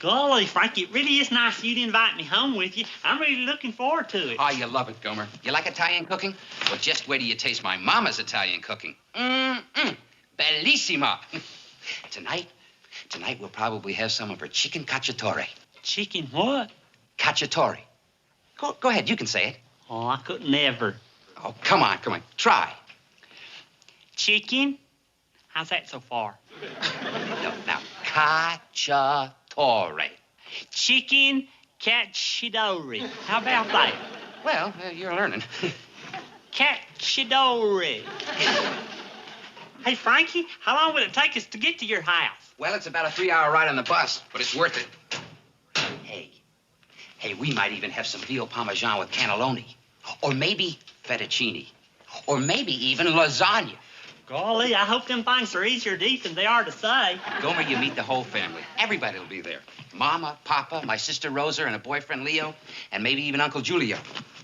Golly, Frankie, it really is nice of you to invite me home with you. I'm really looking forward to it. Oh, you love it, Gomer. You like Italian cooking? Well, just wait till you taste my mama's Italian cooking. Bellissima. Tonight we'll probably have some of her chicken cacciatore. Chicken what? Cacciatore. Go ahead, you can say it. Oh, I could never. Oh, come on. Try. Chicken? How's that so far? No, now, cacciatore. Chicken cacciatore. How about that? Well, you're learning. Cacciatore. Hey, Frankie, how long will it take us to get to your house? Well, it's about a 3-hour ride on the bus, but it's worth it. Hey, we might even have some veal parmesan with cannelloni. Or maybe fettuccine. Or maybe even lasagna. Golly, I hope them things are easier to eat than they are to say. Gomer, you meet the whole family. Everybody will be there. Mama, Papa, my sister Rosa, and a boyfriend Leo, and maybe even Uncle Julio.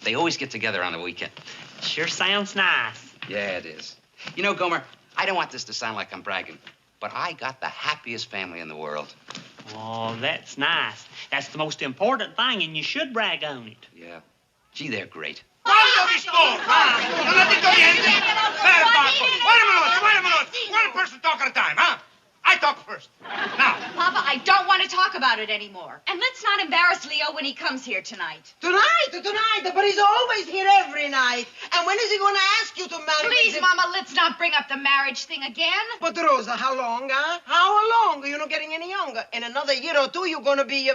They always get together on the weekend. Sure sounds nice. Yeah, it is. You know, Gomer, I don't want this to sound like I'm bragging, but I got the happiest family in the world. Oh, that's nice. That's the most important thing, and you should brag on it. Yeah. Gee, they're great. Quando vi sporca? Non ha detto niente? Wait a minute. One person talk at a time, huh? I talk first. Now. Papa, I don't want to talk about it anymore. And let's not embarrass Leo when he comes here tonight. Tonight, but he's always here every night. And when is he going to ask you to marry me? Please, Mama, let's not bring up the marriage thing again. But, Rosa, how long, huh? How long? You're not getting any younger. In another year or two, you're going to be,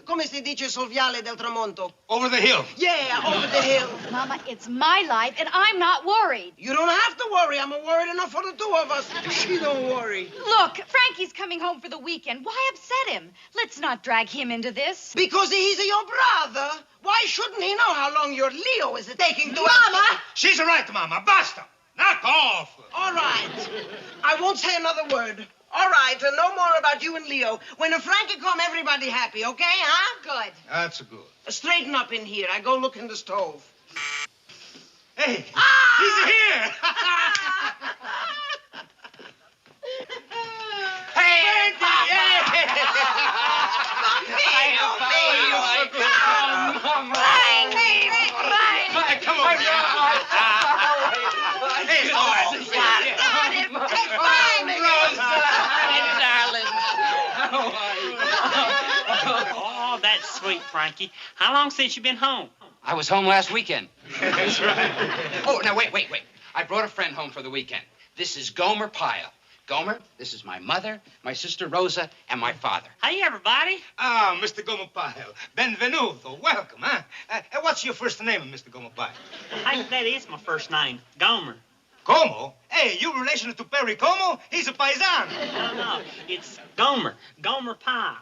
come si dice sul viale del tramonto? Over the hill. Yeah, over the hill. Mama, it's my life, and I'm not worried. You don't have to worry. I'm worried enough for the two of us. She don't worry. Look, Frankie's coming home for the weekend. Why upset him? Let's not drag him into this. Because he's your brother. Why shouldn't he know how long your Leo is taking to... Mama! She's right, Mama. Basta. Knock off. All right. I won't say another word. All right, no more about you and Leo. When Frankie come, everybody happy, okay, huh? Good. That's good. Straighten up in here. I go look in the stove. Hey, he's here. Hey, come on. Oh, that's sweet, Frankie. How long since you've been home? I was home last weekend. That's right. Oh, now, wait. I brought a friend home for the weekend. This is Gomer Pyle. Gomer, this is my mother, my sister Rosa, and my father. Hey, everybody. Ah, Mr. Gomer Pyle. Benvenuto. Welcome, huh? What's your first name, Mr. Gomer Pyle? Hey, that is my first name, Gomer. Como? Hey, you relation to Perry Como? He's a paisano. No, it's Gomer Pyle.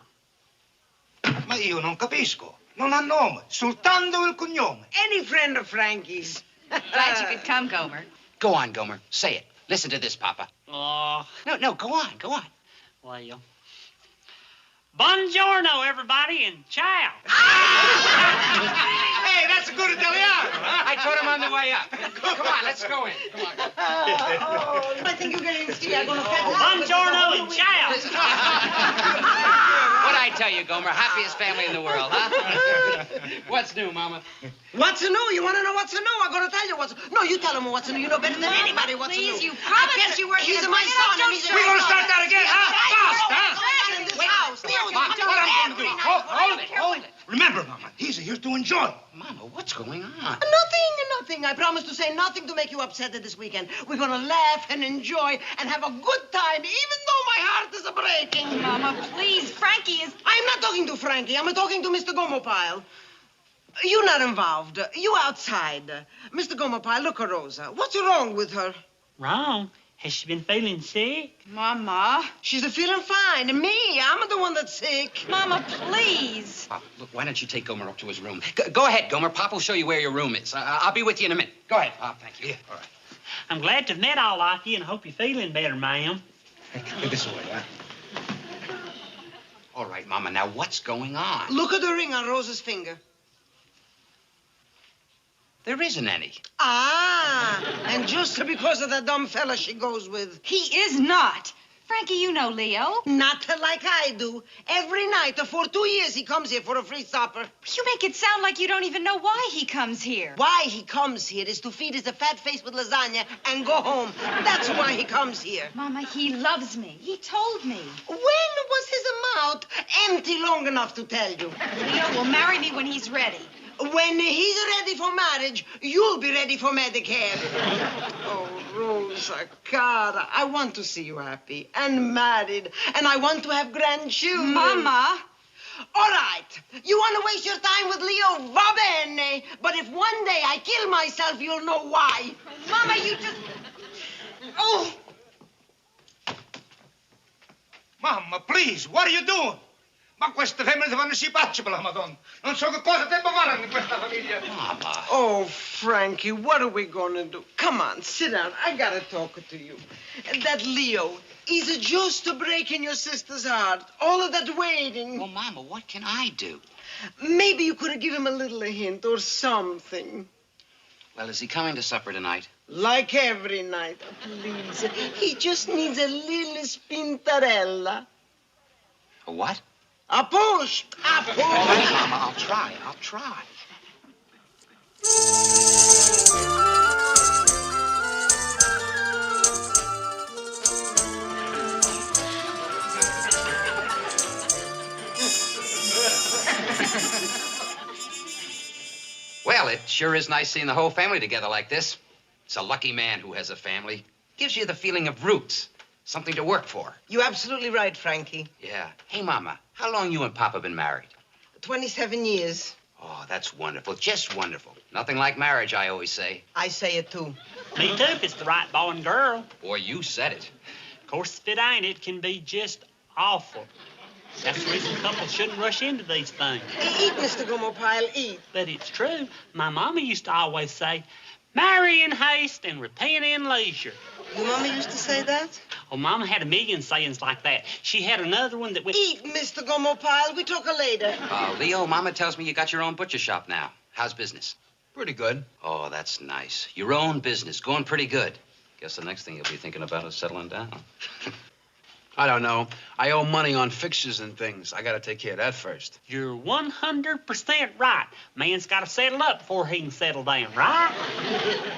Ma io non capisco. Non ha nome, soltanto il cognome. Any friend of Frankie's. Glad you could come, Gomer. Go on, Gomer. Say it. Listen to this, Papa. Oh, No, go on. well. Buongiorno, everybody, and ciao. Hey, that's a good Italiano, huh? I taught him on the way up. Come on, let's go in. Come on. I think you're getting scared. I'm going to fatten up. Buongiorno and ciao. What'd I tell you, Gomer? Happiest family in the world, huh? What's new, Mama? What's new? You want to know what's new? I'm going to tell you what's... No, you tell him what's new. You know better than anybody what's new. Please, you promised you weren't He's gonna my bring it up. son, and he's... We're going to start that again, huh? Fast, huh? in this house. Mama, what I'm going to do? Hold it. Remember, Mama, he's here to enjoy. Mama, what's going on? Nothing. I promise to say nothing to make you upset this weekend. We're going to laugh and enjoy and have a good time, even though my heart is breaking. Mama, please. Frankie is... I'm not talking to Frankie. I'm talking to Mr. Gomer Pyle. You're not involved. You outside. Mr. Gomer Pyle, look at Rosa. What's wrong with her? Wrong? Has she been feeling sick? Mama. She's feeling fine. Me, I'm the one that's sick. Mama, please. Look, why don't you take Gomer up to his room? Go ahead, Gomer. Pop will show you where your room is. I'll be with you in a minute. Go ahead, Pop. Thank you. Yeah, all right. I'm glad to have met all of you and hope you're feeling better, ma'am. Get this way, huh? All right, Mama. Now, what's going on? Look at the ring on Rosa's finger. There isn't any. Ah, and just because of that dumb fella she goes with. He is not. Frankie, you know Leo. Not like I do. Every night for 2 years he comes here for a free supper. You make it sound like you don't even know why he comes here. Why he comes here is to feed his fat face with lasagna and go home. That's why he comes here. Mama, he loves me. He told me. When was his mouth empty long enough to tell you? Leo will marry me when he's ready. When he's ready for marriage, you'll be ready for Medicare. Oh, Rosa, cara, I want to see you happy and married, and I want to have grandchildren. Mama. All right. You want to waste your time with Leo? Va bene. But if one day I kill myself, you'll know why. Mama, you just... Oh. Mamma, please, what are you doing? Ma queste femmine fanno scipacciole, Madonna. Non so che cosa tempo fare in questa famiglia. Mama. Oh, Frankie, what are we going to do? Come on, sit down. I got to talk to you. That Leo is just breaking your sister's heart. All of that waiting. Well, Mama, what can I do? Maybe you could give him a little hint or something. Well, is he coming to supper tonight? Like every night, please. He just needs a little spintarella. A what? A push. A push. All right, Mama, I'll try. Well, it sure is nice seeing the whole family together like this. It's a lucky man who has a family. Gives you the feeling of roots, something to work for. You're absolutely right, Frankie. Yeah. Hey, Mama, how long you and Papa been married? 27 years. Oh, that's wonderful, just wonderful. Nothing like marriage, I always say. I say it, too. Me too, if it's the right boy and girl. Boy, you said it. Of course, if it ain't, it can be just awful. That's the reason couples shouldn't rush into these things. Eat, Mr. Gomer Pyle, eat. But it's true. My mama used to always say, marry in haste and repent in leisure. Your mama used to say that? Oh, Mama had a million sayings like that. She had another one that went... Eat, Mr. Gomer Pyle. We talk later. Leo, Mama tells me you got your own butcher shop now. How's business? Pretty good. Oh, that's nice. Your own business, going pretty good. Guess the next thing you'll be thinking about is settling down. I don't know. I owe money on fixtures and things. I gotta take care of that first. You're 100% right. Man's got to settle up before he can settle down, right?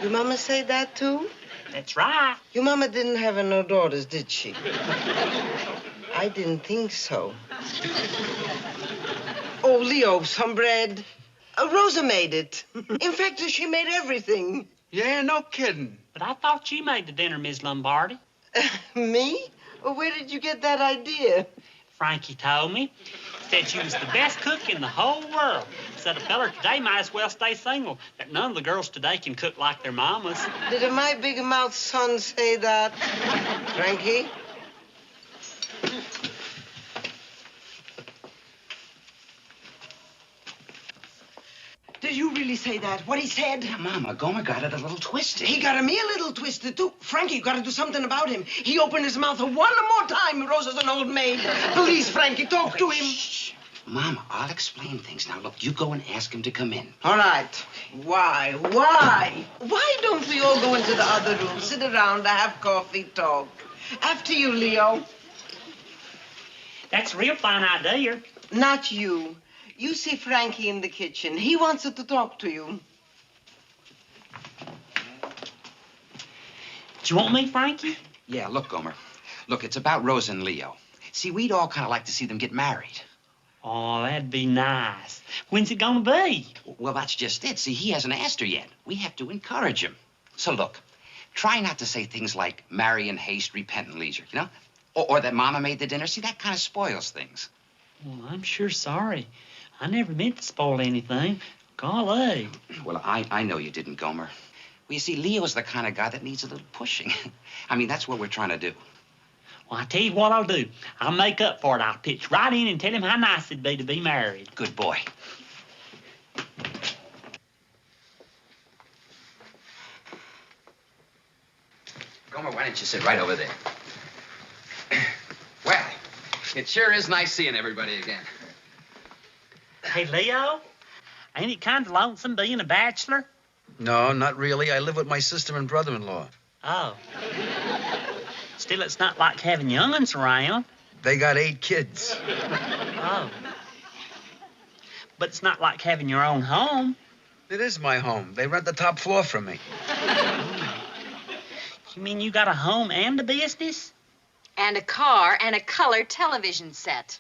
Your mama say that, too? That's right. Your mama didn't have no daughters, did she? I didn't think so. Oh, Leo, some bread. Rosa made it. In fact, she made everything. Yeah, no kidding. But I thought you made the dinner, Miss Lombardi. Me? Well, where did you get that idea? Frankie told me. Said you was the best cook in the whole world. Said a feller today might as well stay single. That none of the girls today can cook like their mamas. Did my big mouth son say that? Frankie? Did you really say that? What he said? Yeah, Mama, Gomer got it a little twisted. He got me a little twisted, too. Frankie, you got to do something about him. He opened his mouth one more time. Rosa's an old maid. Please, Frankie, talk to him. Shh. Mama, I'll explain things. Now, look, you go and ask him to come in. All right. Why? Why don't we all go into the other room, sit around, have coffee, talk? After you, Leo. That's a real fine idea. Not you. You see Frankie in the kitchen. He wants to talk to you. Do you want me, Frankie? Yeah, look, Gomer. Look, it's about Rosa and Leo. See, we'd all kind of like to see them get married. Oh, that'd be nice. When's it gonna be? Well, that's just it. See, he hasn't asked her yet. We have to encourage him. So, look, try not to say things like marry in haste, repent in leisure, you know? Or that Mama made the dinner. See, that kind of spoils things. Well, I'm sure sorry. I never meant to spoil anything. Golly. Well, I know you didn't, Gomer. Well, you see, Leo's the kind of guy that needs a little pushing. I mean, that's what we're trying to do. Well, I tell you what I'll do. I'll make up for it. I'll pitch right in and tell him how nice it'd be to be married. Good boy. Gomer, why don't you sit right over there? Well, it sure is nice seeing everybody again. Hey, Leo, ain't it kind of lonesome being a bachelor? No, not really. I live with my sister and brother-in-law. Oh. Still, it's not like having young'uns around. They got 8 kids. Oh. But it's not like having your own home. It is my home. They rent the top floor from me. You mean you got a home and a business? And a car and a color television set.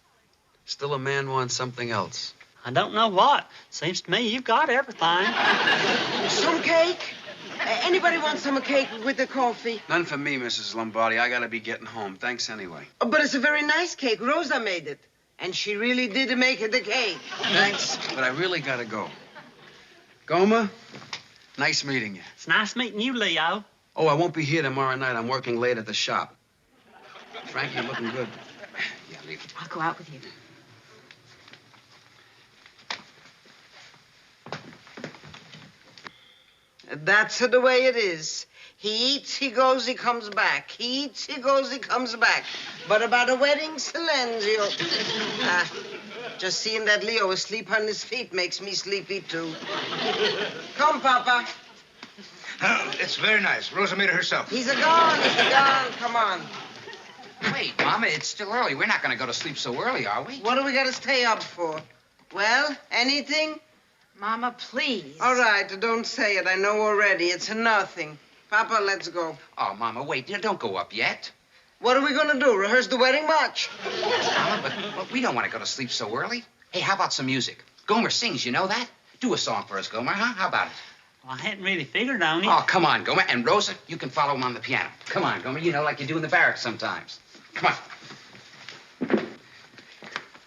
Still, a man wants something else. I don't know what. Seems to me you've got everything. Some cake? Anybody want some cake with the coffee? None for me, Mrs. Lombardi. I gotta be getting home. Thanks anyway. Oh, but it's a very nice cake. Rosa made it. And she really did make the cake. Thanks, but I really gotta go. Gomer, nice meeting you. It's nice meeting you, Leo. Oh, I won't be here tomorrow night. I'm working late at the shop. Frankie, you're looking good. Yeah, leave it. I'll go out with you. That's the way it is. He eats, he goes, he comes back. He eats, he goes, he comes back. But about a wedding, Silenzio. Just seeing that Leo asleep on his feet makes me sleepy, too. Come, Papa. It's very nice. Rosa made it herself. He's gone. Come on. Wait, Mama, it's still early. We're not going to go to sleep so early, are we? What do we got to stay up for? Well, anything? Mama, please. All right, don't say it. I know already. It's a nothing. Papa, let's go. Oh, Mama, wait. Don't go up yet. What are we going to do? Rehearse the wedding march? Mama, but we don't want to go to sleep so early. Hey, how about some music? Gomer sings, you know that? Do a song for us, Gomer, huh? How about it? Well, I hadn't really figured on it. Oh, come on, Gomer. And Rosa, you can follow him on the piano. Come on, Gomer. You know, like you do in the barracks sometimes. Come on.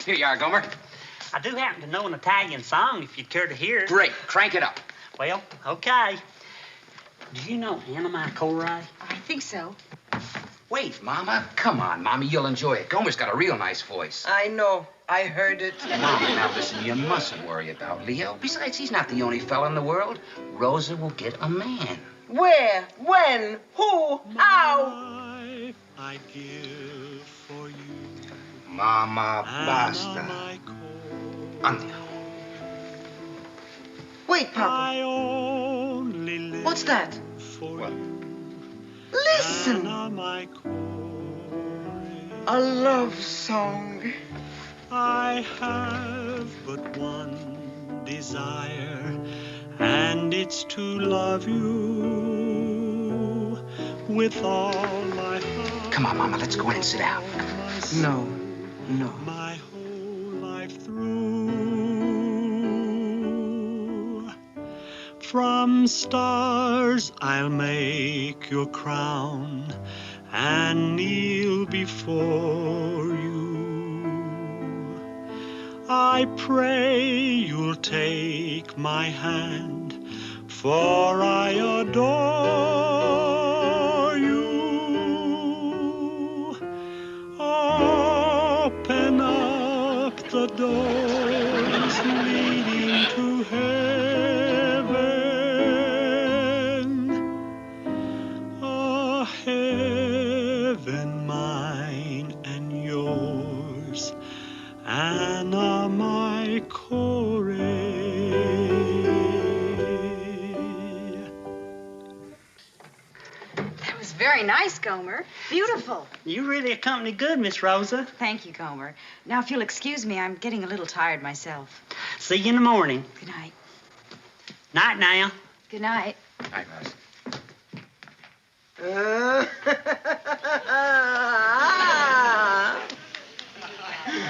Here you are, Gomer. I do happen to know an Italian song, if you'd care to hear it. Great. Crank it up. Well, okay. Do you know Anna My Core? I think so. Wait, Mama. Come on, Mama. You'll enjoy it. Gomer's got a real nice voice. I know. I heard it. Mama, now listen, you mustn't worry about Leo. Besides, he's not the only fella in the world. Rosa will get a man. Where? When? Who? How? Life I'd give for you. Mama, basta. Andiamo. Wait, Papa. I only live What's that? for What? you. Listen. Anna My Core. A love song. I have but one desire, and it's to love you with all my heart. Come on, Mama. Let's go in and sit down. No. My whole life through. From stars I'll make your crown and kneel before you. I pray you'll take my hand, for I adore you. Open up the doors leading to heaven, a heaven mine and yours, Anna My Core. That was very nice, Gomer. Beautiful. You really accompanied good, Miss Rosa. Thank you, Gomer. Now, if you'll excuse me, I'm getting a little tired myself. See you in the morning. Good night. Night now. Good night. All right, Rosa.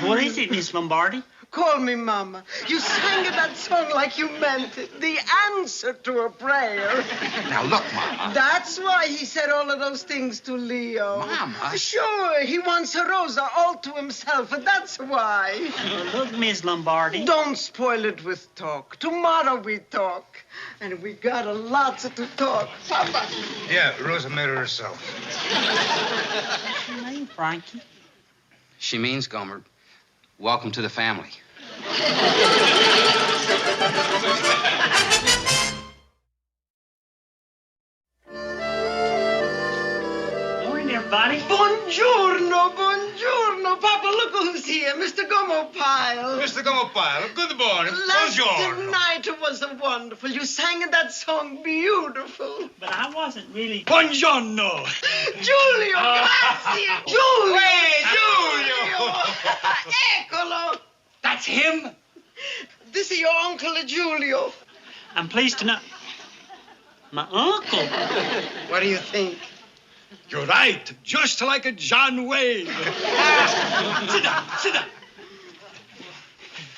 What is it, Miss Lombardi? Call me Mama. You sang that song like you meant it. The answer to a prayer. Now, look, Mama. That's why he said all of those things to Leo. Mama. Sure, he wants Rosa all to himself. That's why. Look, Miss Lombardi. Don't spoil it with talk. Tomorrow we talk. And we got a lot to talk. Papa. Yeah, Rosa made it herself. What's your name, Frankie? She means, Gomer, welcome to the family. Morning, everybody. Buongiorno, buongiorno. Papa, look who's here, Mr. Gomer Pyle. Mr. Gomer Pyle, good morning. Last Buongiorno. night was wonderful. You sang that song beautiful. But I wasn't really. Buongiorno. Julio, grazie. Julio. Hey, Julio. Eccolo. That's him? This is your Uncle Julio. I'm pleased to know. My uncle. What do you think? You're right. Just like a John Wayne. Sit down, sit down.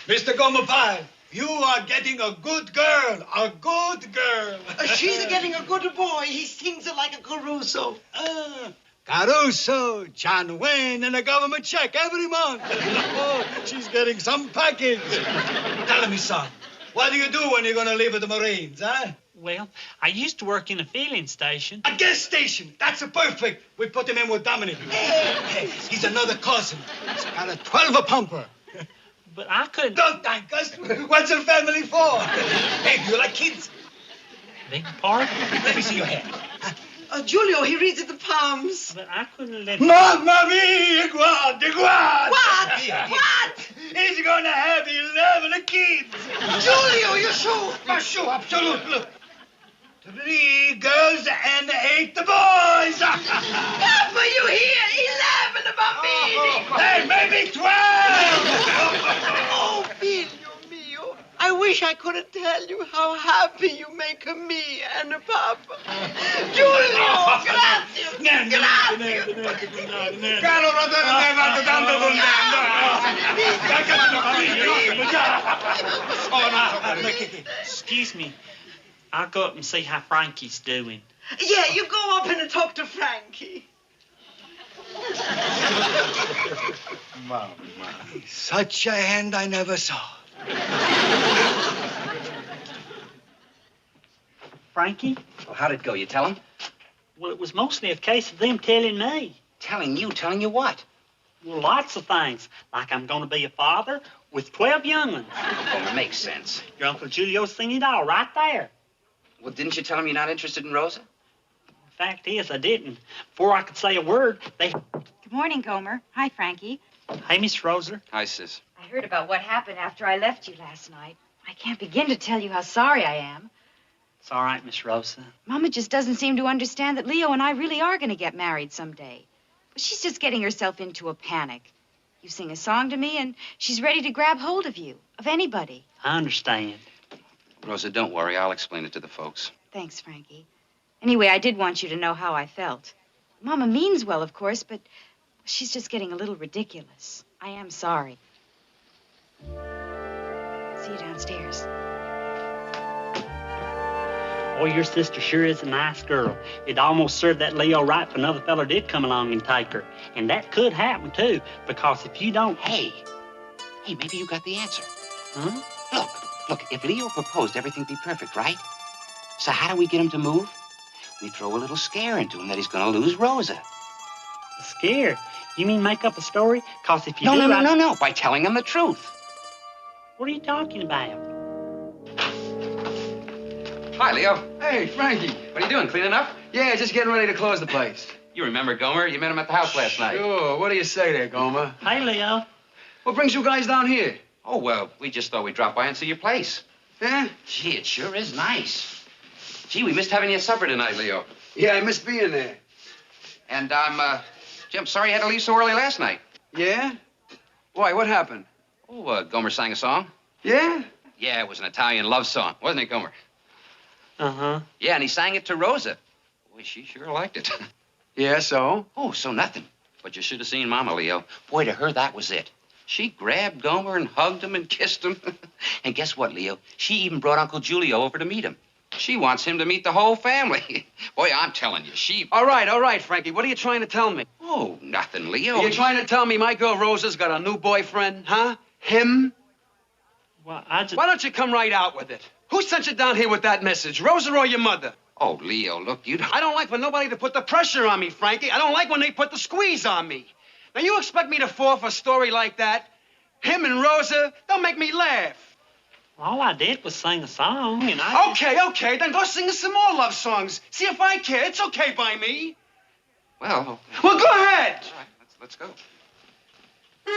Mr. Gomer Pyle, you are getting a good girl. A good girl. She's getting a good boy. He sings it like a Caruso. Caruso, John Wayne, and a government check every month. Oh, she's getting some package. Tell me, son, what do you do when you're going to leave the Marines, huh? Well, I used to work in a filling station. A gas station. That's perfect. We put him in with Dominic. Hey, he's another cousin. He's got a 12-pumper. But I couldn't. Don't thank us. What's a family for? Hey, do you like kids? Beg your pardon? Let me see your hair. Julio, he reads at the palms. But I couldn't let. Mamma mia, guarda. What? Here. What? He's going to have 11 kids. Julio, you shoe. My shoe, absolute. Look. 3 girls and 8 boys. Papa, you hear? 11 bambini. Hey, maybe 12. Oh, figlio mio. I wish I could tell you how happy you make me and Papa. Giulio, grazie. Grazie. Caro fratello, mi hai fatto tanto contento. Excuse me. I'll go up and see how Frankie's doing. Yeah, you go up and talk to Frankie. Mamma, such a hand I never saw. Frankie? Well, how'd it go? You tell him? Well, it was mostly a case of them telling me. Telling you what? Well, lots of things. Like I'm going to be a father with 12 young ones. Well, it makes sense. Your Uncle Julio's seen it all right there. Well, didn't you tell him you're not interested in Rosa? The fact is, I didn't. Before I could say a word, they... Good morning, Gomer. Hi, Frankie. Hey, Miss Rosa. Hi, sis. I heard about what happened after I left you last night. I can't begin to tell you how sorry I am. It's all right, Miss Rosa. Mama just doesn't seem to understand that Leo and I really are going to get married someday. But she's just getting herself into a panic. You sing a song to me, and she's ready to grab hold of you, of anybody. I understand. Rosa, don't worry. I'll explain it to the folks. Thanks, Frankie. Anyway, I did want you to know how I felt. Mama means well, of course, but she's just getting a little ridiculous. I am sorry. See you downstairs. Oh, your sister sure is a nice girl. It'd almost serve that Leo right if another fella did come along and take her. And that could happen, too, because if you don't... Hey, maybe you got the answer. Huh? Look, if Leo proposed, everything'd be perfect, right? So how do we get him to move? We throw a little scare into him that he's going to lose Rosa. A scare? You mean make up a story? Because if you No. By telling him the truth. What are you talking about? Hi, Leo. Hey, Frankie. What are you doing, cleaning up? Yeah, just getting ready to close the place. You remember Gomer? You met him at the house last night. Sure. What do you say there, Gomer? Hey, Leo. What brings you guys down here? Oh, well, we just thought we'd drop by and see your place. Yeah? Gee, it sure is nice. Gee, we missed having you at supper tonight, Leo. Yeah, I missed being there. And I'm sorry you had to leave so early last night. Yeah? Why, what happened? Oh, Gomer sang a song. Yeah? Yeah, it was an Italian love song, wasn't it, Gomer? Uh-huh. Yeah, and he sang it to Rosa. Boy, she sure liked it. Yeah, so? Oh, so nothing. But you should have seen Mama, Leo. Boy, to her, that was it. She grabbed Gomer and hugged him and kissed him. And guess what, Leo? She even brought Uncle Julio over to meet him. She wants him to meet the whole family. Boy, I'm telling you, she... All right, Frankie. What are you trying to tell me? Oh, nothing, Leo. Are you trying to tell me my girl Rosa's got a new boyfriend, huh? Him? Well, I just... Why don't you come right out with it? Who sent you down here with that message, Rosa or your mother? Oh, Leo, look, you don't... I don't like for nobody to put the pressure on me, Frankie. I don't like when they put the squeeze on me. Now, you expect me to fall for a story like that? Him and Rosa, they'll make me laugh. All I did was sing a song, and I... Okay, then go sing us some more love songs. See if I care. It's okay by me. Well... Well, go ahead. All right, let's go. Who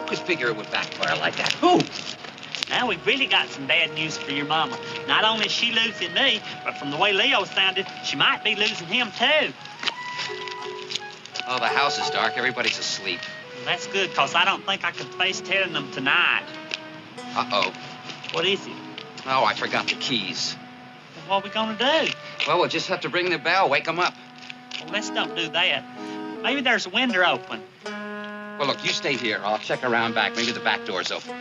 could figure it would backfire like that? Who? Now we've really got some bad news for your mama. Not only is she losing me, but from the way Leo sounded, she might be losing him too. Oh, the house is dark. Everybody's asleep. Well, that's good, because I don't think I could face telling them tonight. Uh-oh. What is it? Oh, I forgot the keys. Well, what are we going to do? Well, we'll just have to ring the bell, wake them up. Well, let's don't do that. Maybe there's a window open. Well, look, you stay here. I'll check around back. Maybe the back door's open.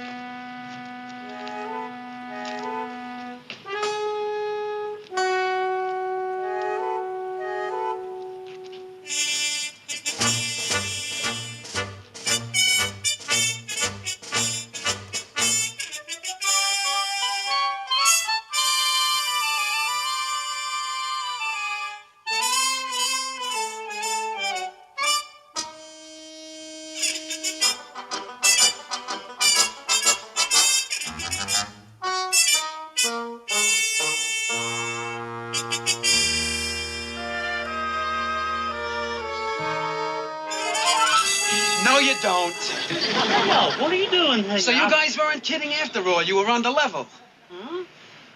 No, you don't. Leo, what are you doing here? So you guys weren't kidding after all. You were on the level. Huh?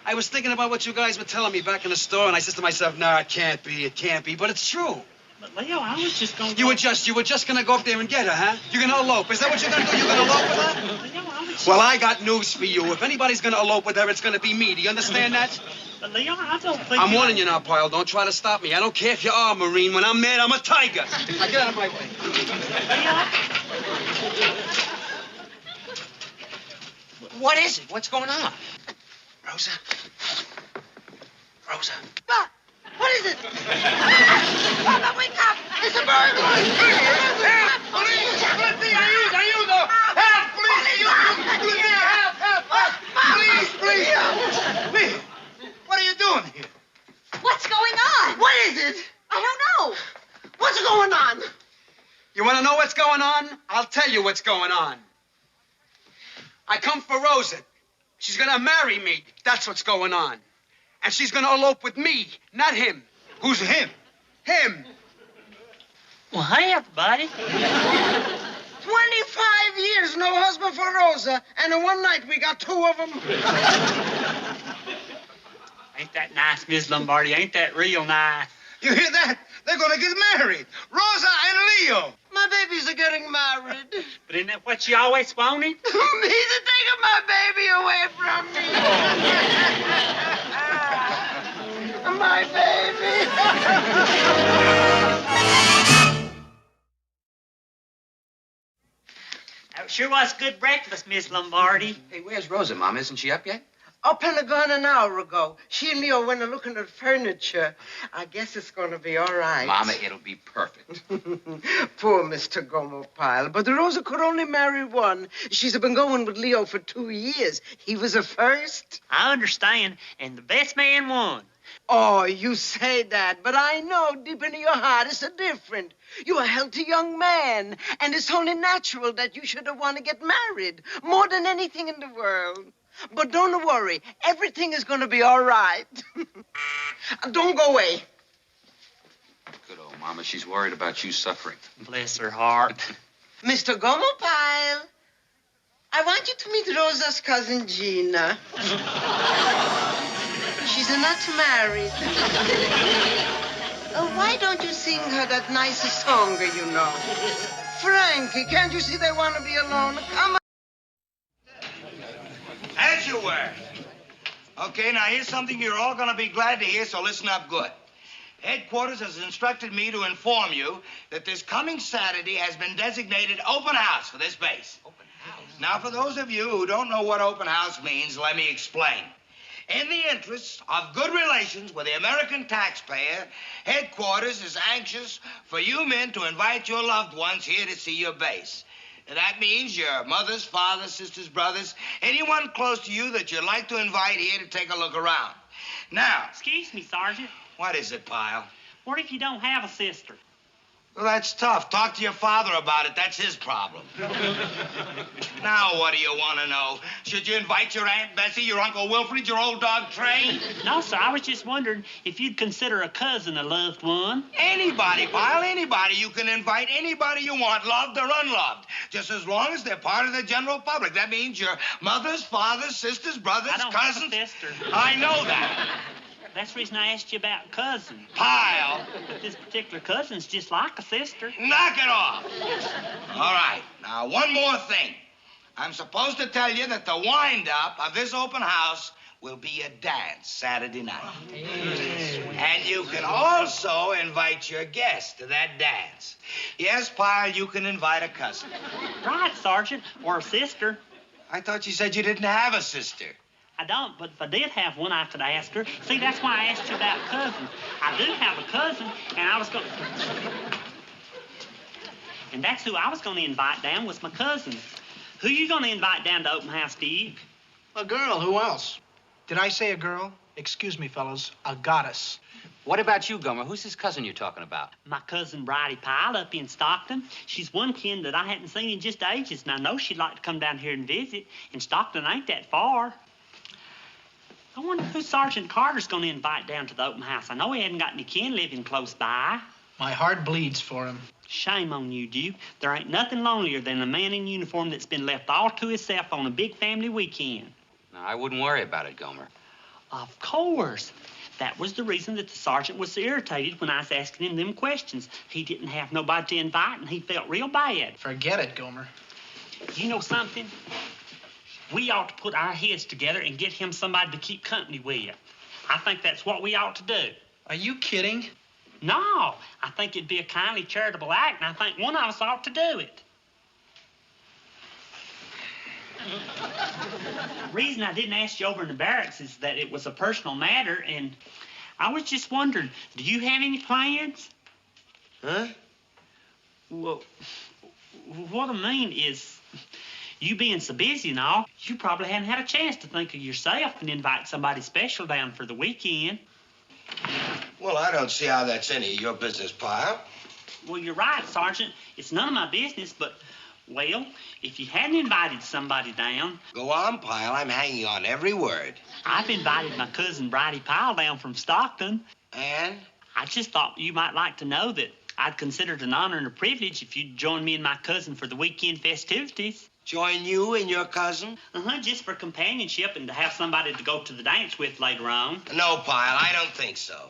I was thinking about what you guys were telling me back in the store, and I said to myself, nah, it can't be. But it's true. But, Leo, I was just going to... You were just gonna go up there and get her, huh? You're gonna elope. Is that what you're gonna do? You're gonna elope with her? Leo, I was just... Well, I got news for you. If anybody's gonna elope with her, it's gonna be me. Do you understand that? But, Leo, I don't think... I'm warning you now, Pyle. Don't try to stop me. I don't care if you are a Marine. When I'm mad, I'm a tiger. Now, get out of my way. What is it? What's going on? Rosa? Rosa? Ah, what is it? Rosa, wake up! It's a burglar! Help! Police! Ayudo! Help! Police! Help! Please! What are you doing here? What's going on? What is it? I don't know. What's going on? You want to know what's going on? I'll tell you what's going on. I come for Rosa. She's gonna marry me. That's what's going on. And she's gonna elope with me, not him. Who's him? Him. Well, hey, everybody. 25 years, no husband for Rosa, and in one night we got two of them. Ain't that nice, Miss Lombardi? Ain't that real nice? You hear that? They're gonna get married. Rosa and Leo. My babies are getting married. But isn't that what you always wanted? Me to take my baby away from me. My baby. That sure was good breakfast, Miss Lombardi. Hey, where's Rosa, Mom? Isn't she up yet? Up and gone an hour ago. She and Leo went looking at furniture. I guess it's going to be all right. Mama, it'll be perfect. Poor Mr. Gomer Pyle. But Rosa could only marry one. She's been going with Leo for 2 years. He was a first. I understand, and the best man won. Oh, you say that, but I know deep in your heart it's different. You're a healthy young man, and it's only natural that you should want to get married more than anything in the world. But don't worry, everything is going to be all right. Don't go away. Good old Mama. She's worried about you suffering. Bless her heart. Mr. Gomer Pyle, I want you to meet Rosa's cousin Gina. She's not married. Why don't you sing her that nice song you know? Frankie, can't you see they want to be alone? Come on. As you were. Okay, now here's something you're all going to be glad to hear, so listen up good. Headquarters has instructed me to inform you that this coming Saturday has been designated open house for this base. Open house? Now, for those of you who don't know what open house means, let me explain. In the interest of good relations with the American taxpayer, Headquarters is anxious for you men to invite your loved ones here to see your base. That means your mothers, fathers, sisters, brothers, anyone close to you that you'd like to invite here to take a look around. Now... Excuse me, Sergeant. What is it, Pyle? What if you don't have a sister? Well, that's tough. Talk to your father about it. That's his problem. Now, what do you want to know? Should you invite your Aunt Bessie, your Uncle Wilfred, your old dog Trey? No, sir, I was just wondering if you'd consider a cousin a loved one. Anybody, Pyle, anybody. You can invite anybody you want, loved or unloved, just as long as they're part of the general public. That means your mothers, fathers, sisters, brothers, I don't cousins. have a sister. I know that. That's the reason I asked you about cousin. Pyle. But this particular cousin's just like a sister. Knock it off. All right. Now, one more thing. I'm supposed to tell you that the wind-up of this open house will be a dance Saturday night. And you can also invite your guests to that dance. Yes, Pyle, you can invite a cousin. Right, Sergeant, or a sister. I thought you said you didn't have a sister. I don't, but if I did have one, I could ask her. See, that's why I asked you about cousins. I do have a cousin, and I was going and that's who I was going to invite down, was my cousin. Who you going to invite down to open house, Steve? A girl. Who else? Did I say a girl? Excuse me, fellas. A goddess. What about you, Gomer? Who's this cousin you're talking about? My cousin Bridie Pyle up in Stockton. She's one kin that I hadn't seen in just ages, and I know she'd like to come down here and visit. And Stockton ain't that far. I wonder who Sergeant Carter's going to invite down to the open house. I know he hadn't got any kin living close by. My heart bleeds for him. Shame on you, Duke. There ain't nothing lonelier than a man in uniform that's been left all to himself on a big family weekend. No, I wouldn't worry about it, Gomer. Of course. That was the reason that the sergeant was so irritated when I was asking him them questions. He didn't have nobody to invite, and he felt real bad. Forget it, Gomer. You know something? We ought to put our heads together and get him somebody to keep company with. I think that's what we ought to do. Are you kidding? No, I think it'd be a kindly charitable act, and I think one of us ought to do it. The reason I didn't ask you over in the barracks is that it was a personal matter, and I was just wondering, do you have any plans? Huh? Well, what I mean is, you being so busy and all, you probably hadn't had a chance to think of yourself and invite somebody special down for the weekend. Well, I don't see how that's any of your business, Pyle. Well, you're right, Sergeant. It's none of my business, but, well, if you hadn't invited somebody down... Go on, Pyle. I'm hanging on every word. I've invited my cousin Bridie Pyle down from Stockton. And? I just thought you might like to know that I'd consider it an honor and a privilege if you'd join me and my cousin for the weekend festivities. Join you and your cousin? Just for companionship and to have somebody to go to the dance with later on. No, Pyle, I don't think so.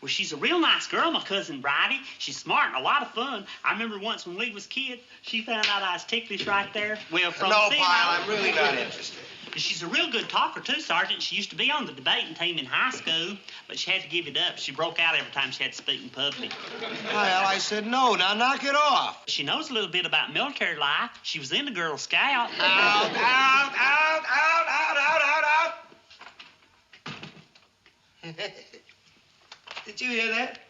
Well, she's a real nice girl, my cousin Bridie. She's smart and a lot of fun. I remember once when we was kids, she found out I was ticklish right there. Well, from No, seeing Pyle, her- I'm really not interested. She's a real good talker, too, Sergeant. She used to be on the debating team in high school, but she had to give it up. She broke out every time she had to speak in public. Pyle, I said no. Now knock it off. She knows a little bit about military life. She was in the Girl Scout. Out, out, out, out, out, out, out, out. Did you hear that?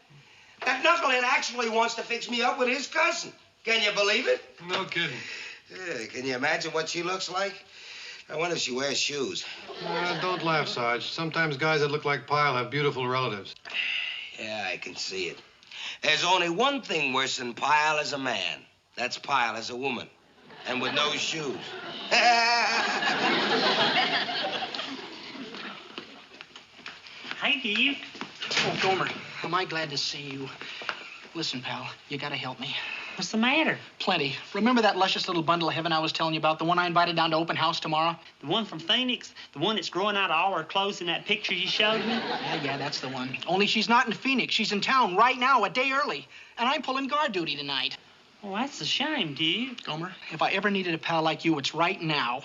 That knucklehead actually wants to fix me up with his cousin. Can you believe it? No kidding. Yeah, can you imagine what she looks like? I wonder if she wears shoes. Don't laugh, Sarge. Sometimes guys that look like Pyle have beautiful relatives. Yeah, I can see it. There's only one thing worse than Pyle as a man. That's Pyle as a woman. And with no shoes. Hey, Dave. Oh, Gomer, am I glad to see you. Listen, pal, you gotta help me. What's the matter? Plenty. Remember that luscious little bundle of heaven I was telling you about, the one I invited down to open house tomorrow? The one from Phoenix? The one that's growing out of all her clothes in that picture you showed me? Yeah, that's the one. Only she's not in Phoenix. She's in town right now, a day early. And I'm pulling guard duty tonight. Well, that's a shame, Duke. Gomer, if I ever needed a pal like you, it's right now.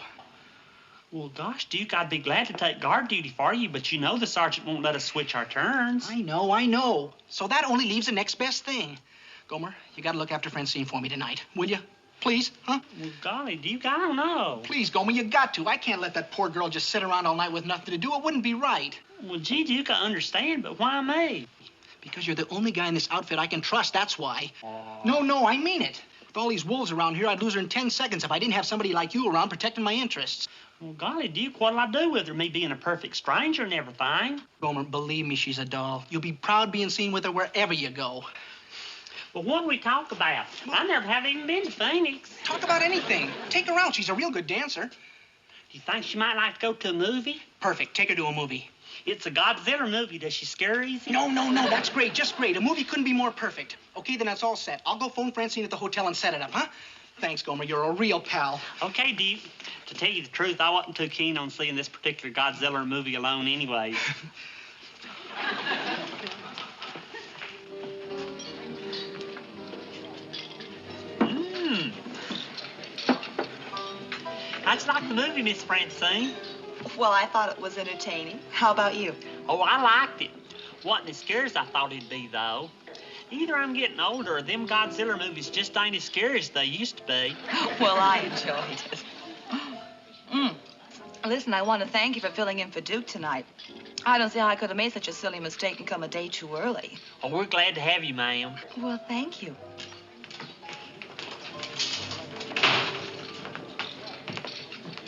Well, gosh, Duke, I'd be glad to take guard duty for you, but you know the sergeant won't let us switch our turns. I know. So that only leaves the next best thing. Gomer, you gotta look after Francine for me tonight, will you? Please, huh? Well, golly, Duke, I don't know. Please, Gomer, you got to. I can't let that poor girl just sit around all night with nothing to do. It wouldn't be right. Well, gee, Duke, I understand, but why me? Because you're the only guy in this outfit I can trust, that's why. No, I mean it. With all these wolves around here, I'd lose her in 10 seconds if I didn't have somebody like you around protecting my interests. Well, golly, Duke, what'll I do with her, me being a perfect stranger and everything? Gomer, believe me, she's a doll. You'll be proud being seen with her wherever you go. Well, what do we talk about? I never have even been to Phoenix. Talk about anything. Take her out. She's a real good dancer. You think she might like to go to a movie? Perfect. Take her to a movie. It's a Godzilla movie. Does she scare easy? No. That's great. Just great. A movie couldn't be more perfect. Okay, then that's all set. I'll go phone Francine at the hotel and set it up, huh? Thanks, Gomer. You're a real pal. Okay, Deep. To tell you the truth, I wasn't too keen on seeing this particular Godzilla movie alone anyway. How'd you like the movie, Miss Francine? Well, I thought it was entertaining. How about you? Oh, I liked it. Wasn't as scary as I thought it'd be, though. Either I'm getting older or them Godzilla movies just ain't as scary as they used to be. Well, I enjoyed it. Listen, I want to thank you for filling in for Duke tonight. I don't see how I could have made such a silly mistake and come a day too early. Oh, we're glad to have you, ma'am. Well, thank you.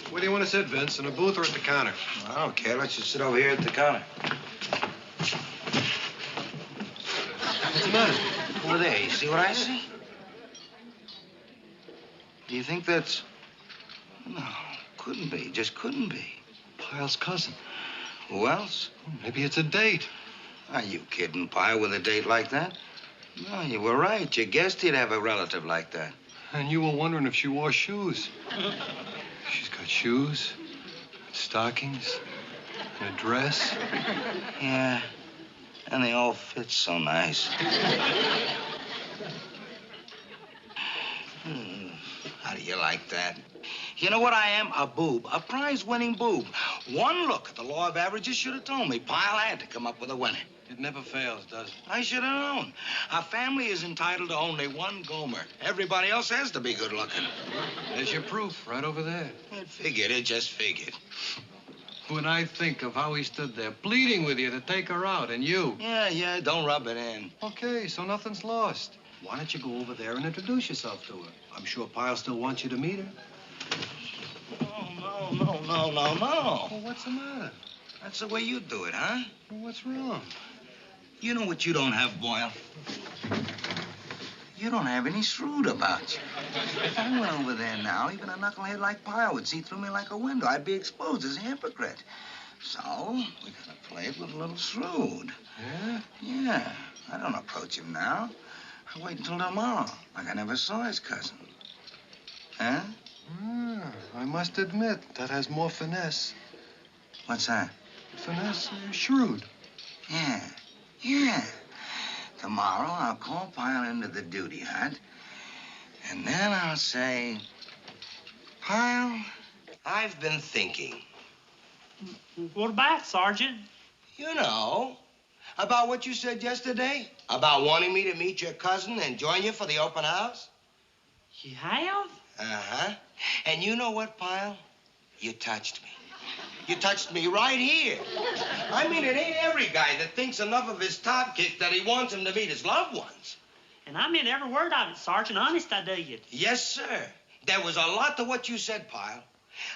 Where do you want to sit, Vince? In a booth or at the counter? I don't care. Let's just sit over here at the counter. What's the matter? Over there, you see what I see? Do you think that's... No, couldn't be. Just couldn't be. Pyle's cousin. Who else? Maybe it's a date. Are you kidding, Pyle, with a date like that? No, you were right. You guessed he'd have a relative like that. And you were wondering if she wore shoes. She's got shoes, stockings, and a dress. Yeah, and they all fit so nice. How do you like that? You know what I am? A boob, a prize-winning boob. One look at the law of averages should have told me Pyle had to come up with a winner. It never fails, does it? I should have known. Our family is entitled to only one Gomer. Everybody else has to be good-looking. There's your proof, right over there. It figured. It just figured. When I think of how he stood there pleading with you to take her out, and you... Yeah, don't rub it in. Okay, so nothing's lost. Why don't you go over there and introduce yourself to her? I'm sure Pyle still wants you to meet her. No. Well, what's the matter? That's the way you do it, huh? Well, what's wrong? You know what you don't have, Boyle? You don't have any shrewd about you. If I went over there now, even a knucklehead like Pyle would see through me like a window. I'd be exposed as a hypocrite. So, we gotta play it with a little shrewd. Yeah? Yeah. I don't approach him now. I wait until tomorrow, like I never saw his cousin. Huh? I must admit, that has more finesse. What's that? Finesse, shrewd. Yeah. Tomorrow, I'll call Pyle into the duty hut, and then I'll say, Pyle, I've been thinking. What about, Sergeant? You know, about what you said yesterday, about wanting me to meet your cousin and join you for the open house. You have? Uh-huh. And you know what, Pyle? You touched me. You touched me right here. I mean, it ain't every guy that thinks enough of his top kick that he wants him to meet his loved ones. And I meant every word of it, Sergeant. Honest, I did. Yes, sir. There was a lot to what you said, Pyle.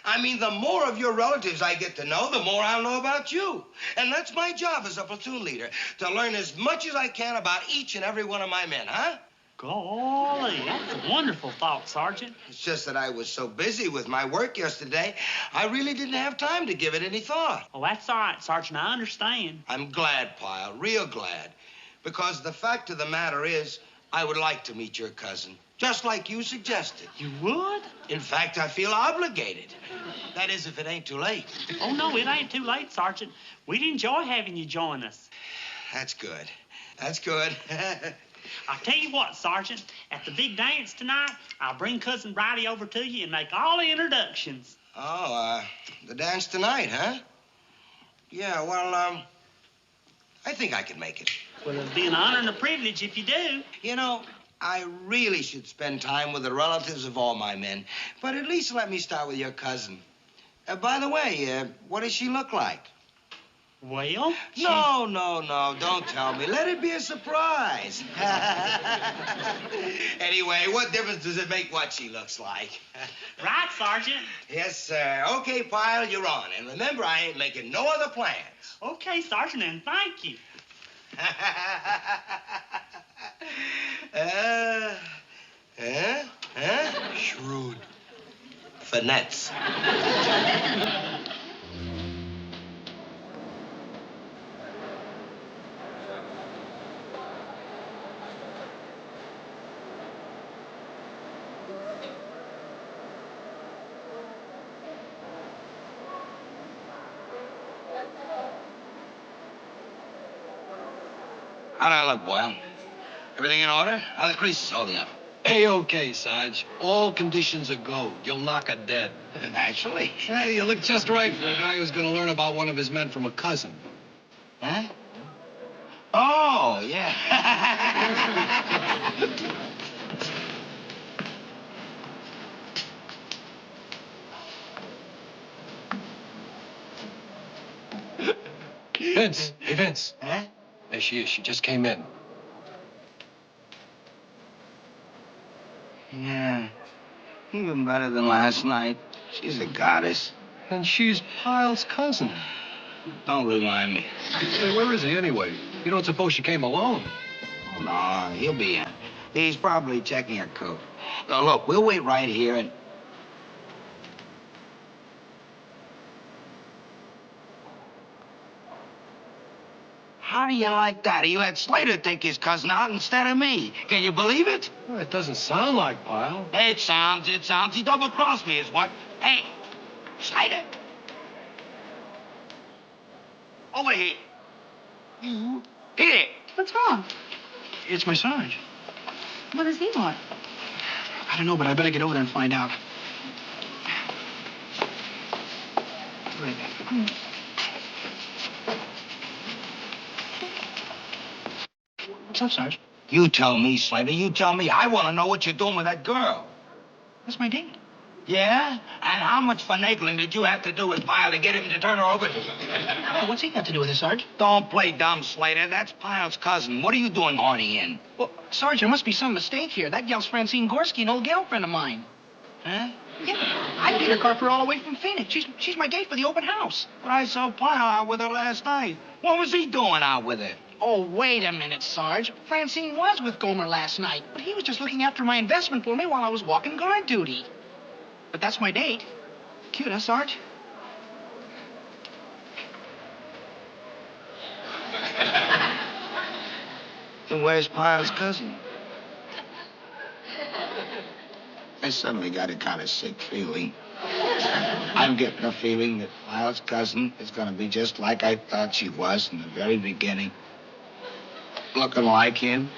I mean, the more of your relatives I get to know, the more I'll know about you. And that's my job as a platoon leader, to learn as much as I can about each and every one of my men, huh? Golly, that's a wonderful thought, Sergeant. It's just that I was so busy with my work yesterday, I really didn't have time to give it any thought. Oh, that's all right, Sergeant. I understand. I'm glad, Pyle, real glad. Because the fact of the matter is, I would like to meet your cousin, just like you suggested. You would? In fact, I feel obligated. That is, if it ain't too late. Oh, no, it ain't too late, Sergeant. We'd enjoy having you join us. That's good. That's good. I'll tell you what, Sergeant. At the big dance tonight, I'll bring Cousin Bridie over to you and make all the introductions. Oh, the dance tonight, huh? Yeah, well, I think I can make it. Well, it'll be an honor and a privilege if you do. You know, I really should spend time with the relatives of all my men. But at least let me start with your cousin. By the way, what does she look like? Well, No, don't tell me. Let it be a surprise. Anyway, what difference does it make what she looks like? Right, Sergeant. Yes, sir. Okay, Pyle, you're on. And remember, I ain't making no other plans. Okay, Sergeant, and thank you. Burnett's. How'd I look, boy? Everything in order? How the creases holding up? A-okay, Sarge. All conditions are go. You'll knock her dead. Naturally. Hey, you look just right for a guy who's going to learn about one of his men from a cousin. Huh? Oh, yeah. Vince. Hey, Vince. Huh? There she is. She just came in. Yeah. Even better than last night. She's a goddess. And she's Pyle's cousin. Don't remind me. Hey, where is he anyway? You don't suppose she came alone? Oh, no, he'll be in. He's probably checking her coat. Look, we'll wait right here and... How do you like that? You had Slater take his cousin out instead of me. Can you believe it? Well, it doesn't sound like Pyle. It sounds. He double-crossed me is what. Hey, Slater. Over here. Here. What's wrong? It's my Sarge. What does he want? I don't know, but I better get over there and find out. Wait. What's up, Sarge? You tell me, Slater. You tell me. I want to know what you're doing with that girl. That's my date. Yeah? And how much finagling did you have to do with Pyle to get him to turn her over? Oh, what's he got to do with it, Sarge? Don't play dumb, Slater. That's Pyle's cousin. What are you doing horny in? Well, Sarge, there must be some mistake here. That gal's Francine Gorski, an old girlfriend of mine. Huh? Yeah, I paid her car for all the way from Phoenix. She's my date for the open house. But I saw Pyle out with her last night. What was he doing out with her? Oh, wait a minute, Sarge. Francine was with Gomer last night, but he was just looking after my investment for me while I was walking guard duty. But that's my date. Cute, huh, Sarge? Then where's Pyle's cousin? I suddenly got a kind of sick feeling. I'm getting a feeling that Pyle's cousin is going to be just like I thought she was in the very beginning. Looking like him.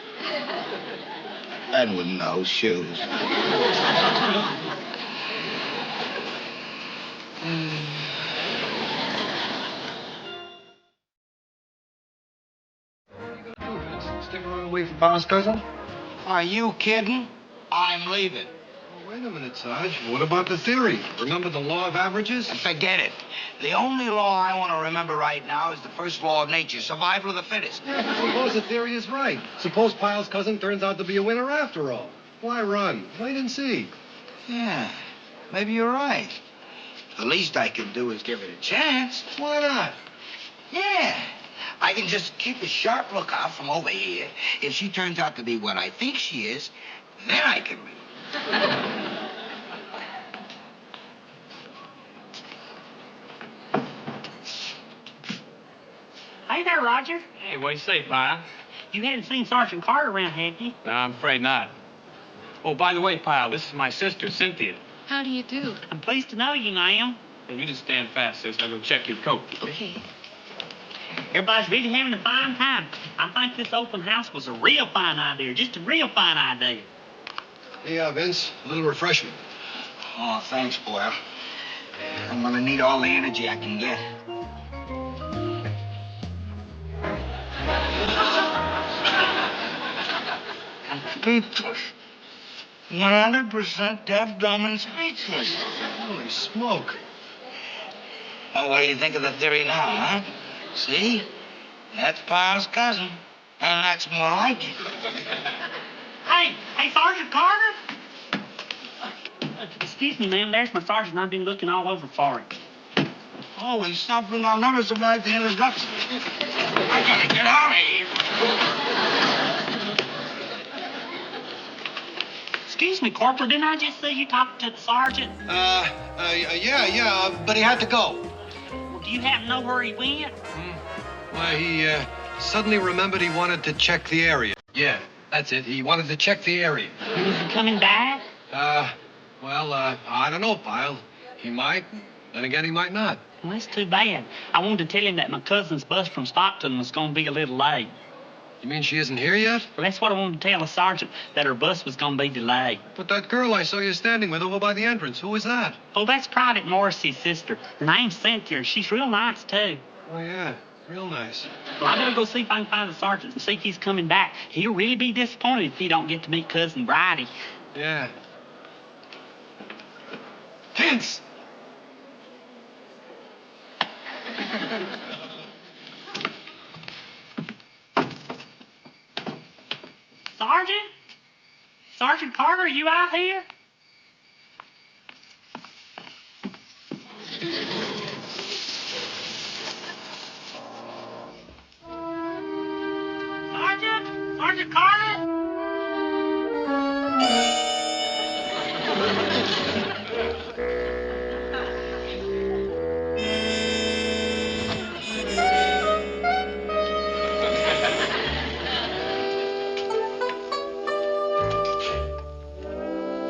And with no shoes. Stick around and wait for Pyle's cousin? Are you kidding? I'm leaving. Well, wait a minute, Sarge. What about the theory? Remember the law of averages? Forget it. The only law I want to remember right now is the first law of nature, survival of the fittest. Yeah, but suppose the theory is right. Suppose Pyle's cousin turns out to be a winner after all. Why run? Wait and see. Yeah, maybe you're right. The least I can do is give it a chance. Why not? Yeah. I can just keep a sharp lookout from over here. If she turns out to be what I think she is, then I can leave. Hey there, Roger. Hey, what do you say, Pyle? You hadn't seen Sergeant Carter around, had you? No, I'm afraid not. Oh, by the way, Pyle, this is my sister, Cynthia. How do you do? I'm pleased to know you, ma'am. Hey, you just stand fast, sis. I'll go check your coat. Okay. Everybody's really having a fine time. I think this open house was a real fine idea, just a real fine idea. Yeah, Vince. A little refreshment. Oh, thanks, boy. I'm gonna need all the energy I can get. Speechless. 100% deaf, dumb, and speechless. Holy smoke. Well, what do you think of the theory now, huh? See? That's Pyle's cousin. And that's more like it. Hey, Sergeant Carter? Excuse me, ma'am. There's my sergeant. I've been looking all over for him. Oh, he's something I'll never survive the introduction. I gotta get out of here. Excuse me, Corporal, didn't I just see you talking to the sergeant? Yeah, but he had to go. Well, do you happen to know where he went? Well, he suddenly remembered he wanted to check the area. Yeah, that's it. He wanted to check the area. Is he coming back? I don't know, Pyle. He might. Then again, he might not. Well, that's too bad. I wanted to tell him that my cousin's bus from Stockton was going to be a little late. You mean she isn't here yet? Well, that's what I wanted to tell the sergeant, that her bus was going to be delayed. But that girl I saw you standing with over by the entrance, who was that? Oh, that's Private Morrissey's sister. Her name's Cynthia. She's real nice, too. Oh, yeah. Real nice. Well, I better go see if I can find the sergeant and see if he's coming back. He'll really be disappointed if he don't get to meet Cousin Bridie. Yeah. Vince! Sergeant? Sergeant Carter, are you out here? Sergeant? Sergeant Carter?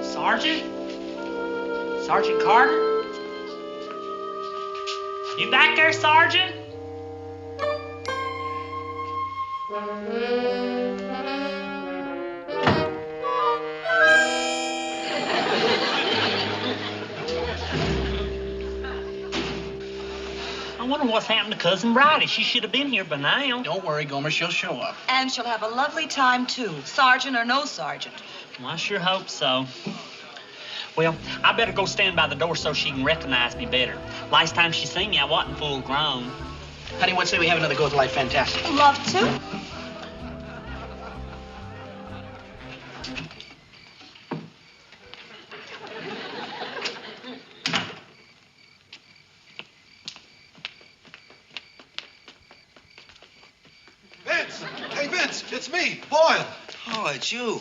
Sergeant? Sergeant Carter? You back there, Sergeant? I wonder what's happened to Cousin Bridie. She should have been here by now. Don't worry, Gomer. She'll show up. And she'll have a lovely time, too, sergeant or no sergeant. Well, I sure hope so. Well, I better go stand by the door so she can recognize me better. Last time she seen me, I wasn't full grown. Honey, what say we have another go at the Life Fantastic? Love to. Vince! Hey, Vince, it's me, Boyle. Oh, it's you.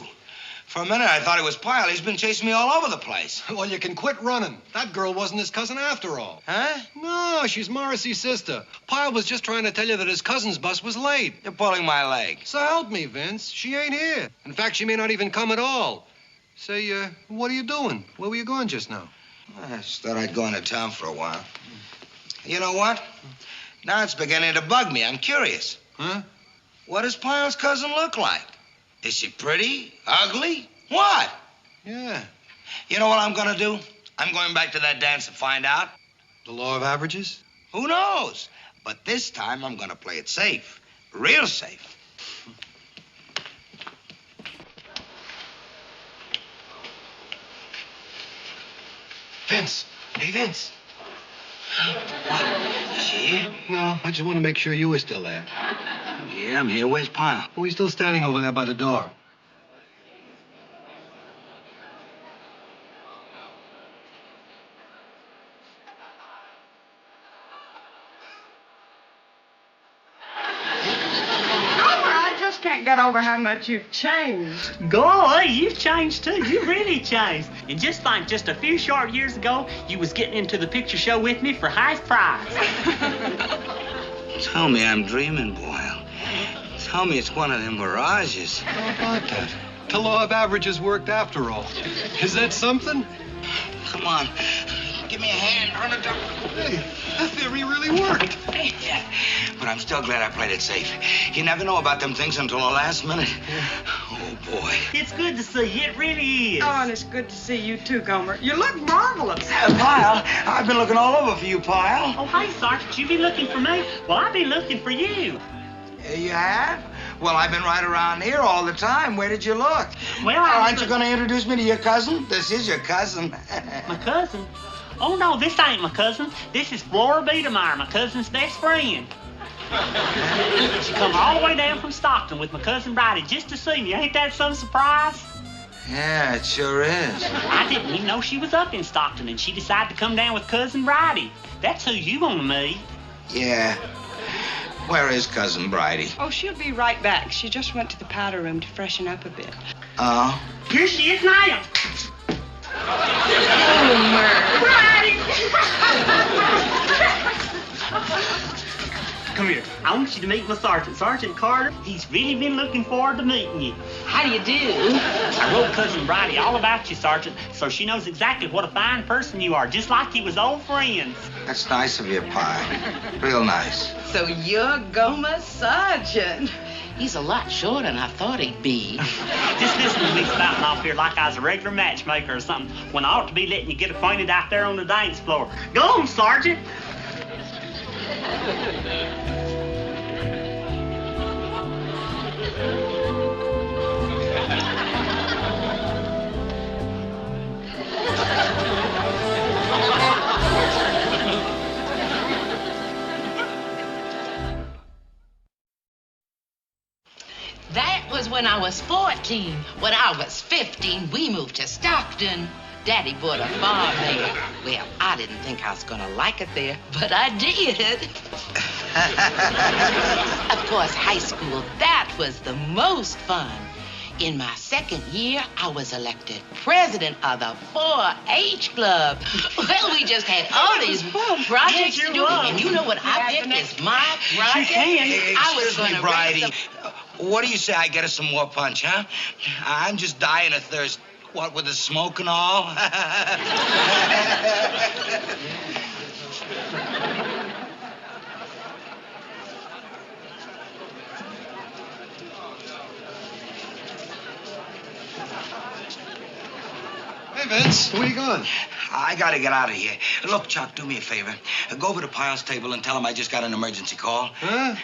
For a minute, I thought it was Pyle. He's been chasing me all over the place. Well, you can quit running. That girl wasn't his cousin after all. Huh? No, she's Morrissey's sister. Pyle was just trying to tell you that his cousin's bus was late. You're pulling my leg. So help me, Vince. She ain't here. In fact, she may not even come at all. Say, what are you doing? Where were you going just now? I just thought I'd go into town for a while. You know what? Now it's beginning to bug me. I'm curious. Huh? What does Pyle's cousin look like? Is she pretty? Ugly? What? Yeah. You know what I'm going to do? I'm going back to that dance to find out. The law of averages? Who knows? But this time I'm going to play it safe. Real safe. Vince. Hey, Vince. What? Is she here? No, I just want to make sure you were still there. Yeah, I'm here. Where's Pyle? Oh, he's still standing over there by the door. Can't get over how much you've changed. Golly, you've changed too. You really changed. And just think, just a few short years ago, you was getting into the picture show with me for half price. Tell me I'm dreaming, Boyle. Tell me it's one of them mirages. How about that? The law of averages worked after all. Is that something? Come on. Give me a hand. Run it up. Hey, that theory really worked. Yeah. But I'm still glad I played it safe. You never know about them things until the last minute. Oh, boy. It's good to see you. It really is. Oh, and it's good to see you too, Gomer. You look marvelous. Pyle, I've been looking all over for you, Pyle. Oh, hey, Sergeant, you be looking for me? Well, I've been looking for you. You have? Well, I've been right around here all the time. Where did you look? Well, aren't you going to introduce me to your cousin? This is your cousin. My cousin? Oh, no, this ain't my cousin. This is Flora Biedermeyer, my cousin's best friend. She come all the way down from Stockton with my cousin Bridie just to see me. Ain't that some surprise? Yeah, it sure is. I didn't even know she was up in Stockton, and she decided to come down with Cousin Bridie. That's who you want to meet. Yeah. Where is Cousin Bridie? Oh, she'll be right back. She just went to the powder room to freshen up a bit. Oh. Here she is now. Come here. I want you to meet my sergeant, Sergeant Carter. He's really been looking forward to meeting you. How do you do? I wrote Cousin Bridie all about you, Sergeant, so she knows exactly what a fine person you are, just like you was old friends. That's nice of you, Pye. Real nice. So you're Gomer Sergeant. He's a lot shorter than I thought he'd be. Just listen to me spouting off here like I was a regular matchmaker or something, when I ought to be letting you get acquainted out there on the dance floor. Go on, Sergeant. That was when I was 14. When I was 15, we moved to Stockton. Daddy bought a farm there. Well, I didn't think I was gonna like it there, but I did. Of course, high school, that was the most fun. In my second year, I was elected president of the 4-H club. Well, we just had all these projects to do, and you know what I think is my project? Excuse me, Bridie. What do you say I get us some more punch, huh? I'm just dying of thirst. What, with the smoke and all? Hey, Vince, where you going? I gotta get out of here. Look, Chuck, do me a favor. Go over to Pyle's table and tell him I just got an emergency call. Huh?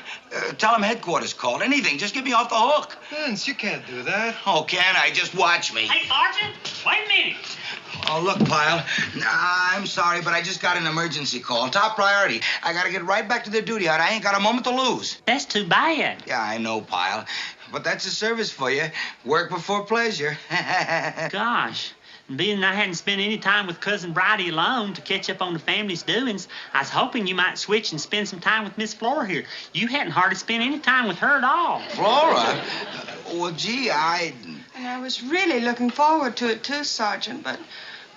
Tell him headquarters called. Anything. Just get me off the hook. Vince, you can't do that. Oh, can I? Just watch me. Hey, Sergeant, wait a minute. Oh, look, Pyle. I'm sorry, but I just got an emergency call. Top priority. I gotta get right back to the duty hut. I ain't got a moment to lose. That's too bad. Yeah, I know, Pyle. But that's a service for you. Work before pleasure. Gosh. Being I hadn't spent any time with Cousin Bridie alone to catch up on the family's doings, I was hoping you might switch and spend some time with Miss Flora here. You hadn't hardly spent any time with her at all. Flora? Well, gee, And I was really looking forward to it, too, Sergeant, but,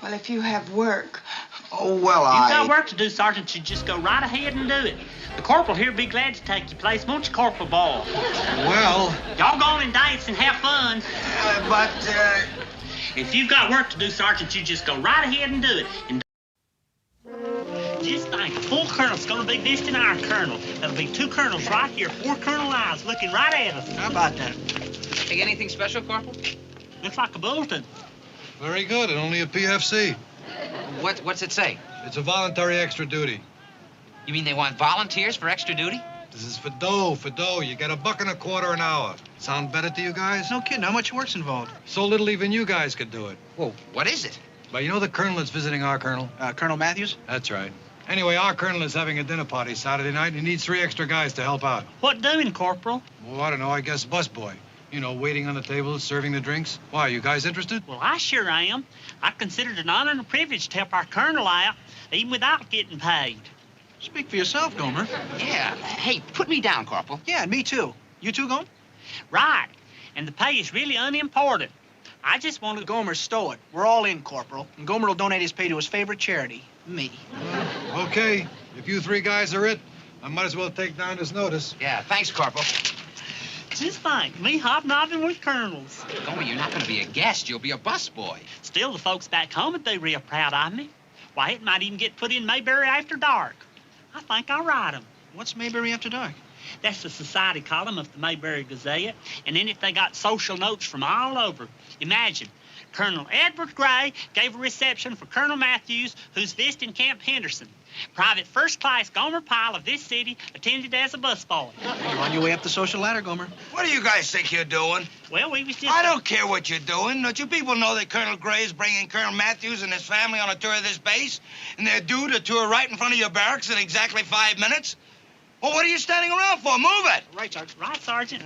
well, if you have work. Oh, well, You've got work to do, Sergeant. You just go right ahead and do it. The corporal here will be glad to take your place, won't you, Corporal Ball? Well... Y'all go on and dance and have fun. If you've got work to do, Sergeant, you just go right ahead and do it. And just think, a full colonel's going to be visiting our colonel. There'll be 2 colonels right here, 4 colonel eyes looking right at us. How about that? Take anything special, Corporal? Looks like a bulletin. Very good, and only a PFC. What's it say? It's a voluntary extra duty. You mean they want volunteers for extra duty? This is for dough, You get $1.25 an hour. Sound better to you guys? No kidding. How much work's involved? So little even you guys could do it. Whoa, what is it? But you know the colonel that's visiting our colonel? Colonel Matthews? That's right. Anyway, our colonel is having a dinner party Saturday night, and he needs 3 extra guys to help out. What doing, Corporal? Well, I don't know. I guess busboy. You know, waiting on the table, serving the drinks. Why, you guys interested? Well, I sure am. I consider it an honor and a privilege to help our colonel out, even without getting paid. Speak for yourself, Gomer. Yeah. Hey, put me down, Corporal. Yeah, me too. You too, Gomer? Right. And the pay is really unimportant. I just want to... Gomer, stow it. We're all in, Corporal. And Gomer will donate his pay to his favorite charity, me. Okay. If you 3 guys are it, I might as well take down this notice. Yeah, thanks, Corporal. Just think, me hobnobbing with colonels. Gomer, you're not going to be a guest. You'll be a busboy. Still, the folks back home would be real proud of me. Why, it might even get put in Mayberry After Dark. I think I'll write them. What's Mayberry After Dark? That's the society column of the Mayberry Gazette, and in it they got social notes from all over. Imagine, Colonel Edward Gray gave a reception for Colonel Matthews, who's visiting Camp Henderson. Private First Class Gomer Pyle of this city attended as a busboy. You're on your way up the social ladder, Gomer. What do you guys think you're doing? Well, we was just... I don't care what you're doing. Don't you people know that Colonel Gray is bringing Colonel Matthews and his family on a tour of this base? And they're due to tour right in front of your barracks in exactly 5 minutes? Well, what are you standing around for? Move it! Right, Sergeant. Right, Sergeant.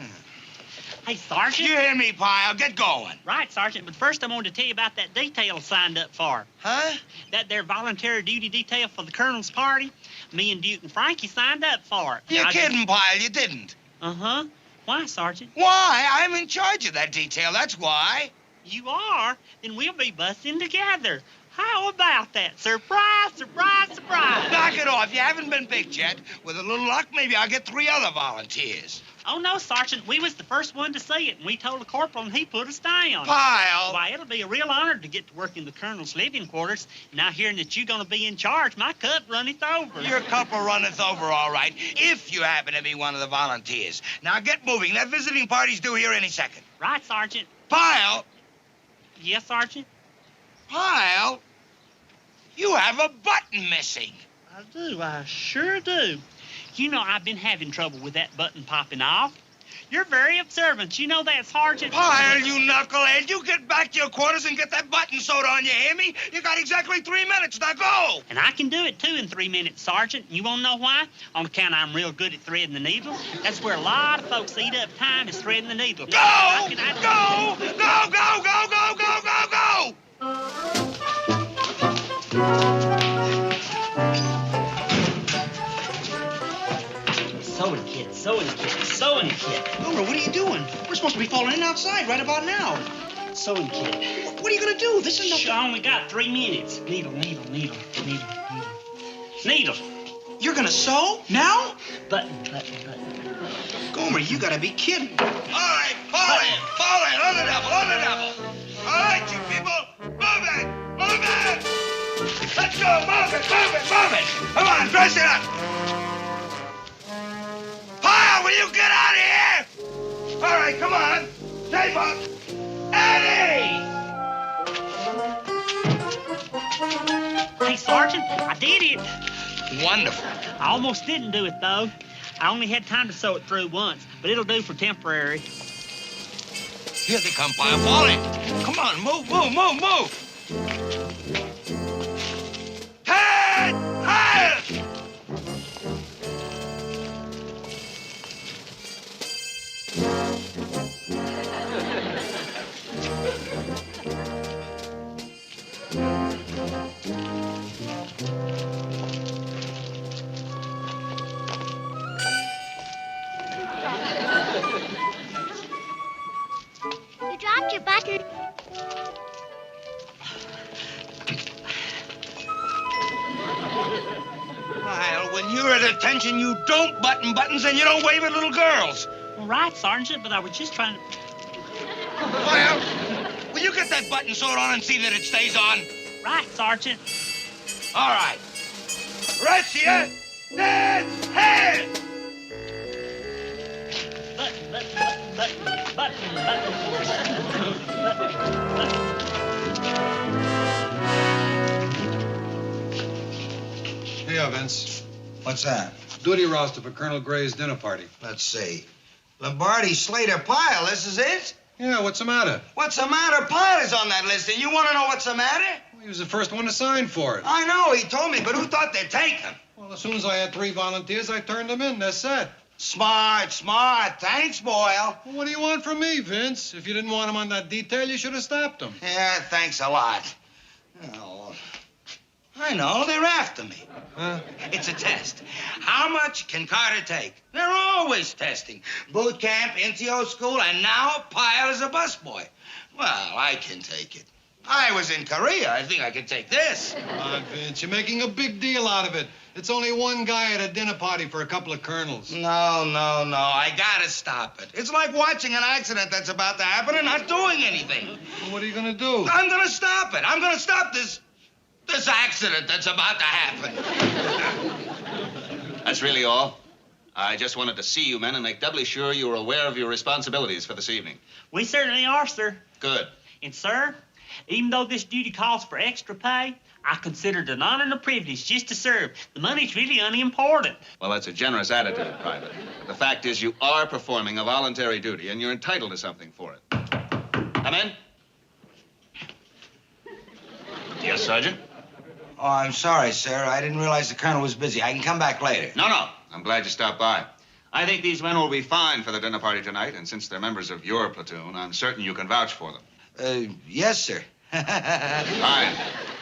Hey, Sergeant. You hear me, Pyle? Get going. Right, Sergeant, but first I wanted to tell you about that detail I signed up for. Huh? That there voluntary duty detail for the Colonel's party. Me and Duke and Frankie signed up for it. You're kidding, Pyle. You didn't. Uh-huh. Why, Sergeant? Why? I'm in charge of that detail, that's why. You are? Then we'll be busing together. How about that? Surprise, surprise, surprise. Knock it off. You haven't been picked yet. With a little luck, maybe I'll get 3 other volunteers. Oh, no, Sergeant. We was the first one to see it, and we told the corporal, and he put us down. Pyle! Why, it'll be a real honor to get to work in the colonel's living quarters. Now, hearing that you're going to be in charge, my cup runneth over. Your cup will runneth over, all right, if you happen to be one of the volunteers. Now, get moving. That visiting party's due here any second. Right, Sergeant. Pyle! Yes, Sergeant? Pyle, you have a button missing. I do. I sure do. You know, I've been having trouble with that button popping off. You're very observant. You know that, Sergeant? Pyle, you knucklehead. You get back to your quarters and get that button sewed on, you hear me? You got exactly 3 minutes. Now go. And I can do it, too, in 3 minutes, Sergeant. You want to know why? On account I'm real good at threading the needle. That's where a lot of folks eat up time is threading the needle. Go! Go! Go, go, go, go, go, go, go! Sewing kit, sewing kit, sewing kit. Gomer, what are you doing? We're supposed to be falling in outside right about now. Sewing kit. What are you gonna do? This is no... Shh, I only got 3 minutes. Needle, needle, needle, needle, needle. Needle. You're gonna sew? Now? Button, button, button. Gomer, you gotta be kidding. All right, fall in, on the double, on the double. All right, you people, move it, move it. Let's go, move it, move it, move it. Come on, dress it up. Pyle, will you get out of here? All right, come on. Tape up. Eddie! Hey, Sergeant, I did it. Wonderful. I almost didn't do it, though. I only had time to sew it through once, but it'll do for temporary. Here they come, Pyle. Fall in. Come on, move, move, move, move. Head! Head! You dropped your button. Pyle, when you're at attention, you don't button buttons and you don't wave at little girls. All right, Sergeant, but I was just trying to... Pyle, will you get that button sewed on and see that it stays on? Right, Sergeant. All right. Rest here. Dead head. Button, button, button, button, button, button. Here, Vince. What's that? Duty roster for Colonel Gray's dinner party. Let's see. Lombardi, Slater, Pyle, this is it? Yeah, what's the matter? What's the matter? Pyle is on that list, and you want to know what's the matter? Well, he was the first one to sign for it. I know, he told me, but who thought they'd take him? Well, as soon as I had 3 volunteers, I turned them in. They're set. Smart, smart. Thanks, Boyle. Well, what do you want from me, Vince? If you didn't want him on that detail, you should have stopped him. Yeah, thanks a lot. Oh, I know, they're after me. Huh? It's a test. How much can Carter take? They're always testing. Boot camp, NCO school, and now Pyle is a busboy. Well, I can take it. I was in Korea. I think I can take this. Come on, Vince. You're making a big deal out of it. It's only one guy at a dinner party for a couple of colonels. No. I gotta stop it. It's like watching an accident that's about to happen and not doing anything. Well, what are you gonna do? I'm gonna stop it. I'm gonna stop this accident that's about to happen. That's really all. I just wanted to see you men and make doubly sure you were aware of your responsibilities for this evening. We certainly are, sir. Good. And, sir, even though this duty calls for extra pay, I consider it an honor and a privilege just to serve. The money's really unimportant. Well, that's a generous attitude, Private. The fact is you are performing a voluntary duty, and you're entitled to something for it. Come in. Yes, Sergeant? Oh, I'm sorry, sir. I didn't realize the colonel was busy. I can come back later. No. I'm glad you stopped by. I think these men will be fine for the dinner party tonight, and since they're members of your platoon, I'm certain you can vouch for them. Yes, sir. Fine.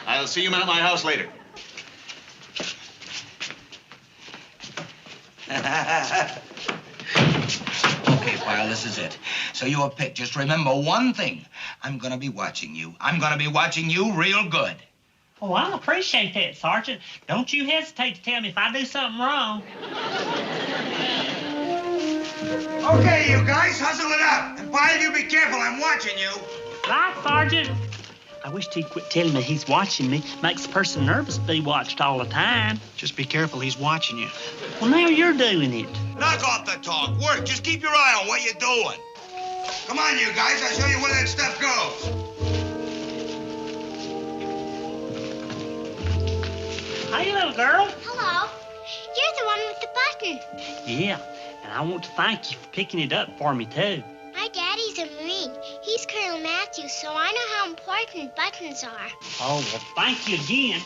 I'll see you men at my house later. Okay, Pyle, this is it. So you are picked. Just remember one thing. I'm gonna be watching you. I'm gonna be watching you real good. Oh, I appreciate that, Sergeant. Don't you hesitate to tell me if I do something wrong. Okay, you guys, hustle it up. And Pyle, you be careful. I'm watching you. Right, Sergeant. I wish he'd quit telling me he's watching me. Makes a person nervous to be watched all the time. Just be careful, he's watching you. Well, now you're doing it. Knock off the talk. Work. Just keep your eye on what you're doing. Come on, you guys. I'll show you where that stuff goes. Hey, little girl. Hello. You're the one with the button. Yeah, and I want to thank you for picking it up for me, too. My daddy's a Marine. He's Colonel Matthews, so I know how important buttons are. Oh, well, thank you again.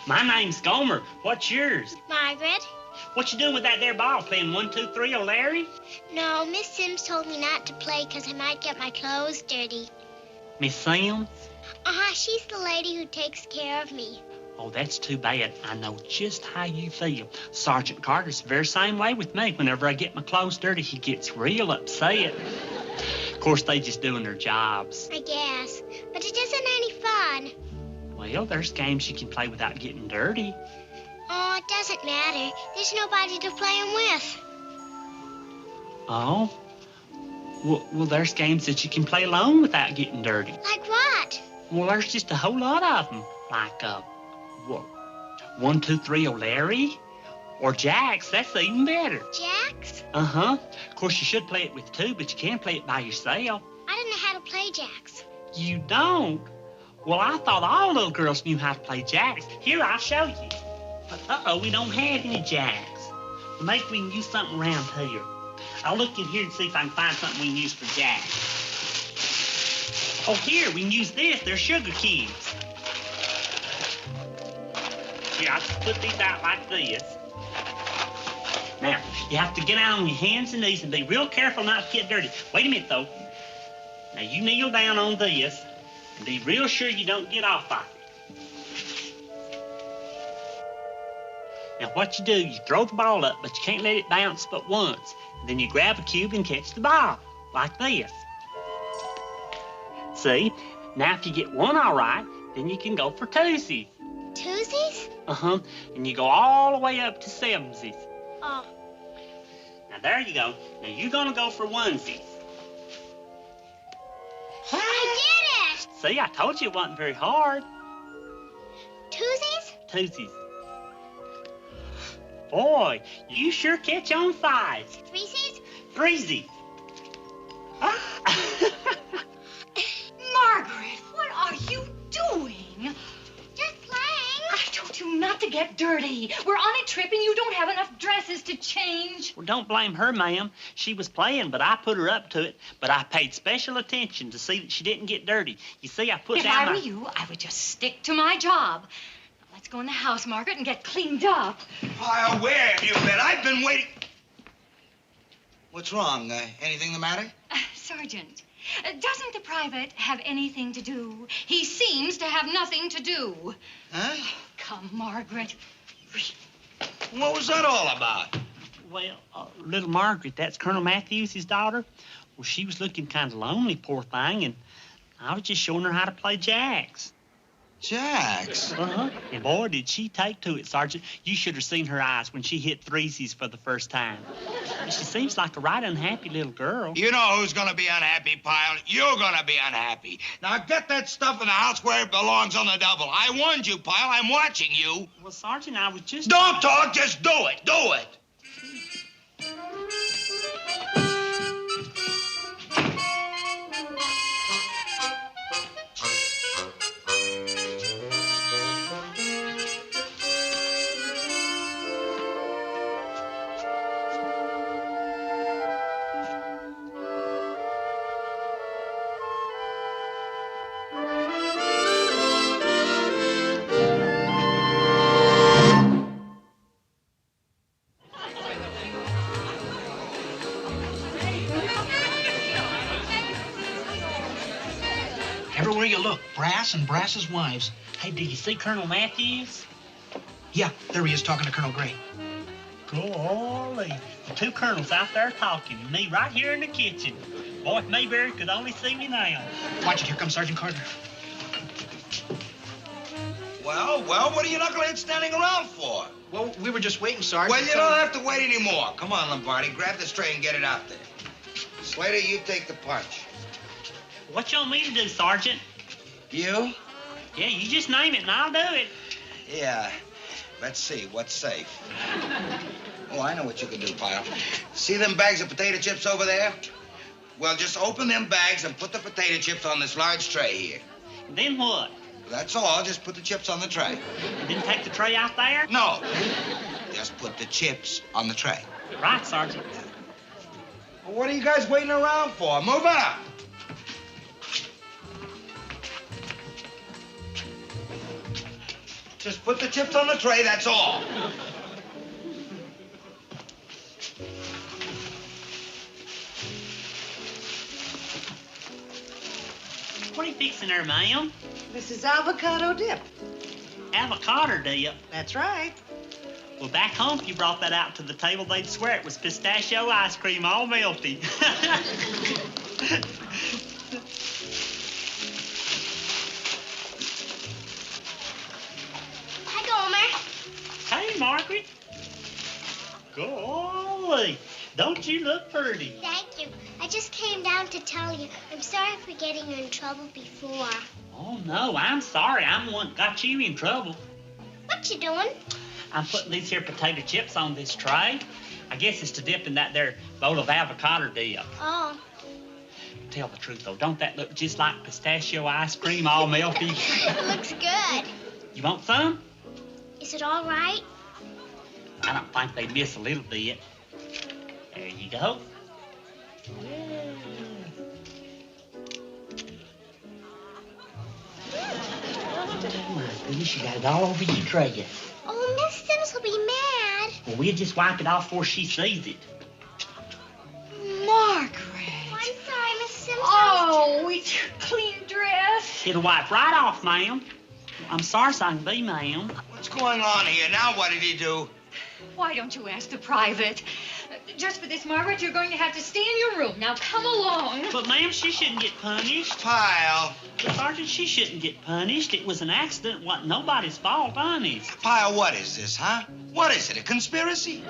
My name's Gomer. What's yours? Margaret? What you doing with that there ball? Playing 1, 2, 3, or Larry? No, Miss Sims told me not to play because I might get my clothes dirty. Miss Sims? She's the lady who takes care of me. Oh, that's too bad. I know just how you feel. Sergeant Carter's the very same way with me. Whenever I get my clothes dirty, he gets real upset. Of course, they just doing their jobs. I guess. But it isn't any fun. Well, there's games you can play without getting dirty. Oh, it doesn't matter. There's nobody to play them with. Oh? Well, there's games that you can play alone without getting dirty. Like what? Well, there's just a whole lot of them. Like, 1, 2, 3, or Larry. Or Jacks. That's even better. Jacks? Uh-huh. Of course, you should play it with two, but you can't play it by yourself. I don't know how to play Jacks. You don't? Well, I thought all little girls knew how to play Jacks. Here, I'll show you. But, uh-oh, we don't have any Jacks. Well, maybe we can use something around here. I'll look in here and see if I can find something we can use for Jacks. Oh, here, we can use this. They're sugar cubes. Here, I'll just put these out like this. Now, you have to get out on your hands and knees and be real careful not to get dirty. Wait a minute, though. Now, you kneel down on this and be real sure you don't get off of it. Now, what you do, you throw the ball up, but you can't let it bounce but once. And then you grab a cube and catch the ball, like this. See? Now, if you get one all right, then you can go for twosies. Twosies? Uh-huh. And you go all the way up to sevensies. Oh. Now, there you go. Now, you're going to go for onesies. I did it! See, I told you it wasn't very hard. Twosies? Twosies. Boy, you sure catch on fast. Threesies? Threesies. Margaret, what are you doing? Just playing. I told you not to get dirty. We're on a trip and you don't have enough dresses to change. Well, don't blame her, ma'am. She was playing, but I put her up to it. But I paid special attention to see that she didn't get dirty. You see, I put If down I were you, I would just stick to my job. Now, let's go in the house, Margaret, and get cleaned up. Pyle, where have you been? I've been waiting. What's wrong? Anything the matter? Sergeant, doesn't the private have anything to do? He seems to have nothing to do. Huh? Come, Margaret. What was that all about? Well, little Margaret, that's Colonel Matthews' daughter. Well, she was looking kind of lonely, poor thing, and I was just showing her how to play jacks. Jacks? Uh-huh. And boy, did she take to it, Sergeant. You should have seen her eyes when she hit threesies for the first time. She seems like a right unhappy little girl. You know who's gonna be unhappy, Pyle. You're gonna be unhappy. Now get that stuff in the house where it belongs on the double. I warned you, Pyle. I'm watching you. Well, Sergeant, I was just... Don't talk, just do it. Do it. Everywhere you look, brass and brass's wives. Hey, do you see Colonel Matthews? Yeah, there he is talking to Colonel Gray. Golly. The two colonels out there talking, and me right here in the kitchen. Boy, if Mayberry could only see me now. Watch it. Here comes Sergeant Carter. Well, what are you knuckleheads standing around for? Well, we were just waiting, Sergeant. Well, you don't have to wait anymore. Come on, Lombardi. Grab this tray and get it out there. Slater, you take the punch. What you want me to do, Sergeant? You? Yeah, you just name it and I'll do it. Yeah. Let's see. What's safe? Oh, I know what you can do, Pyle. See them bags of potato chips over there? Well, just open them bags and put the potato chips on this large tray here. Then what? That's all. Just put the chips on the tray. Then take the tray out there? No. Just put the chips on the tray. Right, Sergeant. Well, what are you guys waiting around for? Move out. Just put the chips on the tray, that's all. What are you fixing there, ma'am? This is avocado dip. Avocado dip? That's right. Well, back home, if you brought that out to the table, they'd swear it was pistachio ice cream all melty. Hi, Gomer. Hey, Margaret. Golly, don't you look pretty? Thank you. I just came down to tell you. I'm sorry for getting you in trouble before. Oh, no, I'm sorry. I'm the one that got you in trouble. What you doing? I'm putting these here potato chips on this tray. I guess it's to dip in that there bowl of avocado dip. Oh. Tell the truth, though, don't that look just like pistachio ice cream all melty? It looks good. You want some? Is it all right? I don't think they miss a little bit. There you go. Oh, my goodness, you got it all over your tray. Oh, Miss Sims will be mad. Well, we'll just wipe it off before she sees it. Margaret. Oh, I'm sorry, Miss Sims. Oh, it's your clean dress. It'll wipe right off, ma'am. I'm sorry, so I can be, ma'am. What's going on here? Now what did he do? Why don't you ask the private? Just for this, Margaret, you're going to have to stay in your room. Now, come along. But, ma'am, she shouldn't get punished. Pyle. But, Sergeant, she shouldn't get punished. It was an accident. It wasn't nobody's fault, honest. Pyle, what is this, huh? What is it, a conspiracy?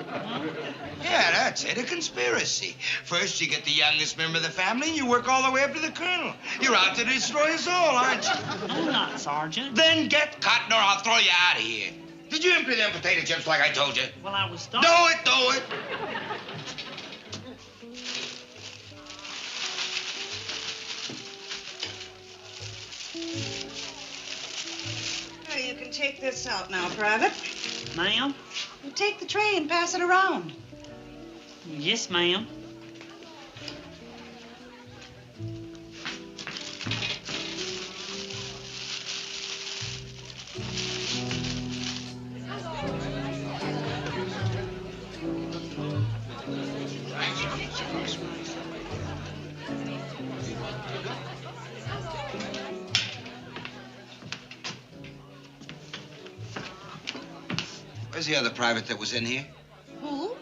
Yeah, that's it, a conspiracy. First, you get the youngest member of the family, and you work all the way up to the colonel. You're out to destroy us all, aren't you? I'm not, Sergeant. Then get cotton or I'll throw you out of here. Did you empty them potato chips like I told you? Well, I was Do it! Well, you can take this out now, Private. Ma'am? You take the tray and pass it around. Yes, ma'am. Where's the other private that was in here? Who?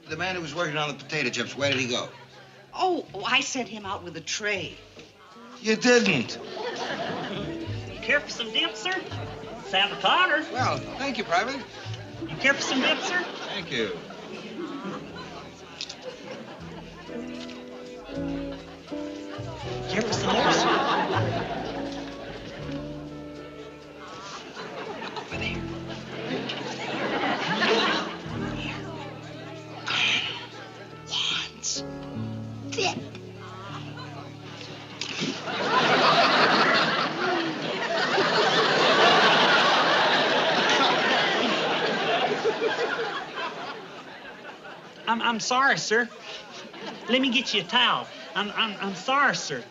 The man who was working on the potato chips. Where did he go? Oh, I sent him out with a tray. You didn't. You care for some dip, sir? It's avocado. Well, thank you, Private. You care for some dip, sir? Thank you. Care for some more, sir? Dip. I'm sorry, sir. Let me get you a towel. I'm sorry, sir.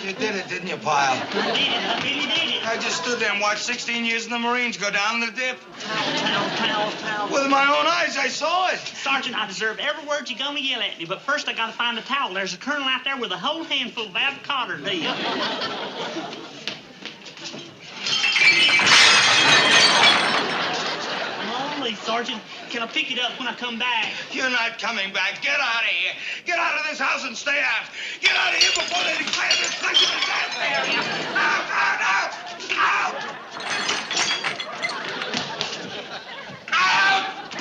You did it, didn't you, Pyle? I did it. I really did it. I just stood there and watched 16 years in the Marines go down the dip. Towel. With my own eyes, I saw it. Sergeant, I deserve every word you're gonna yell at me, but first I gotta find a towel. There's a colonel out there with a whole handful of avocado dip. please, Sergeant. Can I pick it up when I come back? You're not coming back. Get out of here. Get out of this house and stay out. Get out of here before they declare this place a disaster area. Out, out, out, out. Out!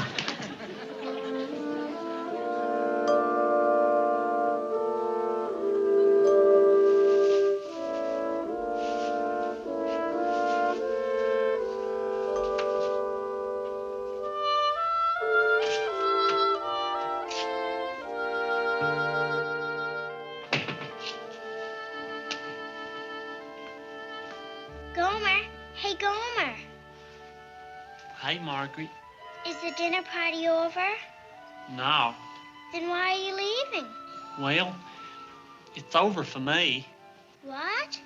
Gomer. Hey, Gomer. Hey, Margaret. Is the dinner party over? No. Then why are you leaving? Well, it's over for me. What?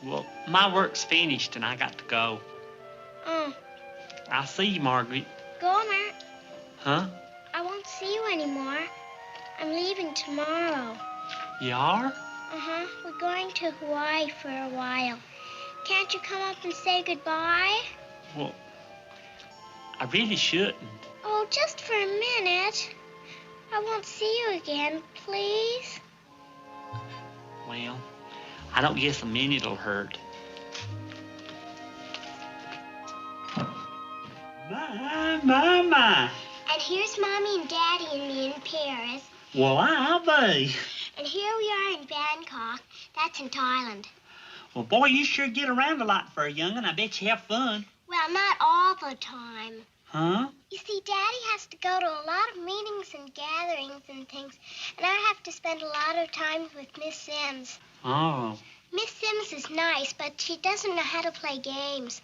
Well, my work's finished and I got to go. Oh, I'll see you, Margaret. Gomer, Huh? I won't see you anymore. I'm leaving tomorrow. You are? Uh-huh. We're going to Hawaii for a while. Can't you come up and say goodbye? Well, I really shouldn't. Oh, just for a minute. I won't see you again, please. Well, I don't guess a minute'll hurt. My. And here's Mommy and Daddy and me in Paris. Well, I'll be. And here we are in Bangkok. That's in Thailand. Well, boy, you sure get around a lot for a young'un. I bet you have fun. Well, not all the time. Huh? You see, Daddy has to go to a lot of meetings and gatherings and things, and I have to spend a lot of time with Miss Sims. Oh. Miss Sims is nice, but she doesn't know how to play games.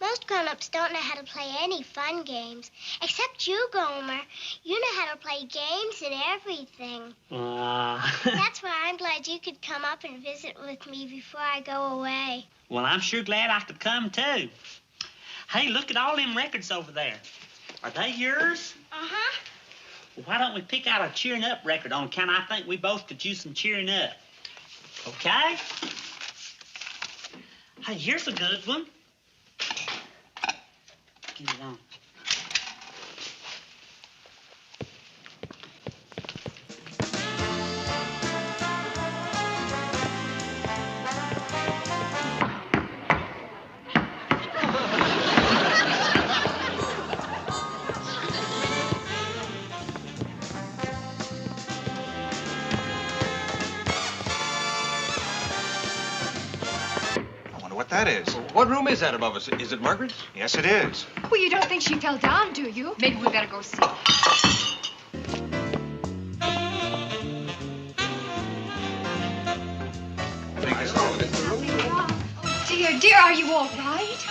Most grown-ups don't know how to play any fun games. Except you, Gomer. You know how to play games and everything. That's why I'm glad you could come up and visit with me before I go away. Well, I'm sure glad I could come, too. Hey, look at all them records over there. Are they yours? Uh-huh. Well, why don't we pick out a cheering up record on account I think we both could use some cheering up. Okay? Hey, here's a good one. Get it on. What that is? What room is that above us? Is it Margaret's? Yes, it is. Well, you don't think she fell down, do you? Maybe we better go see. Dear, are you all right?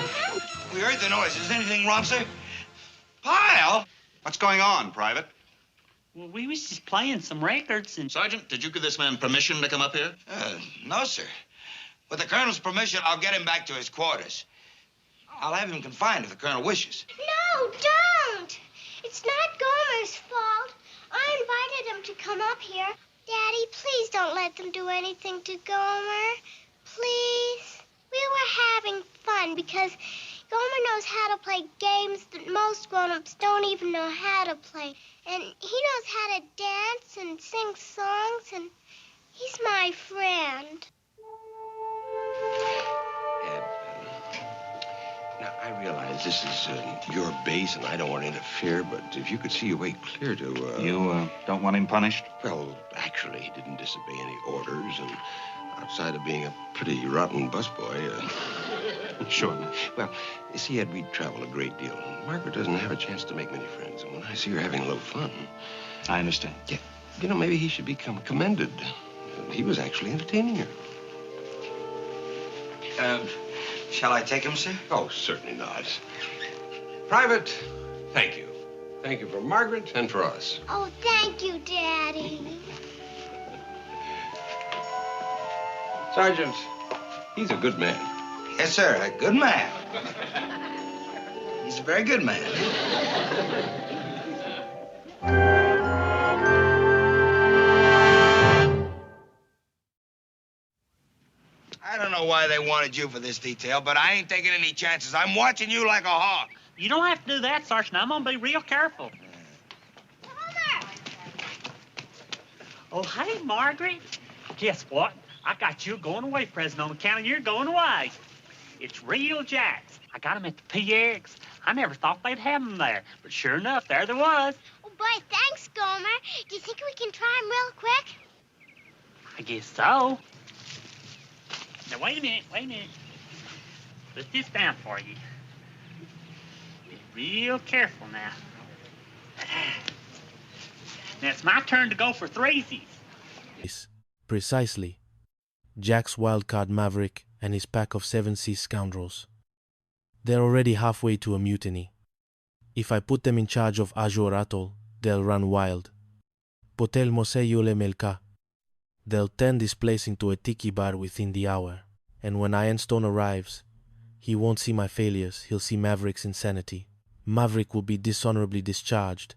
We heard the noise. Is anything wrong, sir? Pyle? What's going on, Private? Well, we was just playing some records and... Sergeant, did you give this man permission to come up here? No, sir. With the colonel's permission, I'll get him back to his quarters. I'll have him confined if the colonel wishes. No, don't! It's not Gomer's fault. I invited him to come up here. Daddy, please don't let them do anything to Gomer. Please. We were having fun because Gomer knows how to play games that most grown-ups don't even know how to play. And he knows how to dance and sing songs, and he's my friend. Ed, now, I realize this is your base, and I don't want to interfere, but if you could see your way clear to... You don't want him punished? Well, actually, he didn't disobey any orders, and outside of being a pretty rotten busboy, Sure. Well, you see, Ed, we travel a great deal, and Margaret doesn't have a chance to make many friends, and when I see her having a little fun... I understand. Yeah, you know, maybe he should become commended. He was actually entertaining her. Shall I take him, sir? Oh, certainly not. Private, thank you. Thank you for Margaret and for us. Oh, thank you, Daddy. Sergeant, he's a good man. Yes, sir, a good man. He's a very good man. I don't know why they wanted you for this detail, but I ain't taking any chances. I'm watching you like a hawk. You don't have to do that, Sergeant. I'm going to be real careful. Oh, hey, Margaret. Guess what? I got you a going away present on account of your going away. It's real jacks. I got them at the PX. I never thought they'd have them there, but sure enough, there they was. Oh, boy, thanks, Gomer. Do you think we can try them real quick? I guess so. Now, wait a minute. Put this down for you. Be real careful now. Now, it's my turn to go for threesies. Precisely. Jack's wildcard Maverick and his pack of 7C scoundrels. They're already halfway to a mutiny. If I put them in charge of Azure Atoll, they'll run wild. Potel Mose Yule Melka. They'll turn this place into a tiki bar within the hour. And when Ironstone arrives, he won't see my failures, he'll see Maverick's insanity. Maverick will be dishonorably discharged,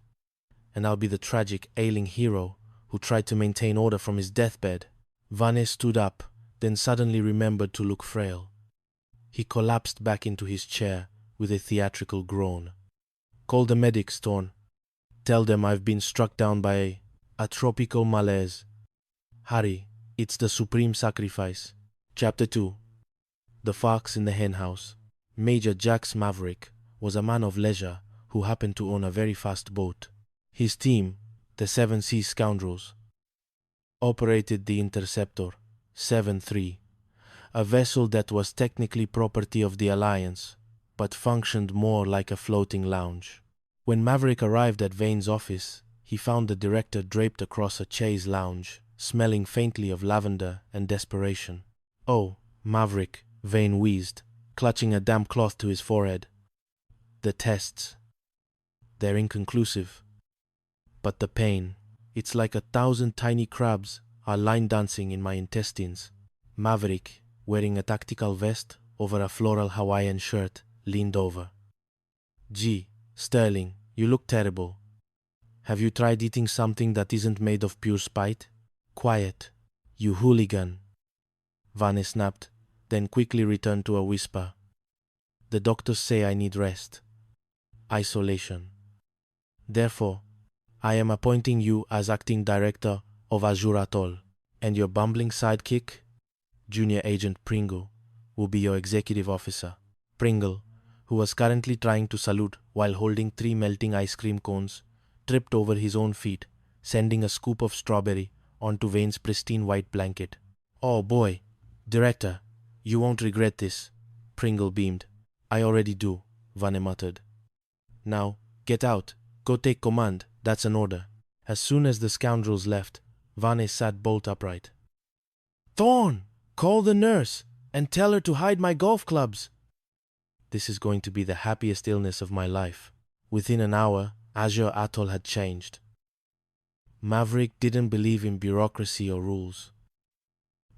and I'll be the tragic, ailing hero who tried to maintain order from his deathbed. Vane stood up, then suddenly remembered to look frail. He collapsed back into his chair with a theatrical groan. Call the medics, Thorn. Tell them I've been struck down by a tropical malaise. Hurry, it's the supreme sacrifice. Chapter 2. The Fox in the Henhouse. Major Jax Maverick was a man of leisure who happened to own a very fast boat. His team, the 7C Scoundrels, operated the Interceptor 7-3, a vessel that was technically property of the Alliance, but functioned more like a floating lounge. When Maverick arrived at Vane's office, he found the director draped across a chaise lounge, smelling faintly of lavender and desperation. "Oh, Maverick," Vane wheezed, clutching a damp cloth to his forehead. "The tests. They're inconclusive. But the pain, it's like 1,000 tiny crabs are line dancing in my intestines." Maverick, wearing a tactical vest over a floral Hawaiian shirt, leaned over. "Gee, Sterling, you look terrible. Have you tried eating something that isn't made of pure spite?" "Quiet, you hooligan," Vane snapped, then quickly returned to a whisper. "The doctors say I need rest. Isolation. Therefore, I am appointing you as acting director of Azure Atoll, and your bumbling sidekick, Junior Agent Pringle, will be your executive officer." Pringle, who was currently trying to salute while holding 3 melting ice cream cones, tripped over his own feet, sending a scoop of strawberry onto Vane's pristine white blanket. "Oh boy, Director, you won't regret this," Pringle beamed. "I already do," Vane muttered. "Now, get out. Go take command. That's an order." As soon as the scoundrels left, Vane sat bolt upright. "Thorn, call the nurse and tell her to hide my golf clubs." This is going to be the happiest illness of my life. Within an hour, Azure Atoll had changed. Maverick didn't believe in bureaucracy or rules.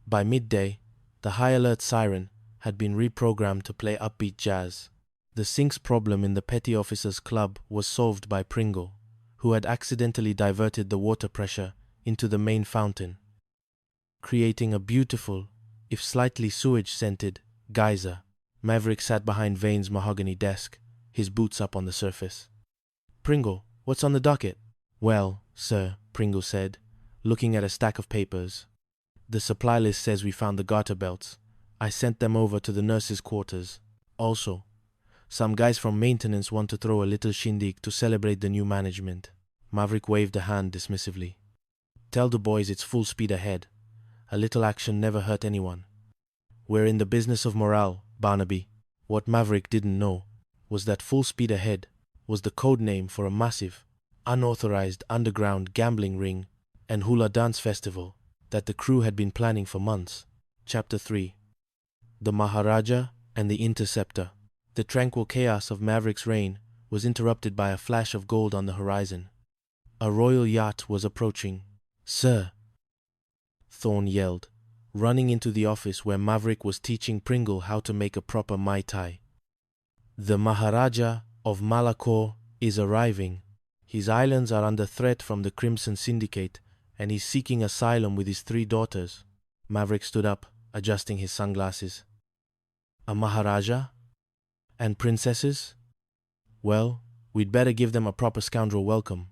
By midday, the high alert siren had been reprogrammed to play upbeat jazz. The sinks problem in the petty officers' club was solved by Pringle, who had accidentally diverted the water pressure into the main fountain, creating a beautiful, if slightly sewage-scented, geyser. Maverick sat behind Vane's mahogany desk, his boots up on the surface. "Pringle, what's on the docket?" "Well, sir," Pringle said, looking at a stack of papers. "The supply list says we found the garter belts. I sent them over to the nurses' quarters. Also, some guys from maintenance want to throw a little shindig to celebrate the new management." Maverick waved a hand dismissively. "Tell the boys it's full speed ahead. A little action never hurt anyone. We're in the business of morale, Barnaby." What Maverick didn't know was that full speed ahead was the code name for a massive, unauthorized underground gambling ring and hula dance festival that the crew had been planning for months. Chapter 3. The Maharaja and the Interceptor. The tranquil chaos of Maverick's reign was interrupted by a flash of gold on the horizon. A royal yacht was approaching. "Sir," Thorn yelled, running into the office where Maverick was teaching Pringle how to make a proper Mai Tai. "The Maharaja of Malacor is arriving. His islands are under threat from the Crimson Syndicate, and he's seeking asylum with his 3 daughters. Maverick stood up, adjusting his sunglasses. "A Maharaja? And princesses?" Well, we'd better give them a proper scoundrel welcome.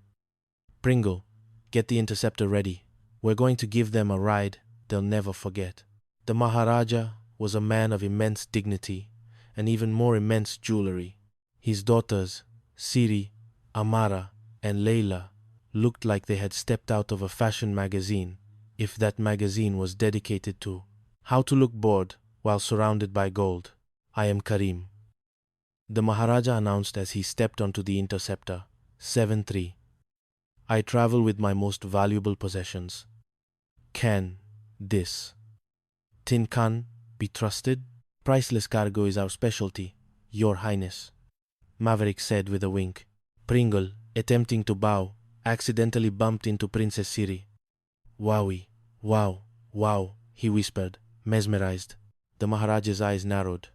Pringle, get the interceptor ready. We're going to give them a ride they'll never forget. The Maharaja was a man of immense dignity and even more immense jewelry. His daughters, Siri, Amara, and Layla, looked like they had stepped out of a fashion magazine, if that magazine was dedicated to how to look bored while surrounded by gold. I am Karim. The Maharaja announced as he stepped onto the interceptor, 7-3. I travel with my most valuable possessions. Can this Tin Can be trusted? Priceless cargo is our specialty, Your Highness, Maverick said with a wink. Pringle, attempting to bow, accidentally bumped into Princess Siri. Wowie, wow, wow, he whispered, mesmerized. The Maharaja's eyes narrowed.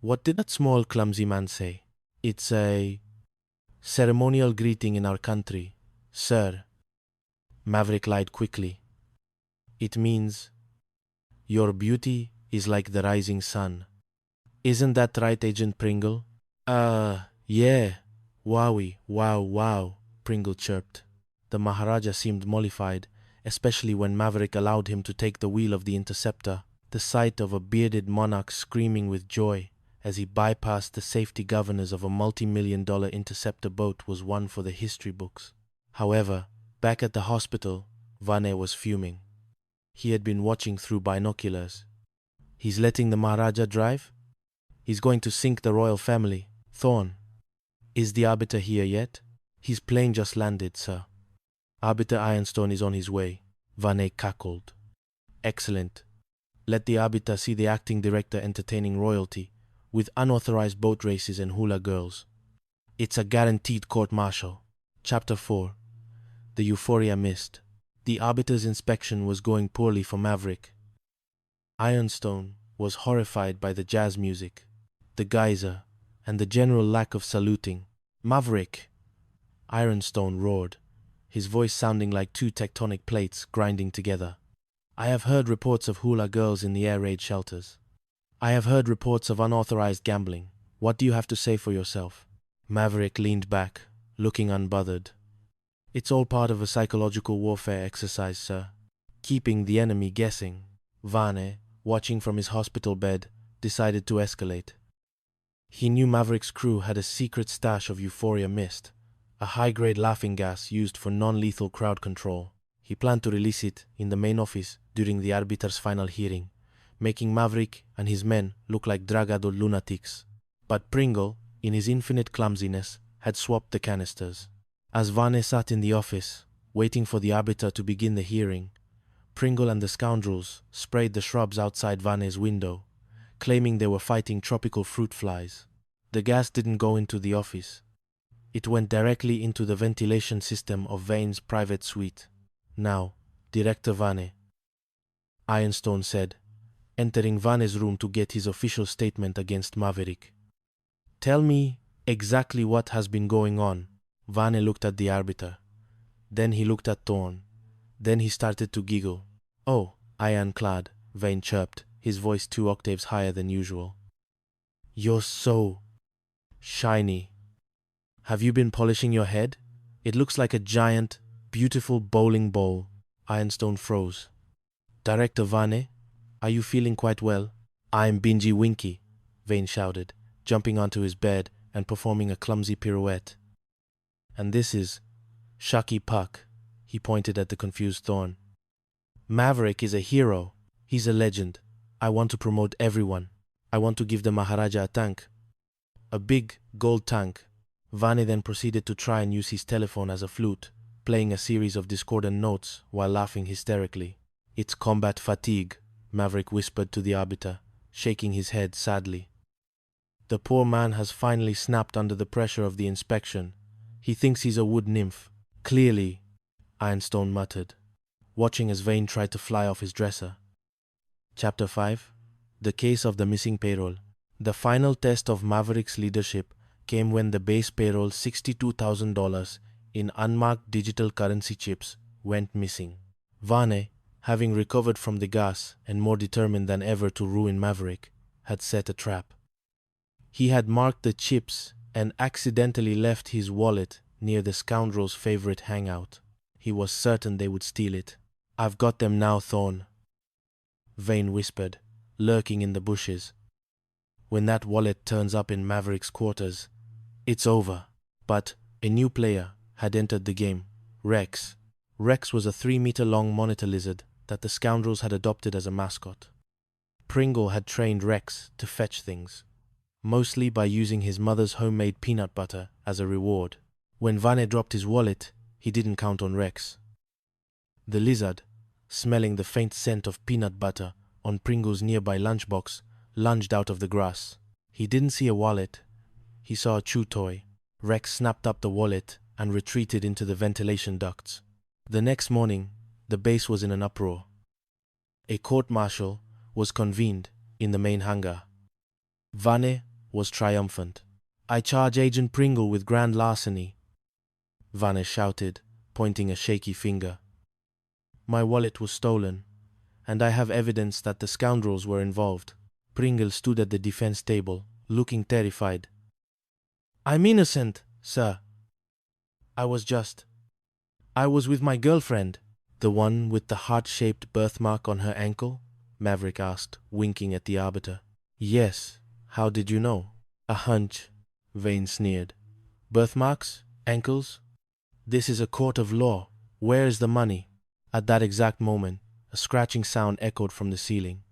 What did that small, clumsy man say? It's a ceremonial greeting in our country, sir. Maverick lied quickly. It means, your beauty is like the rising sun. Isn't that right, Agent Pringle? Yeah. Wowie, wow, wow, Pringle chirped. The Maharaja seemed mollified, especially when Maverick allowed him to take the wheel of the interceptor. The sight of a bearded monarch screaming with joy as he bypassed the safety governors of a multi-million-dollar interceptor boat was one for the history books. However, back at the hospital, Vane was fuming. He had been watching through binoculars. He's letting the Maharaja drive? He's going to sink the royal family. Thorn, is the arbiter here yet? His plane just landed, sir. Arbiter Ironstone is on his way, Vane cackled. Excellent. Let the arbiter see the acting director entertaining royalty with unauthorized boat races and hula girls. It's a guaranteed court-martial. Chapter 4. The Euphoria Mist. The arbiter's inspection was going poorly for Maverick. Ironstone was horrified by the jazz music, the geyser, and the general lack of saluting. Maverick! Ironstone roared, his voice sounding like two tectonic plates grinding together. I have heard reports of hula girls in the air raid shelters. I have heard reports of unauthorized gambling. What do you have to say for yourself? Maverick leaned back, looking unbothered. It's all part of a psychological warfare exercise, sir. Keeping the enemy guessing. Vane, watching from his hospital bed, decided to escalate. He knew Maverick's crew had a secret stash of Euphoria Mist, a high-grade laughing gas used for non-lethal crowd control. He planned to release it in the main office during the arbiter's final hearing, making Maverick and his men look like dragado lunatics. But Pringle, in his infinite clumsiness, had swapped the canisters. As Vane sat in the office, waiting for the arbiter to begin the hearing, Pringle and the scoundrels sprayed the shrubs outside Vane's window, claiming they were fighting tropical fruit flies. The gas didn't go into the office. It went directly into the ventilation system of Vane's private suite. Now, Director Vane, Ironstone said, entering Vane's room to get his official statement against Maverick. Tell me exactly what has been going on. Vane looked at the arbiter. Then he looked at Thorn. Then he started to giggle. Oh, ironclad, Vane chirped, his voice 2 octaves higher than usual. You're so shiny. Have you been polishing your head? It looks like a giant, beautiful bowling ball. Ironstone froze. Director Vane, are you feeling quite well? I'm Bingy Winky, Vane shouted, jumping onto his bed and performing a clumsy pirouette. And this is Shaki Puck, he pointed at the confused Thorn. Maverick is a hero. He's a legend. I want to promote everyone. I want to give the Maharaja a tank. A big gold tank. Vane then proceeded to try and use his telephone as a flute, playing a series of discordant notes while laughing hysterically. It's combat fatigue, Maverick whispered to the arbiter, shaking his head sadly. The poor man has finally snapped under the pressure of the inspection. He thinks he's a wood nymph. Clearly, Ironstone muttered, watching as Vane tried to fly off his dresser. Chapter 5. The Case of the Missing Payroll. The final test of Maverick's leadership came when the base payroll $62,000 in unmarked digital currency chips went missing. Vane, having recovered from the gas and more determined than ever to ruin Maverick, had set a trap. He had marked the chips and accidentally left his wallet near the scoundrel's favorite hangout. He was certain they would steal it. "I've got them now, Thorne," Vane whispered, lurking in the bushes. "When that wallet turns up in Maverick's quarters, it's over." But a new player had entered the game, Rex. Rex was a 3-meter-long monitor lizard that the scoundrels had adopted as a mascot. Pringle had trained Rex to fetch things, mostly by using his mother's homemade peanut butter as a reward. When Vane dropped his wallet, he didn't count on Rex. The lizard, smelling the faint scent of peanut butter on Pringle's nearby lunchbox, lunged out of the grass. He didn't see a wallet. He saw a chew toy. Rex snapped up the wallet and retreated into the ventilation ducts. The next morning, the base was in an uproar. A court-martial was convened in the main hangar. Vane was triumphant. "I charge Agent Pringle with grand larceny," Vane shouted, pointing a shaky finger. "My wallet was stolen, and I have evidence that the scoundrels were involved." Pringle stood at the defense table, looking terrified. "I'm innocent, sir. I was with my girlfriend." "The one with the heart-shaped birthmark on her ankle?" Maverick asked, winking at the arbiter. "Yes. How did you know?" "A hunch," Vane sneered. "Birthmarks? Ankles? This is a court of law. Where is the money?" At that exact moment, a scratching sound echoed from the ceiling.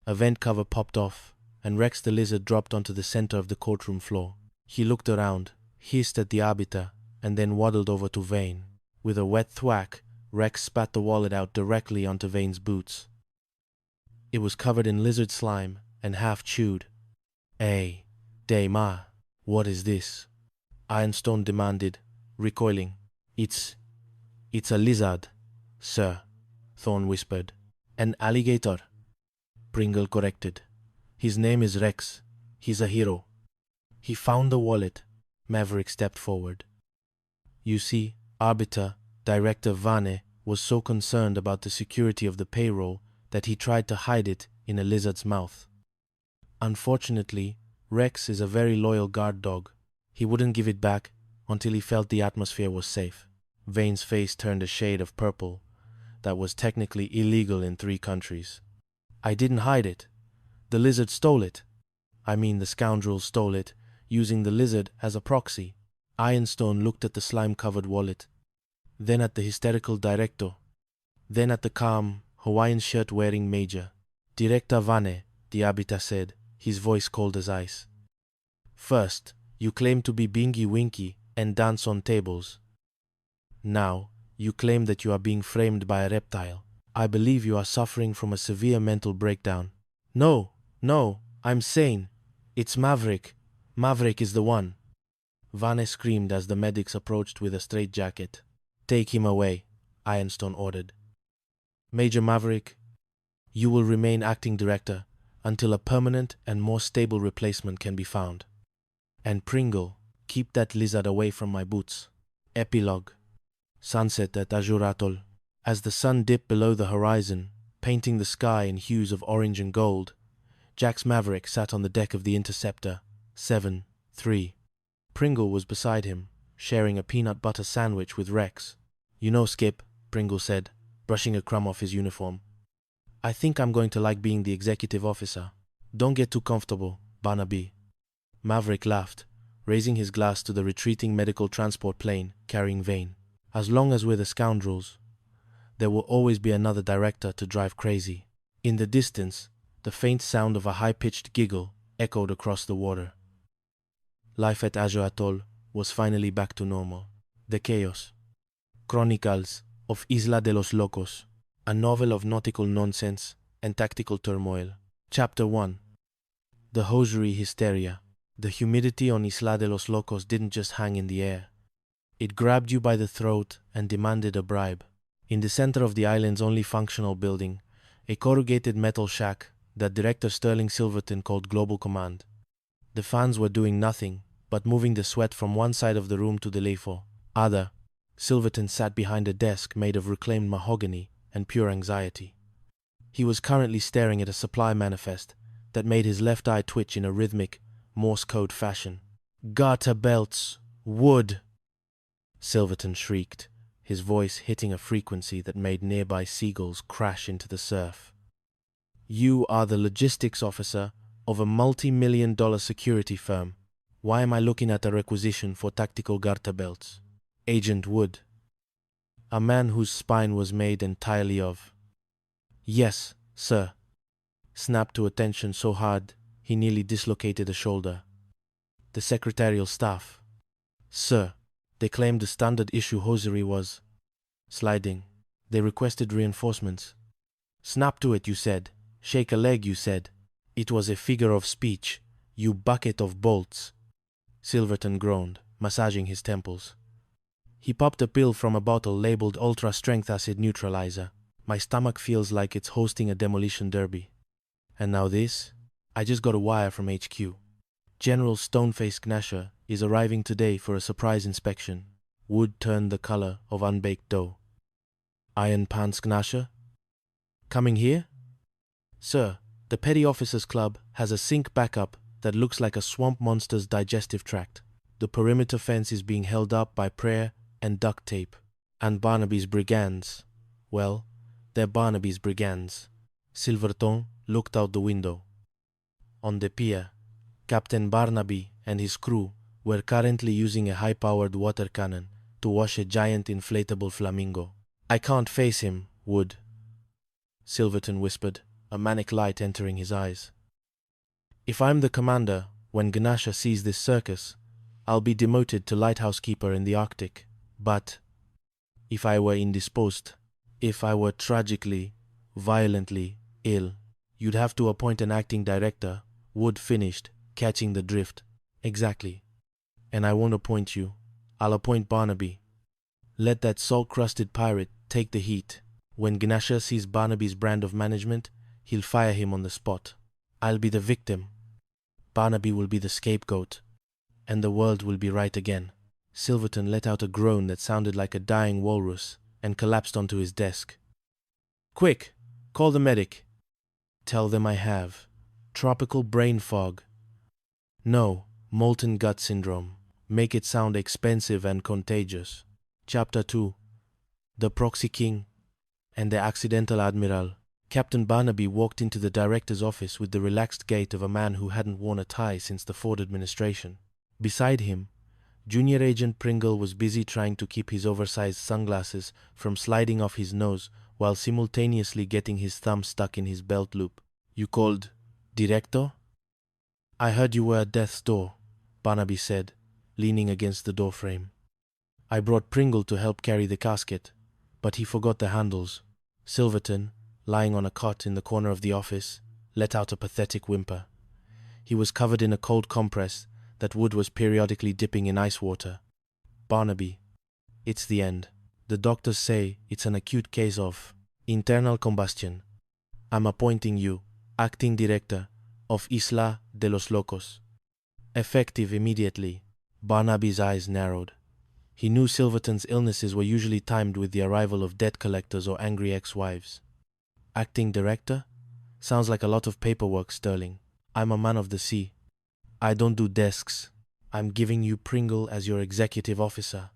A vent cover popped off, and Rex the lizard dropped onto the center of the courtroom floor. He looked around, hissed at the arbiter, and then waddled over to Vane. With a wet thwack, Rex spat the wallet out directly onto Vane's boots. It was covered in lizard slime and half chewed. "Hey, ma, what is this?" Ironstone demanded, recoiling. It's a lizard, sir," Thorne whispered. "An alligator," Pringle corrected. "His name is Rex. He's a hero." "He found the wallet." Maverick stepped forward. "You see, Arbiter, Director Vane was so concerned about the security of the payroll that he tried to hide it in a lizard's mouth. Unfortunately, Rex is a very loyal guard dog. He wouldn't give it back until he felt the atmosphere was safe." Vane's face turned a shade of purple that was technically illegal in 3 countries. "I didn't hide it. The lizard stole it. I mean, the scoundrels stole it, using the lizard as a proxy." Ironstone looked at the slime-covered wallet, then at the hysterical director, then at the calm, Hawaiian shirt-wearing major. "Director Vane," the arbiter said, his voice cold as ice. "First, you claim to be Bingy Winky and dance on tables. Now, you claim that you are being framed by a reptile. I believe you are suffering from a severe mental breakdown." No, I'm sane. It's Maverick. Maverick is the one." Vane screamed as the medics approached with a straitjacket. "Take him away," Ironstone ordered. "Major Maverick, you will remain acting director until a permanent and more stable replacement can be found. And Pringle, keep that lizard away from my boots." Epilogue. Sunset at Azure Atoll. As the sun dipped below the horizon, painting the sky in hues of orange and gold, Jax Maverick sat on the deck of the Interceptor 7-3. Pringle was beside him, sharing a peanut butter sandwich with Rex. "You know, Skip," Pringle said, brushing a crumb off his uniform, "I think I'm going to like being the executive officer. Don't get too comfortable, Barnaby." Maverick laughed, raising his glass to the retreating medical transport plane carrying Vane. "As long as we're the scoundrels, there will always be another director to drive crazy." In the distance, the faint sound of a high-pitched giggle echoed across the water. Life at Azure Atoll was finally back to normal. The Chaos. Chronicles of Isla de los Locos, a novel of nautical nonsense and tactical turmoil. Chapter 1. The hosiery hysteria. The humidity on Isla de los Locos didn't just hang in the air. It grabbed you by the throat and demanded a bribe. In the center of the island's only functional building, a corrugated metal shack that Director Sterling Silverton called Global Command. The fans were doing nothing but moving the sweat from one side of the room to the LeFo. Other, Silverton sat behind a desk made of reclaimed mahogany and pure anxiety. He was currently staring at a supply manifest that made his left eye twitch in a rhythmic, Morse code fashion. Garter belts! Wood! Silverton shrieked, his voice hitting a frequency that made nearby seagulls crash into the surf. You are the logistics officer of a multi-million-dollar security firm. Why am I looking at a requisition for tactical garter belts? Agent Wood. A man whose spine was made entirely of. Yes, sir. Snapped to attention so hard he nearly dislocated a shoulder. The secretarial staff. Sir, they claimed the standard issue hosiery was sliding. They requested reinforcements. Snap to it, you said. Shake a leg, you said. It was a figure of speech, you bucket of bolts. Silverton groaned, massaging his temples. He popped a pill from a bottle labeled Ultra Strength Acid Neutralizer. My stomach feels like it's hosting a demolition derby. And now this? I just got a wire from HQ. General Stoneface Gnasher is arriving today for a surprise inspection. Wood turned the color of unbaked dough. Iron Pants Gnasher? Coming here? Sir, the Petty Officers Club has a sink backup that looks like a swamp monster's digestive tract. The perimeter fence is being held up by prayer and duct tape. And Barnaby's brigands. Well, they're Barnaby's brigands. Silverton looked out the window. On the pier, Captain Barnaby and his crew were currently using a high-powered water cannon to wash a giant inflatable flamingo. I can't face him, Wood. Silverton whispered, a manic light entering his eyes. If I'm the commander, when Gnasher sees this circus, I'll be demoted to lighthouse keeper in the Arctic. But if I were indisposed, if I were tragically, violently ill, you'd have to appoint an acting director. Wood finished, catching the drift. Exactly. And I won't appoint you. I'll appoint Barnaby. Let that salt-crusted pirate take the heat. When Gnasher sees Barnaby's brand of management, he'll fire him on the spot. I'll be the victim. Barnaby will be the scapegoat. And the world will be right again. Silverton let out a groan that sounded like a dying walrus and collapsed onto his desk. Quick! Call the medic. Tell them I have tropical brain fog. No, molten gut syndrome. Make it sound expensive and contagious. Chapter 2. The Proxy King and the Accidental Admiral. Captain Barnaby walked into the director's office with the relaxed gait of a man who hadn't worn a tie since the Ford administration. Beside him, Junior Agent Pringle was busy trying to keep his oversized sunglasses from sliding off his nose while simultaneously getting his thumb stuck in his belt loop. You called Director? I heard you were at death's door, Barnaby said, leaning against the doorframe. I brought Pringle to help carry the casket, but he forgot the handles. Silverton, lying on a cot in the corner of the office, let out a pathetic whimper. He was covered in a cold compress that Wood was periodically dipping in ice water. Barnaby, it's the end. The doctors say it's an acute case of internal combustion. I'm appointing you acting director of Isla de los Locos. Effective immediately. Barnaby's eyes narrowed. He knew Silverton's illnesses were usually timed with the arrival of debt collectors or angry ex-wives. Acting director? Sounds like a lot of paperwork, Sterling. I'm a man of the sea. I don't do desks. I'm giving you Pringle as your executive officer.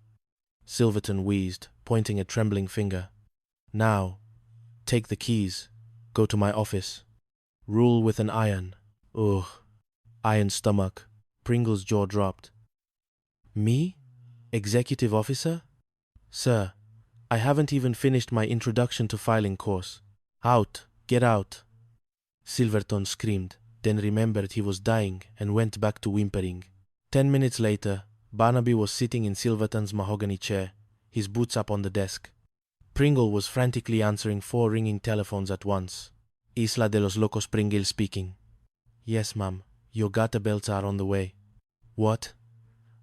Silverton wheezed, pointing a trembling finger. Now, take the keys. Go to my office. Rule with an iron. Ugh. Iron stomach. Pringle's jaw dropped. Me? Executive officer? Sir, I haven't even finished my introduction to filing course. Out. Get out. Silverton screamed, then remembered he was dying and went back to whimpering. 10 minutes later, Barnaby was sitting in Silverton's mahogany chair, his boots up on the desk. Pringle was frantically answering 4 ringing telephones at once. Isla de los Locos, Pringle speaking. Yes, ma'am. Your garter belts are on the way. What?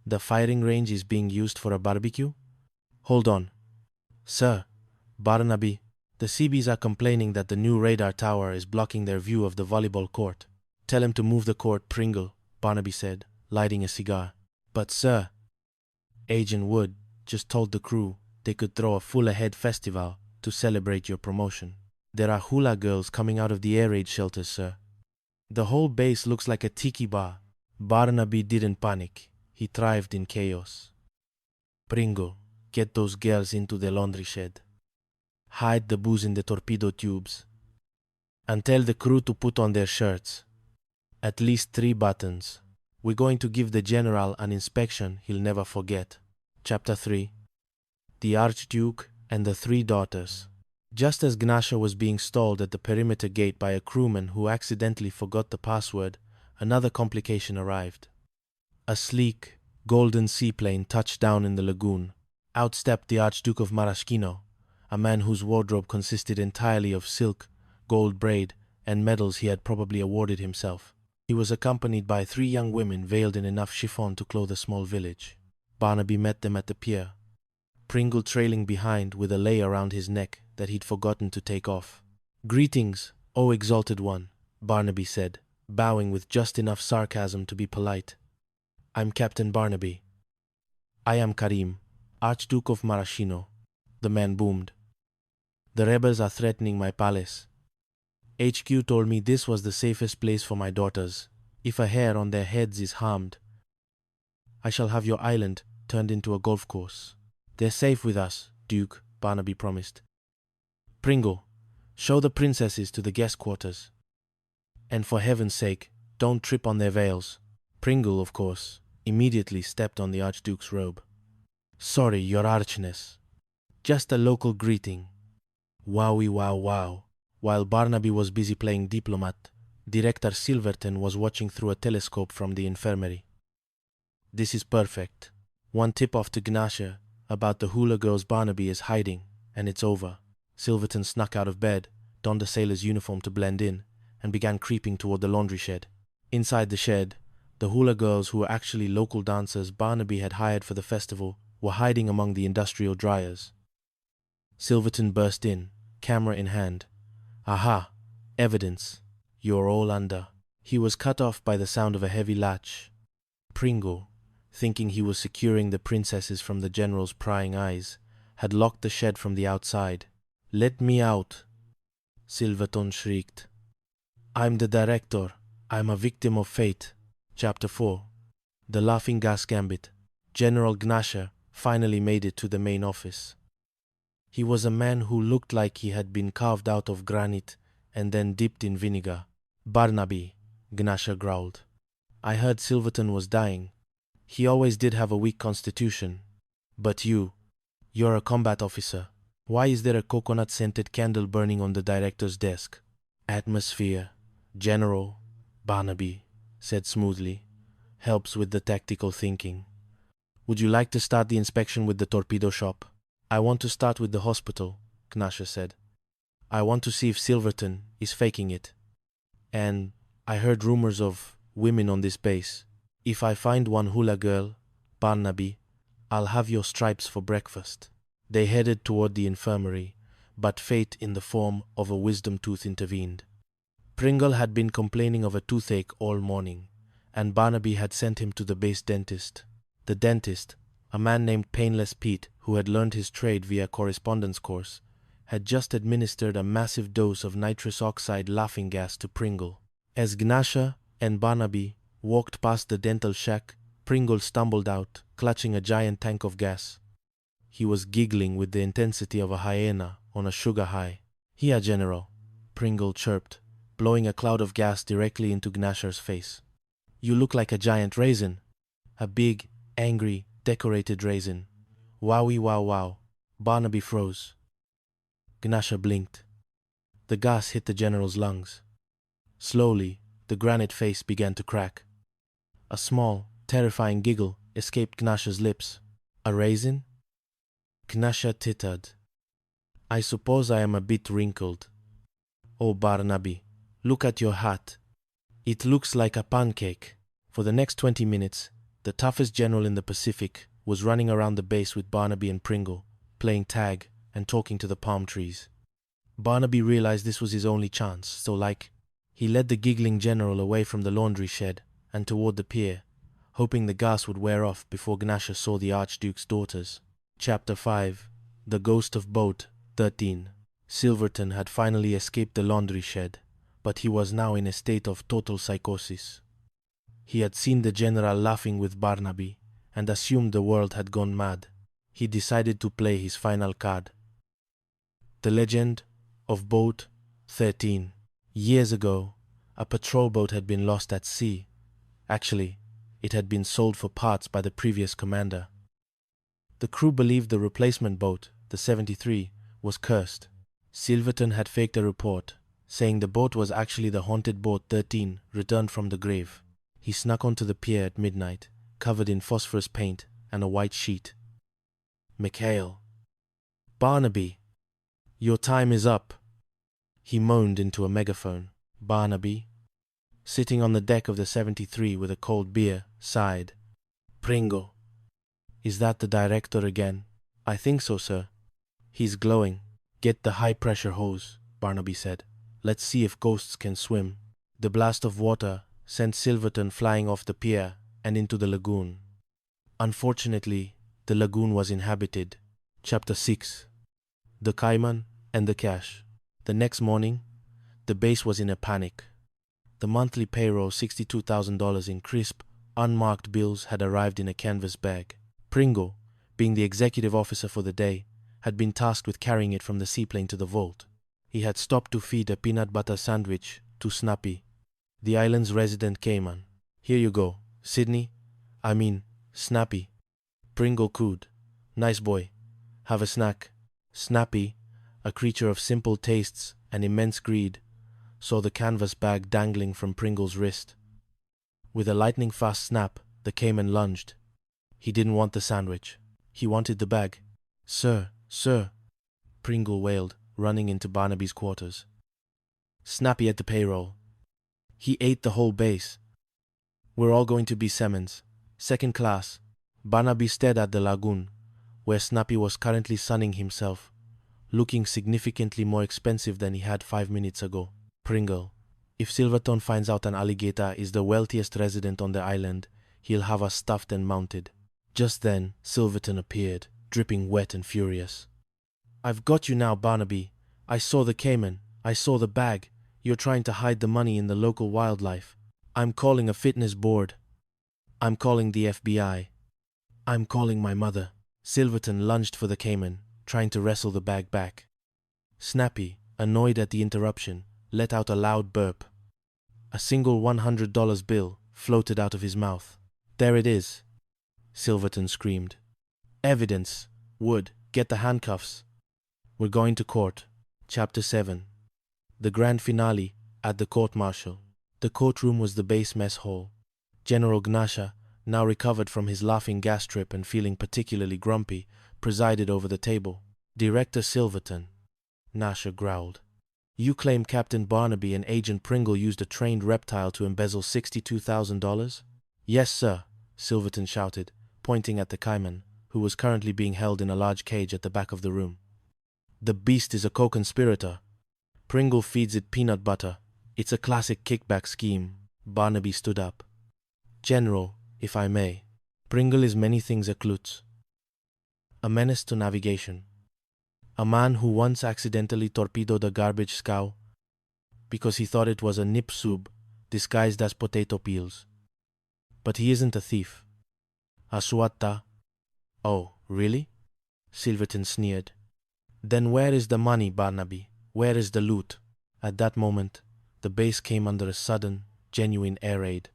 The firing range is being used for a barbecue? Hold on. Sir, Barnaby, the Seabees are complaining that the new radar tower is blocking their view of the volleyball court. Tell him to move the court, Pringle, Barnaby said, lighting a cigar. But sir, Agent Wood just told the crew they could throw a full-ahead festival to celebrate your promotion. There are hula girls coming out of the air raid shelters, sir. The whole base looks like a tiki bar. Barnaby didn't panic. He thrived in chaos. Pringle, get those girls into the laundry shed. Hide the booze in the torpedo tubes. And tell the crew to put on their shirts. At least 3 buttons. We're going to give the general an inspection he'll never forget. Chapter 3. The Archduke and the 3 daughters. Just as Gnasher was being stalled at the perimeter gate by a crewman who accidentally forgot the password, another complication arrived. A sleek, golden seaplane touched down in the lagoon. Out stepped the Archduke of Maraschino, a man whose wardrobe consisted entirely of silk, gold braid, and medals he had probably awarded himself. He was accompanied by 3 young women veiled in enough chiffon to clothe a small village. Barnaby met them at the pier, Pringle trailing behind with a lei around his neck that he'd forgotten to take off. "Greetings, O exalted one," Barnaby said, bowing with just enough sarcasm to be polite. "I'm Captain Barnaby." "I am Karim, Archduke of Maraschino," the man boomed. "The rebels are threatening my palace. HQ told me this was the safest place for my daughters. If a hair on their heads is harmed, I shall have your island turned into a golf course." "They're safe with us, Duke," Barnaby promised. "Pringle, show the princesses to the guest quarters. And for heaven's sake, don't trip on their veils." Pringle, of course, immediately stepped on the Archduke's robe. "Sorry, your archness. Just a local greeting." Wowie wow wow. While Barnaby was busy playing diplomat, Director Silverton was watching through a telescope from the infirmary. "This is perfect. One tip-off to Gnasher about the hula girls Barnaby is hiding, and it's over." Silverton snuck out of bed, donned a sailor's uniform to blend in, and began creeping toward the laundry shed. Inside the shed, the hula girls who were actually local dancers Barnaby had hired for the festival were hiding among the industrial dryers. Silverton burst in, camera in hand. "Aha! Evidence. You're all under." He was cut off by the sound of a heavy latch. Pringle, thinking he was securing the princesses from the general's prying eyes, had locked the shed from the outside. "Let me out!" Silverton shrieked. "I'm the director. I'm a victim of fate." Chapter 4. The Laughing Gas Gambit. General Gnasher finally made it to the main office. He was a man who looked like he had been carved out of granite and then dipped in vinegar. "Barnaby," Gnasher growled. "I heard Silverton was dying. He always did have a weak constitution. But you're a combat officer. Why is there a coconut-scented candle burning on the director's desk?" "Atmosphere, General," Barnaby said smoothly. "Helps with the tactical thinking. Would you like to start the inspection with the torpedo shop?" "I want to start with the hospital," Gnasher said. "I want to see if Silverton is faking it. And I heard rumors of women on this base. If I find one hula girl, Barnaby, I'll have your stripes for breakfast." They headed toward the infirmary, but fate in the form of a wisdom tooth intervened. Pringle had been complaining of a toothache all morning, and Barnaby had sent him to the base dentist. The dentist, a man named Painless Pete, who had learned his trade via correspondence course, had just administered a massive dose of nitrous oxide laughing gas to Pringle. As Gnasher and Barnaby walked past the dental shack, Pringle stumbled out, clutching a giant tank of gas. He was giggling with the intensity of a hyena on a sugar high. "Here, General," Pringle chirped, blowing a cloud of gas directly into Gnasher's face. "You look like a giant raisin. A big, angry, decorated raisin." Wowie wow wow. Barnaby froze. Gnasher blinked. The gas hit the General's lungs. Slowly, the granite face began to crack. A small, terrifying giggle escaped Gnasher's lips. "A raisin?" Gnasher tittered. "I suppose I am a bit wrinkled. Oh, Barnaby, look at your hat. It looks like a pancake." For the next 20 minutes, the toughest general in the Pacific was running around the base with Barnaby and Pringle, playing tag and talking to the palm trees. Barnaby realized this was his only chance, so he led the giggling general away from the laundry shed and toward the pier, hoping the gas would wear off before Gnasher saw the Archduke's daughters. Chapter 5. The Ghost of Boat 13. Silverton had finally escaped the laundry shed, but he was now in a state of total psychosis. He had seen the general laughing with Barnaby, and assumed the world had gone mad. He decided to play his final card. The legend of Boat 13. Years ago, a patrol boat had been lost at sea. Actually, it had been sold for parts by the previous commander. The crew believed the replacement boat, the 73, was cursed. Silverton had faked a report, saying the boat was actually the haunted Boat 13, returned from the grave. He snuck onto the pier at midnight, covered in phosphorus paint and a white sheet. "Mikhail. Barnaby. Your time is up." He moaned into a megaphone. Barnaby, sitting on the deck of the 73 with a cold beer, sighed. "Pringle. Is that the director again?" "I think so, sir." "He's glowing." "Get the high-pressure hose," Barnaby said. "Let's see if ghosts can swim." The blast of water sent Silverton flying off the pier and into the lagoon. Unfortunately, the lagoon was inhabited. Chapter 6. The Cayman and the Cash. The next morning, the base was in a panic. The monthly payroll, $62,000 in crisp, unmarked bills, had arrived in a canvas bag. Pringle, being the executive officer for the day, had been tasked with carrying it from the seaplane to the vault. He had stopped to feed a peanut butter sandwich to Snappy, the island's resident Cayman. "Here you go, Snappy." Pringle cooed. "Nice boy. Have a snack." Snappy, a creature of simple tastes and immense greed, saw the canvas bag dangling from Pringle's wrist. With a lightning-fast snap, the Cayman lunged. He didn't want the sandwich. He wanted the bag. "Sir, sir," Pringle wailed, running into Barnaby's quarters. Snappy at the payroll. "He ate the whole base. We're all going to be Simmons. Second class." Barnaby stared at the lagoon, where Snappy was currently sunning himself, looking significantly more expensive than he had 5 minutes ago. "Pringle, if Silverton finds out an alligator is the wealthiest resident on the island, he'll have us stuffed and mounted." Just then, Silverton appeared, dripping wet and furious. "I've got you now, Barnaby. I saw the Cayman. I saw the bag. You're trying to hide the money in the local wildlife. I'm calling a fitness board. I'm calling the FBI. I'm calling my mother." Silverton lunged for the Cayman, trying to wrestle the bag back. Snappy, annoyed at the interruption, let out a loud burp. A single $100 bill floated out of his mouth. "There it is," Silverton screamed. "Evidence. Wood, get the handcuffs. We're going to court." Chapter 7. The grand finale at the court-martial. The courtroom was the base mess hall. General Gnasha, now recovered from his laughing gas trip and feeling particularly grumpy, presided over the table. "Director Silverton," Gnasha growled. "You claim Captain Barnaby and Agent Pringle used a trained reptile to embezzle $62,000? "Yes, sir," Silverton shouted, pointing at the Cayman, who was currently being held in a large cage at the back of the room. "The beast is a co-conspirator. Pringle feeds it peanut butter. It's a classic kickback scheme." Barnaby stood up. "General, if I may, Pringle is many things a klutz. A menace to navigation. A man who once accidentally torpedoed a garbage scow because he thought it was a nip sub disguised as potato peels. But he isn't a thief. A suatta." "Oh, really?" Silverton sneered. "Then where is the money, Barnaby? Where is the loot?" At that moment, the base came under a sudden, genuine air raid.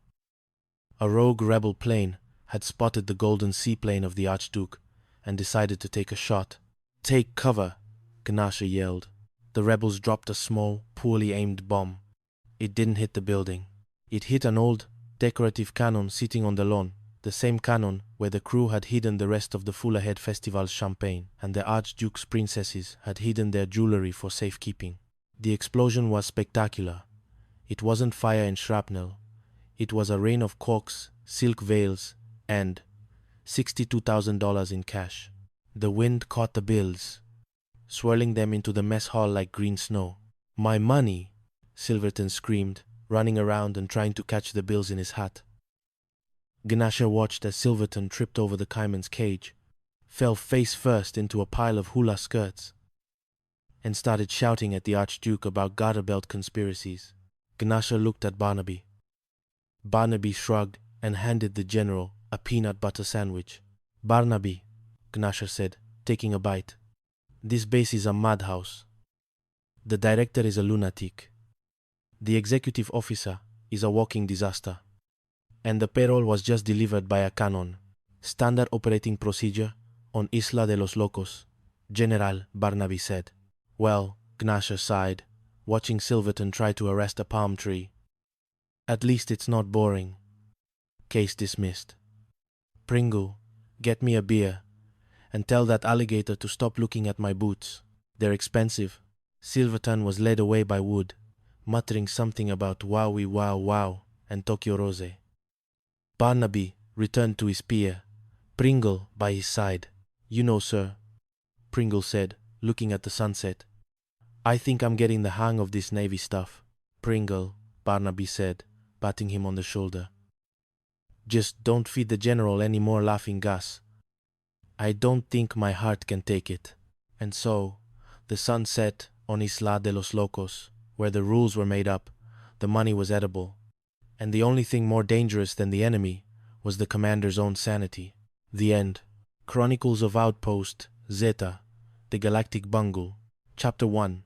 A rogue rebel plane had spotted the golden seaplane of the Archduke and decided to take a shot. "Take cover," Gnasha yelled. The rebels dropped a small, poorly aimed bomb. It didn't hit the building. It hit an old, decorative cannon sitting on the lawn, the same cannon where the crew had hidden the rest of the Fullerhead Festival's champagne, and the Archduke's princesses had hidden their jewelry for safekeeping. The explosion was spectacular. It wasn't fire and shrapnel. It was a rain of corks, silk veils, and $62,000 in cash. The wind caught the bills, swirling them into the mess hall like green snow. "My money!" Silverton screamed, running around and trying to catch the bills in his hat. Gnasha watched as Silverton tripped over the Cayman's cage, fell face first into a pile of hula skirts, and started shouting at the Archduke about garter belt conspiracies. Gnasha looked at Barnaby. Barnaby shrugged and handed the general a peanut butter sandwich. Barnaby, Gnasher said, taking a bite. This base is a madhouse. The director is a lunatic. The executive officer is a walking disaster. And the payroll was just delivered by a cannon. Standard operating procedure on Isla de los Locos, General, Barnaby said. Well, Gnasher sighed, watching Silverton try to arrest a palm tree. At least it's not boring. Case dismissed. Pringle, get me a beer, and tell that alligator to stop looking at my boots. They're expensive. Silverton was led away by Wood, muttering something about wowie wow wow and Tokyo Rose. Barnaby returned to his pier, Pringle by his side. You know, sir, Pringle said, looking at the sunset. I think I'm getting the hang of this Navy stuff. Pringle, Barnaby said, patting him on the shoulder. Just don't feed the general any more laughing gas. I don't think my heart can take it. And so, the sun set on Isla de los Locos, where the rules were made up, the money was edible, and the only thing more dangerous than the enemy was the commander's own sanity. The end. Chronicles of Outpost, Zeta, the Galactic Bungle. Chapter 1.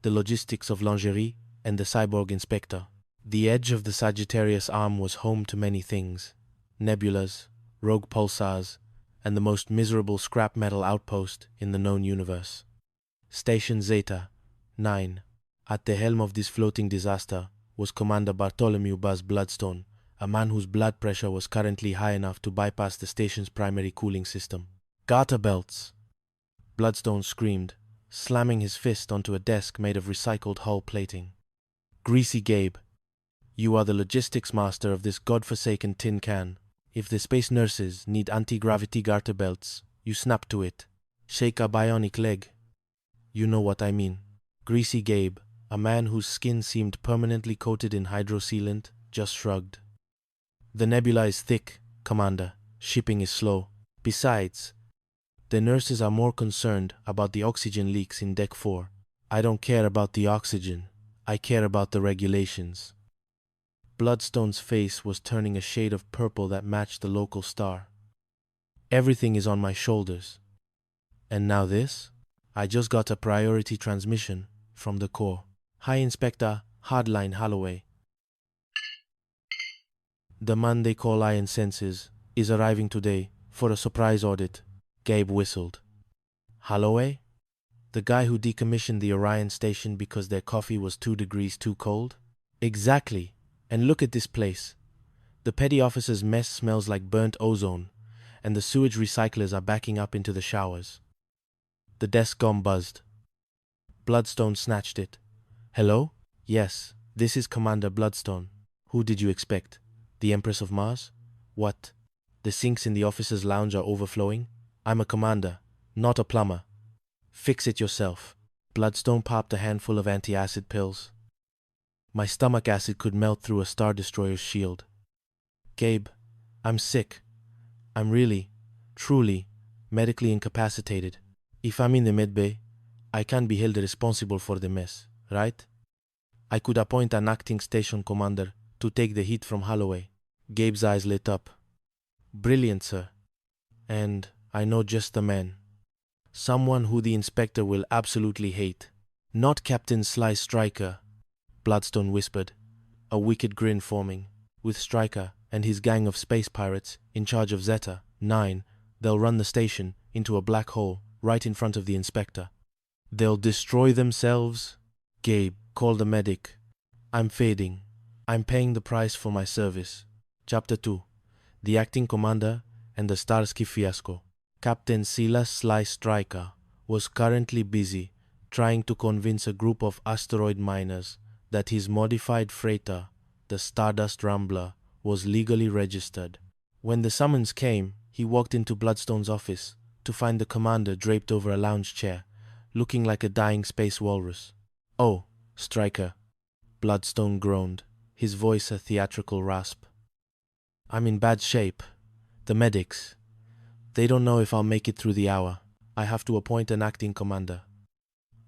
The Logistics of Lingerie and the Cyborg Inspector. The edge of the Sagittarius arm was home to many things. Nebulas, rogue pulsars, and the most miserable scrap metal outpost in the known universe. Station Zeta, 9. At the helm of this floating disaster was Commander Bartholomew Buzz Bloodstone, a man whose blood pressure was currently high enough to bypass the station's primary cooling system. Garter belts! Bloodstone screamed, slamming his fist onto a desk made of recycled hull plating. Greasy Gabe, you are the logistics master of this godforsaken tin can. If the space nurses need anti-gravity garter belts, you snap to it. Shake a bionic leg. You know what I mean. Greasy Gabe, a man whose skin seemed permanently coated in hydrosealant, just shrugged. The nebula is thick, Commander. Shipping is slow. Besides, the nurses are more concerned about the oxygen leaks in Deck 4. I don't care about the oxygen. I care about the regulations. Bloodstone's face was turning a shade of purple that matched the local star. Everything is on my shoulders. And now this? I just got a priority transmission from the Corps. Hi, Inspector Hardline Holloway. The man they call Iron Senses is arriving today for a surprise audit. Gabe whistled. Holloway? The guy who decommissioned the Orion station because their coffee was 2 degrees too cold? Exactly. And look at this place. The petty officer's mess smells like burnt ozone, and the sewage recyclers are backing up into the showers. The desk gong buzzed. Bloodstone snatched it. Hello? Yes, this is Commander Bloodstone. Who did you expect? The Empress of Mars? What? The sinks in the officer's lounge are overflowing? I'm a commander, not a plumber. Fix it yourself. Bloodstone popped a handful of antacid pills. My stomach acid could melt through a Star Destroyer's shield. Gabe, I'm sick. I'm really, truly, medically incapacitated. If I'm in the medbay, I can't be held responsible for the mess, right? I could appoint an acting station commander to take the heat from Holloway. Gabe's eyes lit up. Brilliant, sir. And I know just the man. Someone who the inspector will absolutely hate. Not Captain Sly Stryker, Bloodstone whispered, a wicked grin forming. With Stryker and his gang of space pirates in charge of Zeta 9, they'll run the station into a black hole right in front of the inspector. They'll destroy themselves. Gabe, call the medic. I'm fading. I'm paying the price for my service. Chapter 2. The acting commander and the Starsky fiasco. Captain Silas Sly Stryker was currently busy trying to convince a group of asteroid miners that his modified freighter, the Stardust Rambler, was legally registered. When the summons came, he walked into Bloodstone's office to find the commander draped over a lounge chair, looking like a dying space walrus. Oh, Stryker, Bloodstone groaned, his voice a theatrical rasp. I'm in bad shape. The medics. They don't know if I'll make it through the hour. I have to appoint an acting commander.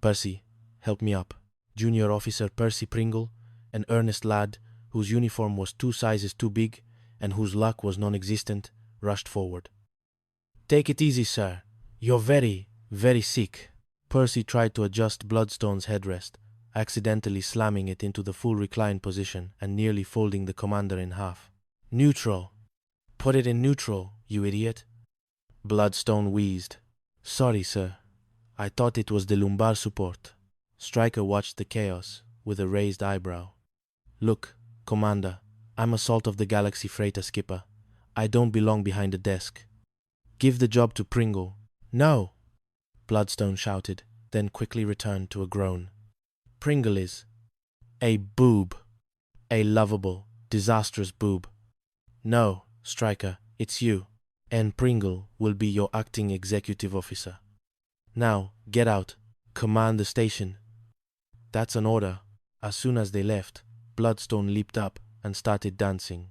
Percy, help me up. Junior Officer Percy Pringle, an earnest lad whose uniform was 2 sizes too big and whose luck was non-existent, rushed forward. "Take it easy, sir. You're very, very sick." Percy tried to adjust Bloodstone's headrest, accidentally slamming it into the full recline position and nearly folding the commander in half. "Neutral. Put it in neutral, you idiot." Bloodstone wheezed. "Sorry, sir. I thought it was the lumbar support." Stryker watched the chaos with a raised eyebrow. "Look, Commander, I'm a Salt of the Galaxy freighter skipper. I don't belong behind a desk. Give the job to Pringle." "No!" Bloodstone shouted, then quickly returned to a groan. "Pringle is a boob. A lovable, disastrous boob. No, Stryker, it's you, and Pringle will be your acting executive officer. Now, get out. Command the station." "That's an order." As soon as they left, Bloodstone leaped up and started dancing.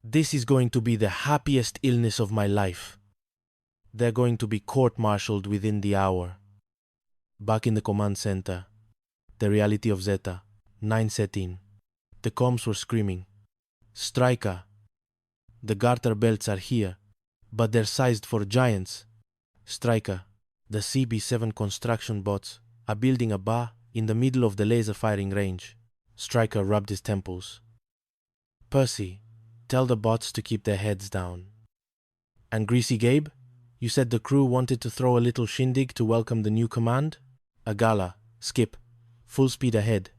"This is going to be the happiest illness of my life. They're going to be court-martialed within the hour." Back in the command center, the reality of Zeta, 9 set in. The comms were screaming, "Stryker, the garter belts are here, but they're sized for giants. Stryker, the CB-7 construction bots are building a bar in the middle of the laser firing range." Stryker rubbed his temples. "Percy, tell the bots to keep their heads down." "And Greasy Gabe? You said the crew wanted to throw a little shindig to welcome the new command?" "A gala. Skip. Full speed ahead."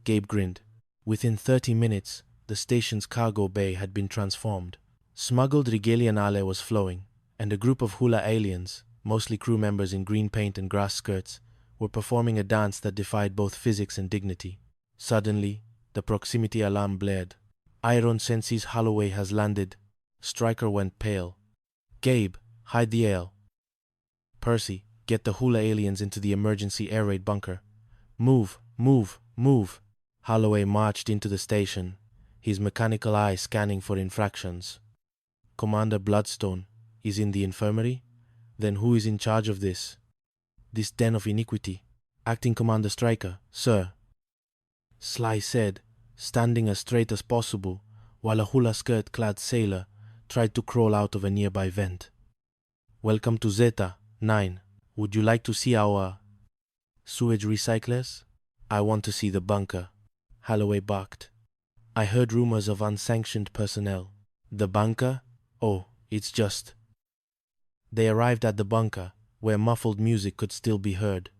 Gabe grinned. Within 30 minutes, the station's cargo bay had been transformed. Smuggled regalianale was flowing, and a group of hula aliens, mostly crew members in green paint and grass skirts, were performing a dance that defied both physics and dignity. Suddenly, the proximity alarm blared. "Iron senses Holloway has landed." Stryker went pale. "Gabe, hide the ale." "Percy, get the hula aliens into the emergency air raid bunker." "Move, move, move." Holloway marched into the station, his mechanical eye scanning for infractions. "Commander Bloodstone is in the infirmary? Then who is in charge of this den of iniquity?" "Acting Commander Stryker, sir," Sly said, standing as straight as possible while a hula skirt-clad sailor tried to crawl out of a nearby vent. "Welcome to Zeta, 9. Would you like to see our sewage recyclers?" "I want to see the bunker," Holloway barked. "I heard rumors of unsanctioned personnel." "The bunker? Oh, it's just..." They arrived at the bunker, where muffled music could still be heard.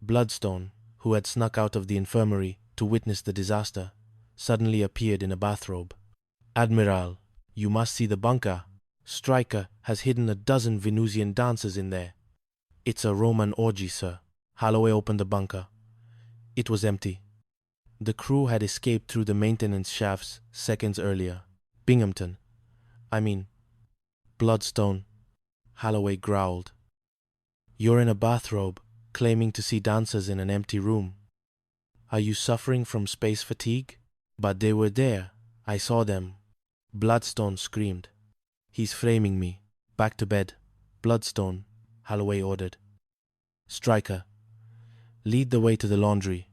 Bloodstone, who had snuck out of the infirmary to witness the disaster, suddenly appeared in a bathrobe. "Admiral, you must see the bunker. Stryker has hidden a dozen Venusian dancers in there." "It's a Roman orgy, sir." Holloway opened the bunker. It was empty. The crew had escaped through the maintenance shafts seconds earlier. Bloodstone, Holloway growled. "You're in a bathrobe, claiming to see dancers in an empty room. Are you suffering from space fatigue?" "But they were there. I saw them." Bloodstone screamed. "He's framing me. Back to bed." "Bloodstone," Holloway ordered. "Stryker, lead the way to the laundry.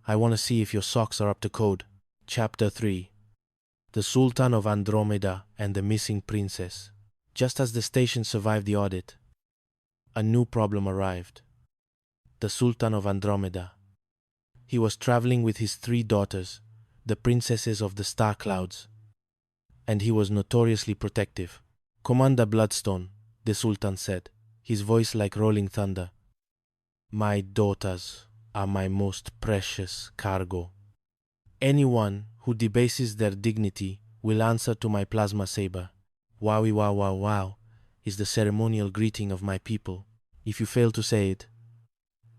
I want to see if your socks are up to code." Chapter 3. The Sultan of Andromeda and the Missing Princess. Just as the station survived the audit, a new problem arrived. The Sultan of Andromeda. He was traveling with his 3 daughters, the princesses of the star clouds, and he was notoriously protective. "Commander Bloodstone," the Sultan said, his voice like rolling thunder, "my daughters are my most precious cargo. Anyone who debases their dignity will answer to my plasma saber. Wowie wow wow wow is the ceremonial greeting of my people. If you fail to say it,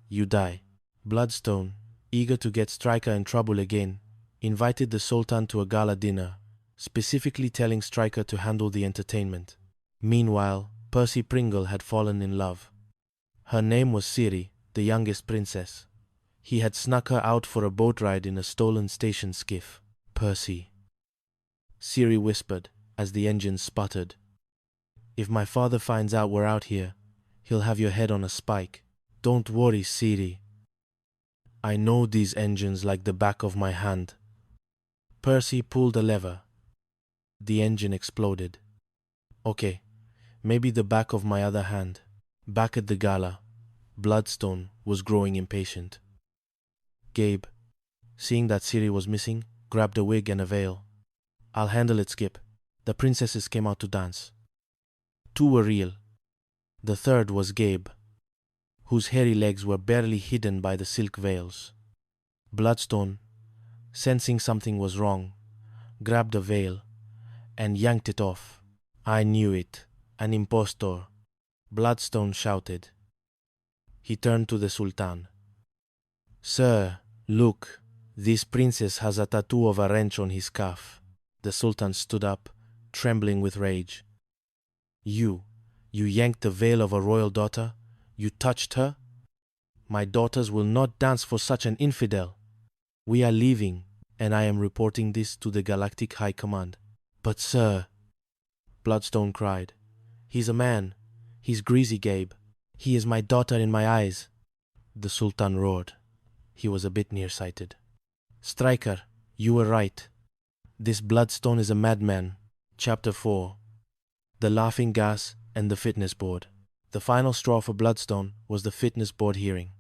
you die." Bloodstone, eager to get Stryker in trouble again, invited the Sultan to a gala dinner, specifically telling Stryker to handle the entertainment. Meanwhile, Percy Pringle had fallen in love. Her name was Siri, the youngest princess. He had snuck her out for a boat ride in a stolen station skiff. "Percy," Siri whispered as the engine sputtered. "If my father finds out we're out here, he'll have your head on a spike." "Don't worry, Siri. I know these engines like the back of my hand." Percy pulled a lever. The engine exploded. Okay, maybe the back of my other hand. Back at the gala, Bloodstone was growing impatient. Gabe, seeing that Siri was missing, grabbed a wig and a veil. I'll handle it, Skip. The princesses came out to dance. 2 were real. The third was Gabe, whose hairy legs were barely hidden by the silk veils. Bloodstone, sensing something was wrong, grabbed a veil and yanked it off. I knew it. An impostor, Bloodstone shouted. He turned to the Sultan. Sir, look, this princess has a tattoo of a wrench on his calf. The Sultan stood up, trembling with rage. You yanked the veil of a royal daughter? You touched her? My daughters will not dance for such an infidel. We are leaving, and I am reporting this to the Galactic High Command. But sir, Bloodstone cried, he's a man. He's greasy, Gabe. He is my daughter in my eyes. The Sultan roared. He was a bit nearsighted. Stryker, you were right. This Bloodstone is a madman. Chapter 4. The Laughing Gas and the Fitness Board. The final straw for Bloodstone was the Fitness Board hearing.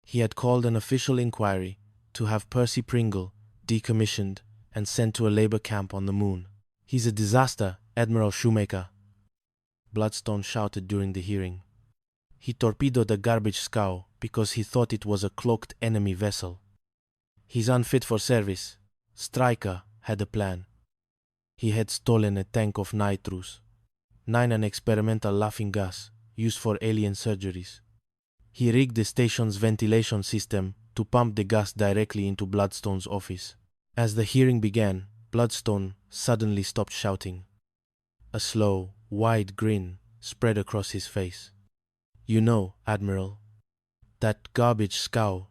He had called an official inquiry to have Percy Pringle decommissioned and sent to a labor camp on the moon. He's a disaster, Admiral Shoemaker, Bloodstone shouted during the hearing. He torpedoed a garbage scow because he thought it was a cloaked enemy vessel. He's unfit for service. Stryker had a plan. He had stolen a tank of nitrous, 9 an experimental laughing gas used for alien surgeries. He rigged the station's ventilation system to pump the gas directly into Bloodstone's office. As the hearing began, Bloodstone suddenly stopped shouting. A slow, wide grin spread across his face. You know, Admiral, that garbage scow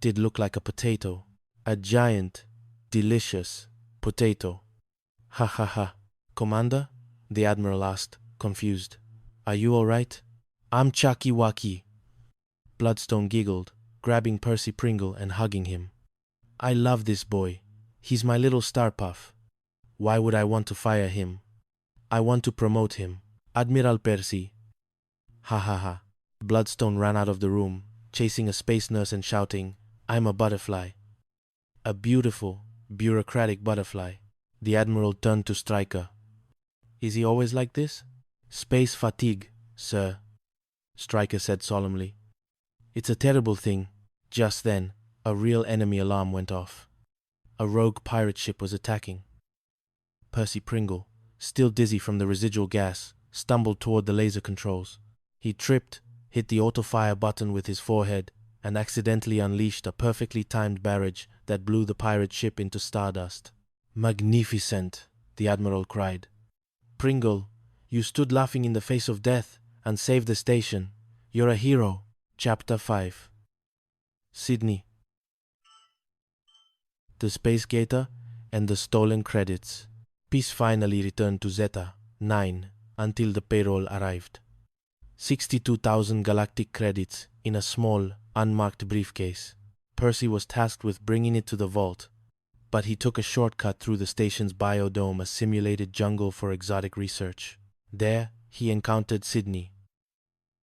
did look like a potato. A giant, delicious potato. Ha ha ha. Commander? The Admiral asked, confused. Are you all right? I'm Chucky Wacky. Bloodstone giggled, grabbing Percy Pringle and hugging him. I love this boy. He's my little star puff. Why would I want to fire him? I want to promote him. Admiral Percy. Ha ha ha. Bloodstone ran out of the room, chasing a space nurse and shouting, I'm a butterfly. A beautiful, bureaucratic butterfly. The Admiral turned to Stryker. Is he always like this? Space fatigue, sir, Stryker said solemnly. It's a terrible thing. Just then, a real enemy alarm went off. A rogue pirate ship was attacking. Percy Pringle, still dizzy from the residual gas, stumbled toward the laser controls. He tripped, hit the auto-fire button with his forehead, and accidentally unleashed a perfectly timed barrage that blew the pirate ship into stardust. Magnificent, the Admiral cried. Pringle, you stood laughing in the face of death and saved the station. You're a hero. Chapter 5. Sydney. The Space Gator and the Stolen Credits. Peace finally returned to Zeta 9 until the payroll arrived. 62,000 galactic credits in a small, unmarked briefcase. Percy was tasked with bringing it to the vault, but he took a shortcut through the station's biodome, a simulated jungle for exotic research. There, he encountered Sydney.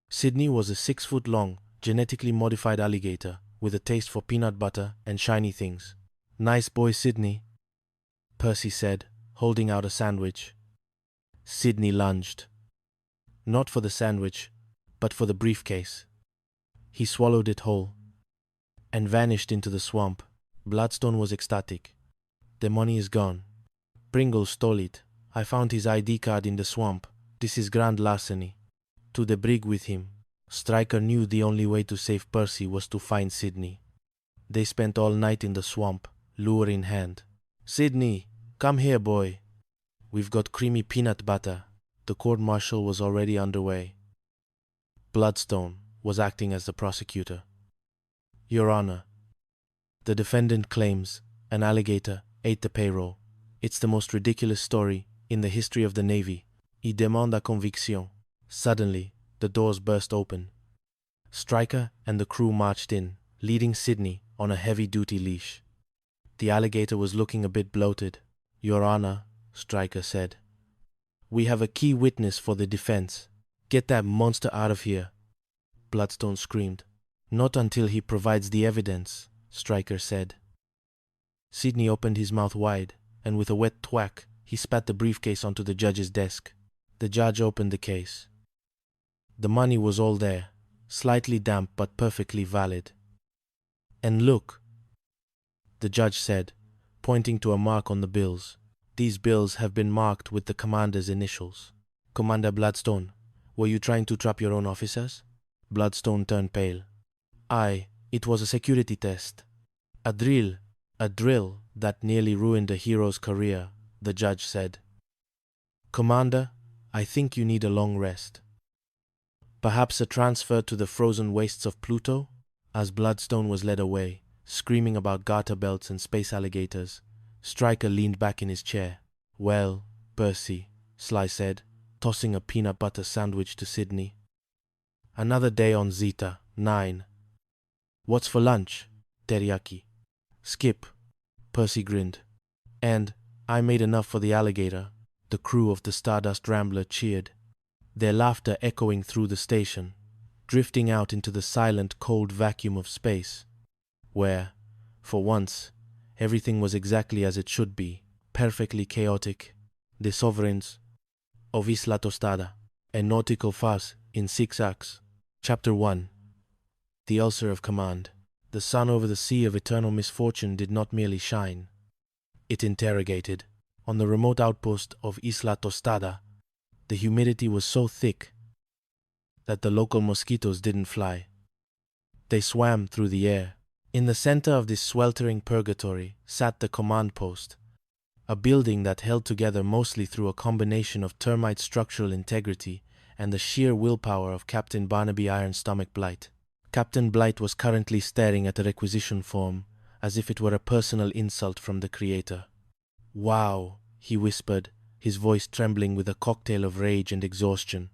Sydney was a 6-foot-long, genetically modified alligator with a taste for peanut butter and shiny things. Nice boy, Sydney, Percy said, holding out a sandwich. Sydney lunged. Not for the sandwich, but for the briefcase. He swallowed it whole and vanished into the swamp. Bloodstone was ecstatic. The money is gone. Pringle stole it. I found his ID card in the swamp. This is grand larceny. To the brig with him. Stryker knew the only way to save Percy was to find Sydney. They spent all night in the swamp, lure in hand. Sydney, come here, boy. We've got creamy peanut butter. The court-martial was already underway. Bloodstone was acting as the prosecutor. Your Honor, the defendant claims an alligator ate the payroll. It's the most ridiculous story in the history of the Navy. Il demande à conviction. Suddenly, the doors burst open. Stryker and the crew marched in, leading Sydney on a heavy-duty leash. The alligator was looking a bit bloated. Your Honor, Stryker said. We have a key witness for the defense. Get that monster out of here, Bloodstone screamed. Not until he provides the evidence, Stryker said. Sidney opened his mouth wide, and with a wet thwack, he spat the briefcase onto the judge's desk. The judge opened the case. The money was all there, slightly damp but perfectly valid. And look, the judge said, pointing to a mark on the bills. These bills have been marked with the commander's initials. Commander Bloodstone, were you trying to trap your own officers? Bloodstone turned pale. Aye, it was a security test. A drill that nearly ruined a hero's career, the judge said. Commander, I think you need a long rest. Perhaps a transfer to the frozen wastes of Pluto? As Bloodstone was led away, screaming about garter belts and space alligators, Stryker leaned back in his chair. Well, Percy, Sly said, tossing a peanut butter sandwich to Sidney. Another day on Zeta, 9. What's for lunch? Teriyaki. Skip. Percy grinned. And I made enough for the alligator. The crew of the Stardust Rambler cheered, their laughter echoing through the station, drifting out into the silent, cold vacuum of space, where, for once, everything was exactly as it should be, perfectly chaotic. The Sovereigns of Isla Tostada, a nautical farce in 6 acts. Chapter 1. The Ulcer of Command. The sun over the sea of eternal misfortune did not merely shine. It interrogated. On the remote outpost of Isla Tostada, the humidity was so thick that the local mosquitoes didn't fly. They swam through the air. In the center of this sweltering purgatory sat the command post, a building that held together mostly through a combination of termite structural integrity and the sheer willpower of Captain Barnaby Iron Stomach Blight. Captain Blight was currently staring at a requisition form as if it were a personal insult from the Creator. Wow, he whispered, his voice trembling with a cocktail of rage and exhaustion.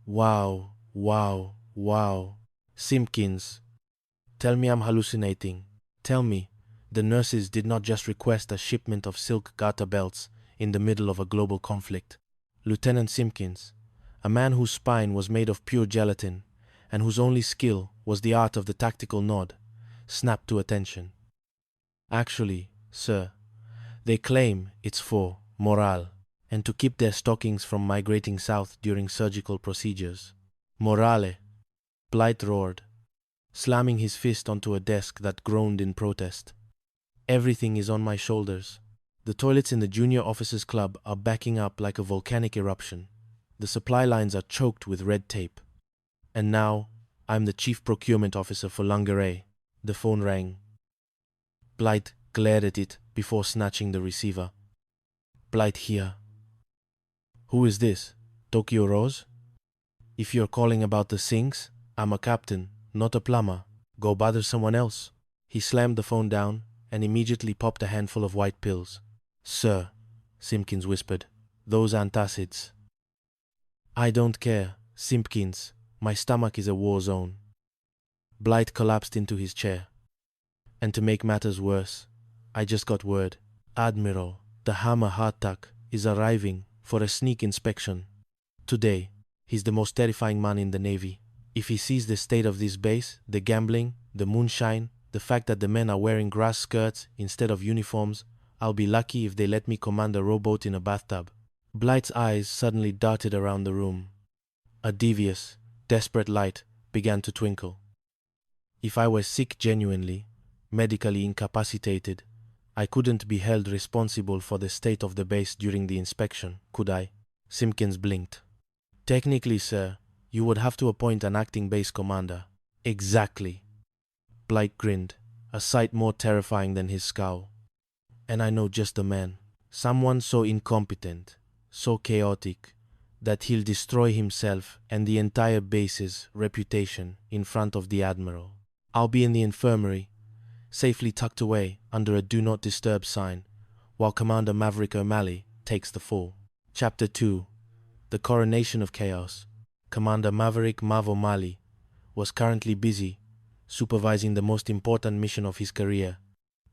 Wow, wow, wow. Simpkins, tell me I'm hallucinating. Tell me, the nurses did not just request a shipment of silk garter belts in the middle of a global conflict. Lieutenant Simpkins, a man whose spine was made of pure gelatin and whose only skill was the art of the tactical nod, snapped to attention. Actually, sir, they claim it's for morale and to keep their stockings from migrating south during surgical procedures. Morale, Blight roared, slamming his fist onto a desk that groaned in protest. Everything is on my shoulders. The toilets in the Junior Officers Club are backing up like a volcanic eruption. The supply lines are choked with red tape. And now, I'm the Chief Procurement Officer for Lungaray. The phone rang. Blight glared at it before snatching the receiver. Blight here. Who is this? Tokyo Rose? If you're calling about the sinks, I'm a captain, not a plumber. Go bother someone else. He slammed the phone down and immediately popped a handful of white pills. Sir, Simpkins whispered, those antacids. I don't care, Simpkins. My stomach is a war zone. Blight collapsed into his chair. And to make matters worse, I just got word. Admiral, the Hammer hardtack, is arriving for a sneak inspection. Today, he's the most terrifying man in the Navy. If he sees the state of this base, the gambling, the moonshine, the fact that the men are wearing grass skirts instead of uniforms, I'll be lucky if they let me command a rowboat in a bathtub. Blight's eyes suddenly darted around the room. A devious, desperate light began to twinkle. If I were sick genuinely, medically incapacitated, I couldn't be held responsible for the state of the base during the inspection, could I? Simpkins blinked. Technically, sir, you would have to appoint an acting base commander. Exactly. Blight grinned, a sight more terrifying than his scowl. And I know just the man. Someone so incompetent, so chaotic, that he'll destroy himself and the entire base's reputation in front of the Admiral. I'll be in the infirmary, safely tucked away under a Do Not Disturb sign, while Commander Maverick O'Malley takes the fall. Chapter 2. The Coronation of Chaos. Commander Maverick Mav O'Malley was currently busy supervising the most important mission of his career,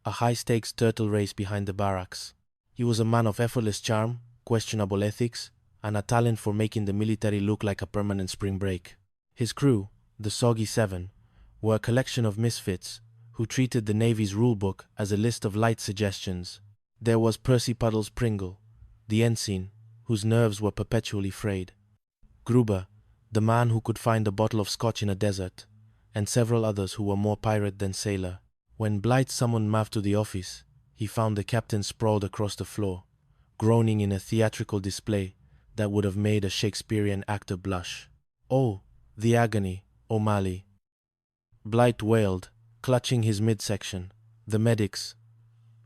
a high-stakes turtle race behind the barracks. He was a man of effortless charm, questionable ethics, and a talent for making the military look like a permanent spring break. His crew, the Soggy Seven, were a collection of misfits who treated the Navy's rulebook as a list of light suggestions. There was Percy Puddles Pringle, the ensign, whose nerves were perpetually frayed; Gruber, the man who could find a bottle of scotch in a desert; and several others who were more pirate than sailor. When Blight summoned Mav to the office, he found the captain sprawled across the floor, groaning in a theatrical display that would have made a Shakespearean actor blush. "Oh, the agony, O'Malley," Blight wailed, clutching his midsection. "The medics,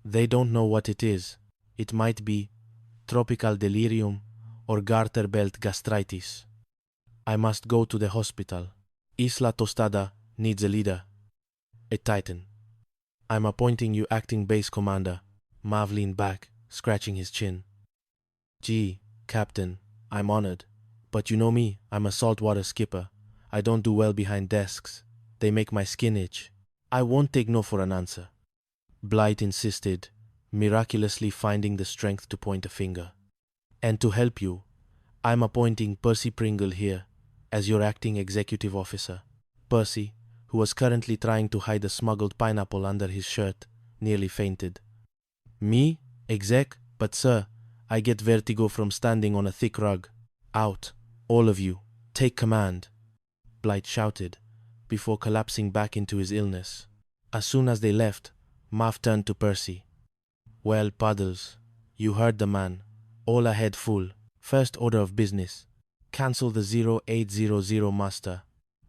they don't know what it is. It might be tropical delirium or garter belt gastritis. I must go to the hospital. Isla Tostada needs a leader, a titan. I'm appointing you acting base commander." Mav leaned back, scratching his chin. "Gee, Captain, I'm honored. But you know me, I'm a saltwater skipper. I don't do well behind desks. They make my skin itch." "I won't take no for an answer," Blight insisted, miraculously finding the strength to point a finger. "And to help you, I'm appointing Percy Pringle here as your acting executive officer." Percy, who was currently trying to hide a smuggled pineapple under his shirt, nearly fainted. "Me? Exec? But sir, I get vertigo from standing on a thick rug." "Out, all of you. Take command," Blight shouted, before collapsing back into his illness. As soon as they left, Mav turned to Percy. "Well, Puddles, you heard the man. All ahead full. First order of business. Cancel the 0800 muster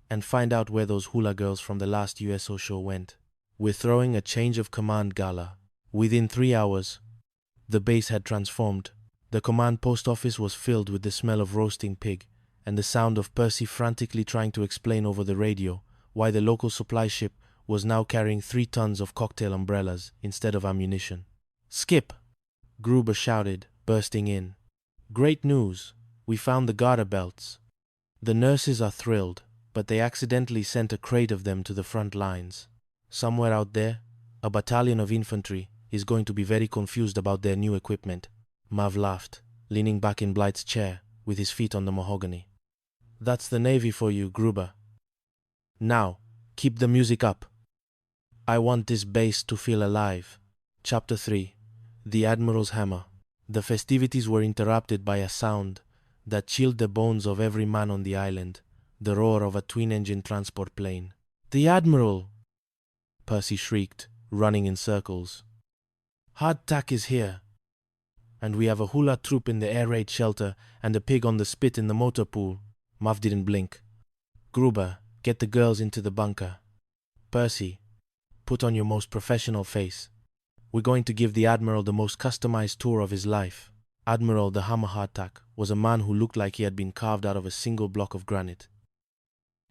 and find out where those hula girls from the last USO show went. We're throwing a change of command gala." Within 3 hours, the base had transformed. The command post office was filled with the smell of roasting pig and the sound of Percy frantically trying to explain over the radio why the local supply ship was now carrying 3 tons of cocktail umbrellas instead of ammunition. "Skip!" Gruber shouted, bursting in. "Great news! We found the garter belts. The nurses are thrilled, but they accidentally sent a crate of them to the front lines. Somewhere out there, a battalion of infantry is going to be very confused about their new equipment." Mav laughed, leaning back in Blight's chair with his feet on the mahogany. "That's the Navy for you, Gruber. Now, keep the music up. I want this base to feel alive." Chapter 3. The Admiral's Hammer. The festivities were interrupted by a sound that chilled the bones of every man on the island, the roar of a twin-engine transport plane. "The Admiral!" Percy shrieked, running in circles. "Hardtack is here. And we have a hula troop in the air raid shelter and a pig on the spit in the motor pool." Mav didn't blink. "Gruber, get the girls into the bunker. Percy, put on your most professional face. We're going to give the Admiral the most customized tour of his life." Admiral the Hammer Hardtack was a man who looked like he had been carved out of a single block of granite.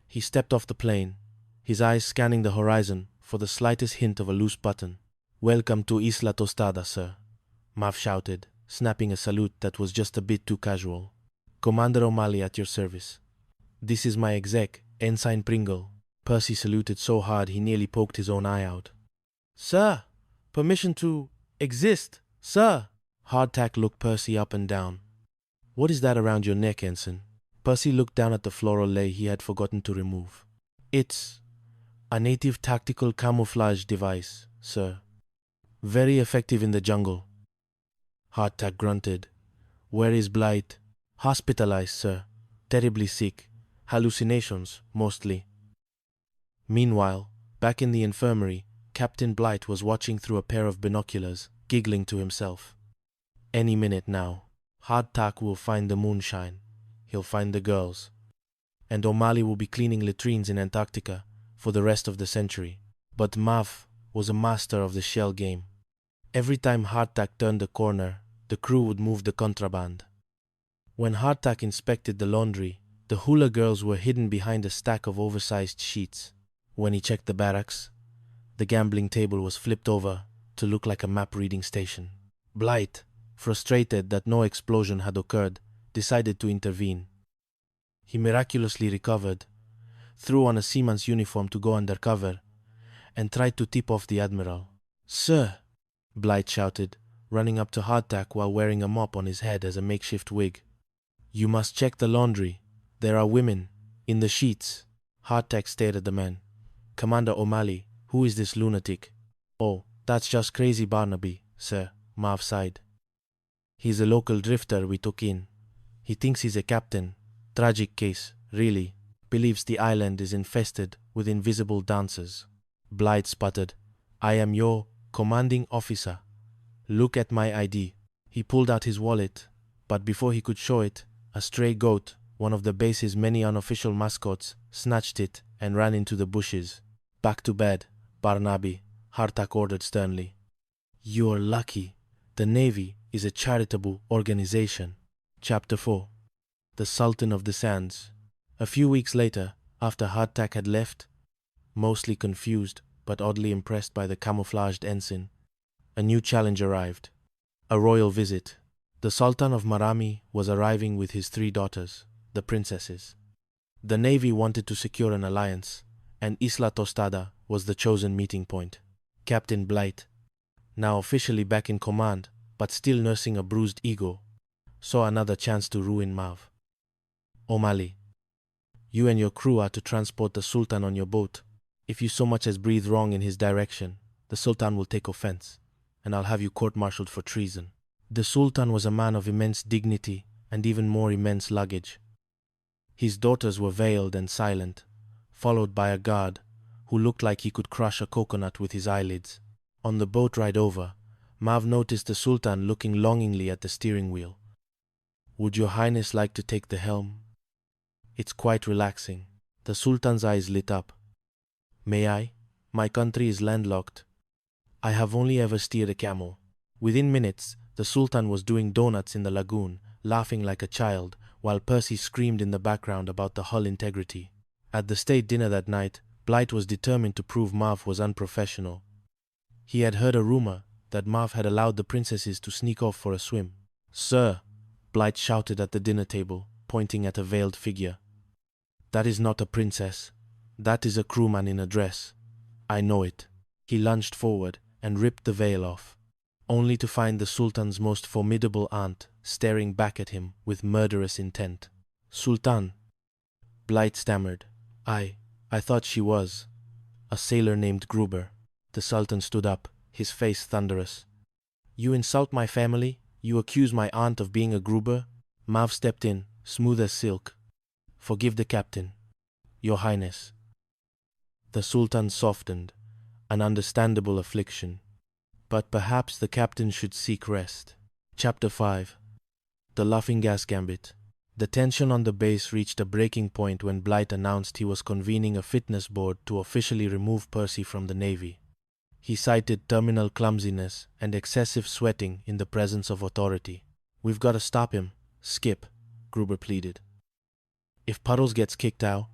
He stepped off the plane, his eyes scanning the horizon for the slightest hint of a loose button. "Welcome to Isla Tostada, sir," Mav shouted, snapping a salute that was just a bit too casual. "Commander O'Malley at your service. This is my exec, Ensign Pringle." Percy saluted so hard he nearly poked his own eye out. "Sir, permission to exist, sir." Hardtack looked Percy up and down. "What is that around your neck, Ensign?" Percy looked down at the floral lei he had forgotten to remove. "It's a native tactical camouflage device, sir. Very effective in the jungle." Hardtack grunted. "Where is Blight?" "Hospitalized, sir. Terribly sick. Hallucinations, mostly." Meanwhile, back in the infirmary, Captain Blight was watching through a pair of binoculars, giggling to himself. Any minute now, Hardtack will find the moonshine. He'll find the girls. And O'Malley will be cleaning latrines in Antarctica for the rest of the century. But Mav was a master of the shell game. Every time Hardtack turned a corner, the crew would move the contraband. When Hardtack inspected the laundry, the hula girls were hidden behind a stack of oversized sheets. When he checked the barracks, the gambling table was flipped over to look like a map-reading station. Blight, frustrated that no explosion had occurred, decided to intervene. He miraculously recovered, threw on a seaman's uniform to go undercover, and tried to tip off the Admiral. "Sir," Blight shouted, running up to Hardtack while wearing a mop on his head as a makeshift wig. You must check the laundry. There are women in the sheets. Hardtack stared at the man. Commander O'Malley, who is this lunatic? Oh, that's just crazy Barnaby, sir, Marv sighed. He's a local drifter we took in. He thinks he's a captain. Tragic case, really. Believes the island is infested with invisible dancers. Blythe sputtered, I am your commanding officer. Look at my ID. He pulled out his wallet, but before he could show it, a stray goat, one of the base's many unofficial mascots, snatched it and ran into the bushes. Back to bed, Barnaby, Hardtack ordered sternly. You're lucky. The Navy is a charitable organization. Chapter 4. The Sultan of the Sands. A few weeks later, after Hardtack had left, mostly confused but oddly impressed by the camouflaged ensign, a new challenge arrived. A royal visit. The Sultan of Marami was arriving with his 3 daughters, the princesses. The Navy wanted to secure an alliance, and Isla Tostada was the chosen meeting point. Captain Blythe, now officially back in command, but still nursing a bruised ego, saw another chance to ruin Marv. O'Malley, you and your crew are to transport the Sultan on your boat. If you so much as breathe wrong in his direction, the Sultan will take offense, and I'll have you court-martialed for treason. The Sultan was a man of immense dignity and even more immense luggage. His daughters were veiled and silent, followed by a guard who looked like he could crush a coconut with his eyelids. On the boat ride over, Marv noticed the Sultan looking longingly at the steering wheel. Would your Highness like to take the helm? It's quite relaxing. The Sultan's eyes lit up. May I? My country is landlocked. I have only ever steered a camel. Within minutes, the Sultan was doing donuts in the lagoon, laughing like a child, while Percy screamed in the background about the hull integrity. At the state dinner that night, Blythe was determined to prove Marv was unprofessional. He had heard a rumor that Marv had allowed the princesses to sneak off for a swim. Sir, Blythe shouted at the dinner table, pointing at a veiled figure. That is not a princess. That is a crewman in a dress. I know it. He lunged forward and ripped the veil off, only to find the Sultan's most formidable aunt staring back at him with murderous intent. Sultan, Blythe stammered. I thought she was. A sailor named Gruber. The Sultan stood up, his face thunderous. You insult my family? You accuse my aunt of being a Gruber? Marv stepped in, smooth as silk. Forgive the captain, Your Highness. The Sultan softened, an understandable affliction. But perhaps the captain should seek rest. Chapter 5. The Laughing Gas Gambit. The tension on the base reached a breaking point when Blythe announced he was convening a fitness board to officially remove Percy from the Navy. He cited terminal clumsiness and excessive sweating in the presence of authority. We've got to stop him, Skip, Gruber pleaded. If Puddles gets kicked out,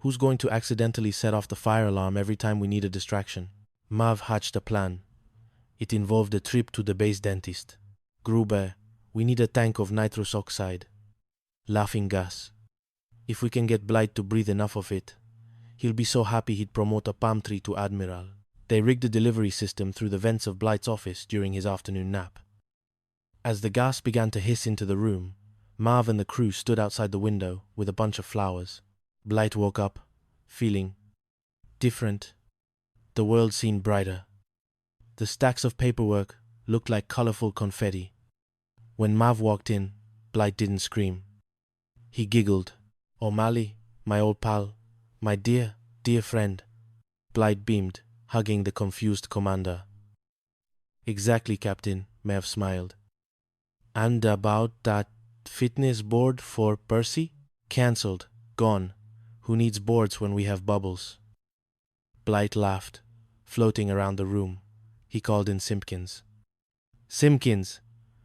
who's going to accidentally set off the fire alarm every time we need a distraction? Marv hatched a plan. It involved a trip to the base dentist. Gruber, we need a tank of nitrous oxide. Laughing gas. If we can get Blythe to breathe enough of it, he'll be so happy he'd promote a palm tree to admiral. They rigged the delivery system through the vents of Blythe's office during his afternoon nap. As the gas began to hiss into the room, Marv and the crew stood outside the window with a bunch of flowers. Blythe woke up, feeling different. The world seemed brighter. The stacks of paperwork looked like colorful confetti. When Marv walked in, Blythe didn't scream. He giggled. O'Malley, my old pal, my dear, dear friend. Blythe beamed, hugging the confused commander. Exactly, Captain, Mav smiled. And about that fitness board for Percy? Cancelled. Gone. Who needs boards when we have bubbles? Blythe laughed, floating around the room. He called in Simpkins. Simpkins,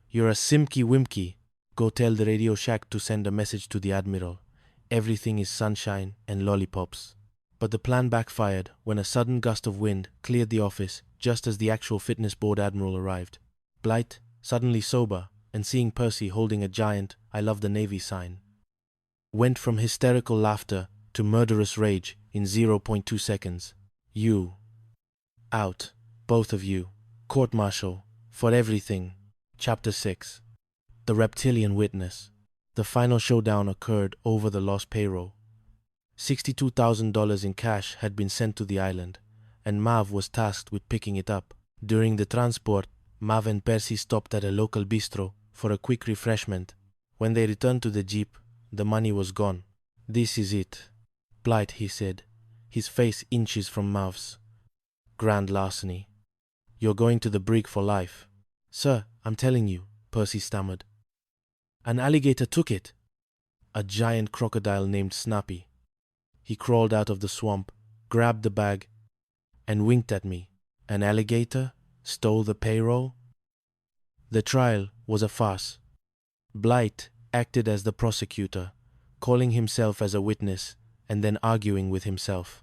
you're a Simky Wimky. Go tell the Radio Shack to send a message to the Admiral. Everything is sunshine and lollipops. But the plan backfired when a sudden gust of wind cleared the office just as the actual fitness board admiral arrived. Blythe, suddenly sober, and seeing Percy holding a giant I love the Navy sign, went from hysterical laughter to murderous rage in 0.2 seconds. You. Out. Both of you. Court-martial. For everything. Chapter 6. The Reptilian Witness. The The final showdown occurred over the lost payroll. $62,000 in cash had been sent to the island, and Mav was tasked with picking it up. During the transport, Mav and Percy stopped at a local bistro for a quick refreshment. When they returned to the jeep, the money was gone. "This is it, Blight," he said, his face inches from Mav's. "Grand larceny. You're going to the brig for life." "Sir, I'm telling you," Percy stammered. "An alligator took it." "A giant crocodile named Snappy. He crawled out of the swamp, grabbed the bag, and winked at me. An alligator stole the payroll?" The trial was a farce. Blight acted as the prosecutor, calling himself as a witness and then arguing with himself.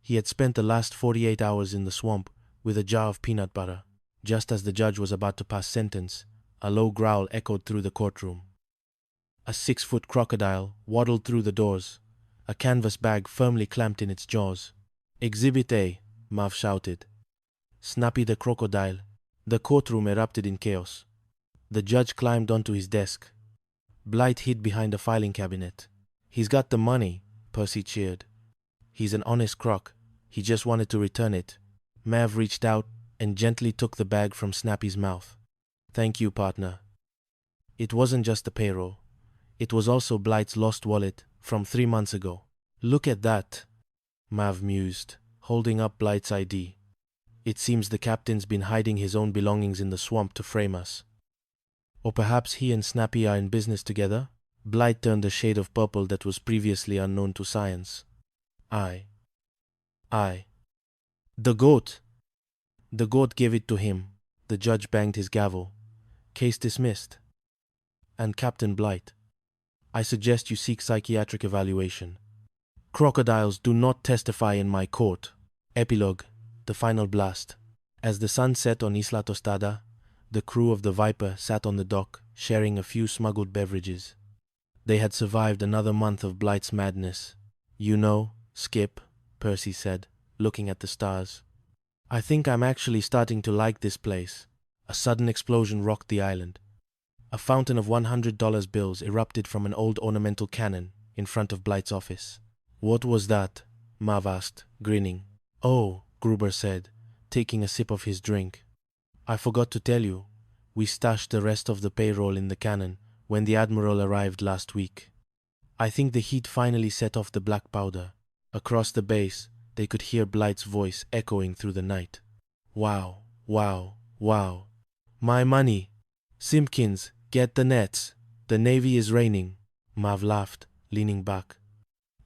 He had spent the last 48 hours in the swamp with a jar of peanut butter. Just as the judge was about to pass sentence, a low growl echoed through the courtroom. A 6-foot crocodile waddled through the doors, a canvas bag firmly clamped in its jaws. "Exhibit A," Mav shouted. "Snappy the crocodile." The courtroom erupted in chaos. The judge climbed onto his desk. Blight hid behind a filing cabinet. "He's got the money," Percy cheered. "He's an honest croc. He just wanted to return it." Mav reached out and gently took the bag from Snappy's mouth. "Thank you, partner." It wasn't just the payroll. It was also Blight's lost wallet from 3 months ago. "Look at that," Mav mused, holding up Blight's ID. "It seems the captain's been hiding his own belongings in the swamp to frame us. Or perhaps he and Snappy are in business together?" Blight turned a shade of purple that was previously unknown to science. I. The goat! The goat gave it to him." The judge banged his gavel. "Case dismissed. And Captain Blight, I suggest you seek psychiatric evaluation. Crocodiles do not testify in my court." Epilogue, the final blast. As the sun set on Isla Tostada, the crew of the Viper sat on the dock, sharing a few smuggled beverages. They had survived another month of Blight's madness. "You know, Skip," Percy said, looking at the stars, "I think I'm actually starting to like this place." A sudden explosion rocked the island. A fountain of $100 bills erupted from an old ornamental cannon in front of Blight's office. "What was that?" Mav asked, grinning. "Oh," Gruber said, taking a sip of his drink. "I forgot to tell you. We stashed the rest of the payroll in the cannon when the Admiral arrived last week." I think the heat finally set off the black powder. Across the base, they could hear Blight's voice echoing through the night. "Wow, wow, wow. My money! Simpkins, get the nets. The Navy is raining." Mav laughed, leaning back.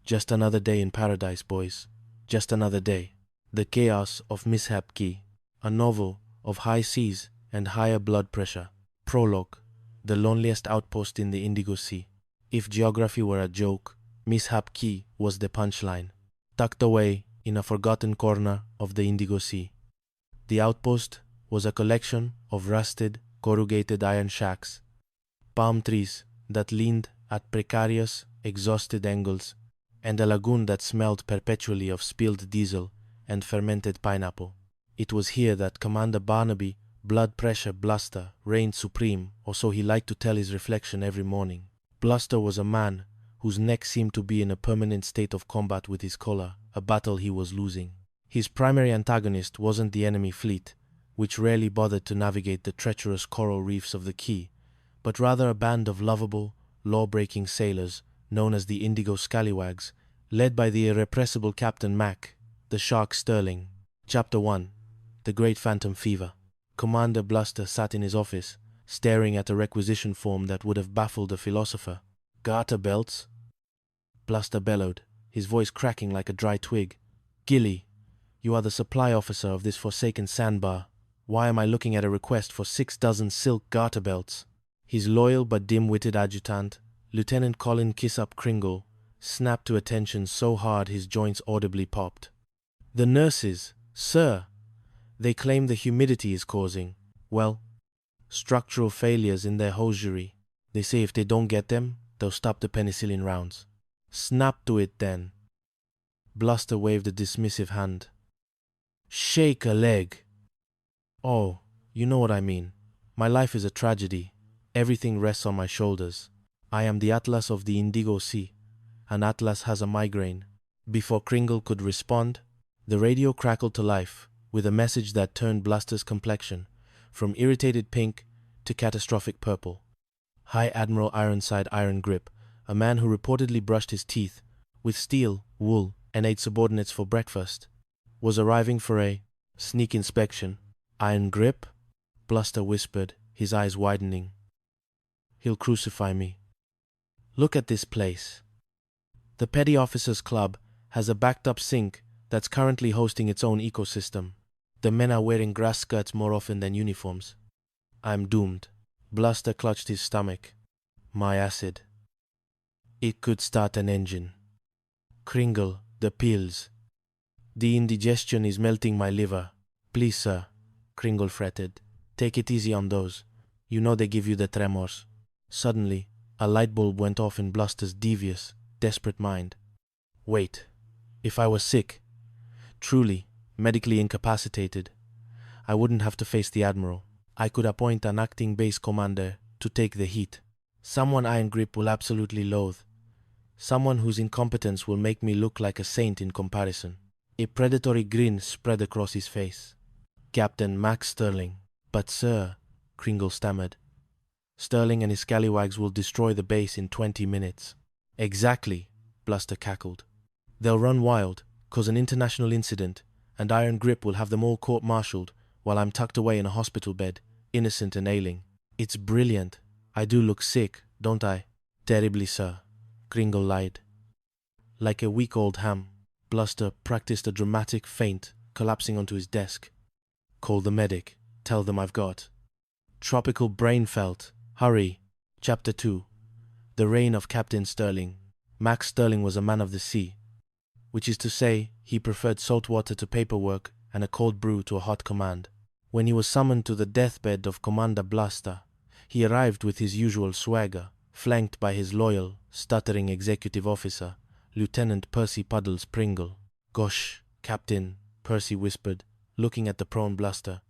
"Just another day in paradise, boys. Just another day." The Chaos of Mishap Key, a novel of high seas and higher blood pressure. Prologue, the loneliest outpost in the Indigo Sea. If geography were a joke, Mishap Key was the punchline. Tucked away in a forgotten corner of the Indigo Sea, the outpost was a collection of rusted, corrugated iron shacks, palm trees that leaned at precarious, exhausted angles, and a lagoon that smelled perpetually of spilled diesel and fermented pineapple. It was here that Commander Barnaby Blood Pressure Bluster reigned supreme, or so he liked to tell his reflection every morning. Bluster was a man whose neck seemed to be in a permanent state of combat with his collar, a battle he was losing. His primary antagonist wasn't the enemy fleet, which rarely bothered to navigate the treacherous coral reefs of the Key, but rather a band of lovable, law-breaking sailors known as the Indigo Scallywags, led by the irrepressible Captain Mac, the Shark Sterling. Chapter 1. The Great Phantom Fever. Commander Bluster sat in his office, staring at a requisition form that would have baffled a philosopher. "Garter belts?" Bluster bellowed, his voice cracking like a dry twig. "Gilly, you are the supply officer of this forsaken sandbar. Why am I looking at a request for 6 dozen silk garter belts?" His loyal but dim-witted adjutant, Lieutenant Colin Kissup Kringle, snapped to attention so hard his joints audibly popped. "The nurses, sir. They claim the humidity is causing, well, structural failures in their hosiery. They say if they don't get them, they'll stop the penicillin rounds." "Snap to it, then." Bluster waved a dismissive hand. "Shake a leg." "Oh, you know what I mean. My life is a tragedy. Everything rests on my shoulders. I am the Atlas of the Indigo Sea, and Atlas has a migraine. Before Kringle could respond, the radio crackled to life with a message that turned Bluster's complexion from irritated pink to catastrophic purple. High Admiral Ironside Iron Grip, a man who reportedly brushed his teeth with steel, wool, and ate subordinates for breakfast, was arriving for a sneak inspection. Iron Grip? Bluster whispered, his eyes widening. He'll crucify me. Look at this place. The Petty Officers Club has a backed-up sink that's currently hosting its own ecosystem. The men are wearing grass skirts more often than uniforms. I'm doomed. Bluster clutched his stomach. My acid. It could start an engine. Kringle, the pills. The indigestion is melting my liver. Please, sir, Kringle fretted. Take it easy on those. You know they give you the tremors. Suddenly, a light bulb went off in Bluster's devious, desperate mind. Wait. If I was sick, truly, medically incapacitated, I wouldn't have to face the Admiral. I could appoint an acting base commander to take the heat. Someone Iron Grip will absolutely loathe. Someone whose incompetence will make me look like a saint in comparison. A predatory grin spread across his face. Captain Max Sterling. But sir, Kringle stammered. Sterling and his scallywags will destroy the base in 20 minutes. Exactly, Bluster cackled. They'll run wild, cause an international incident, and Iron Grip will have them all court-martialed while I'm tucked away in a hospital bed, innocent and ailing. It's brilliant. I do look sick, don't I? Terribly, sir, Kringle lied. Like a week-old ham, Bluster practiced a dramatic feint, collapsing onto his desk. Call the medic. Tell them I've got tropical brain felt. Hurry. Chapter 2. The Reign of Captain Sterling. Max Sterling was a man of the sea, which is to say, he preferred salt water to paperwork and a cold brew to a hot command. When he was summoned to the deathbed of Commander Bluster, he arrived with his usual swagger, flanked by his loyal, stuttering executive officer, Lieutenant Percy Puddles Pringle. Gosh, Captain, Percy whispered, looking at the prone Bluster.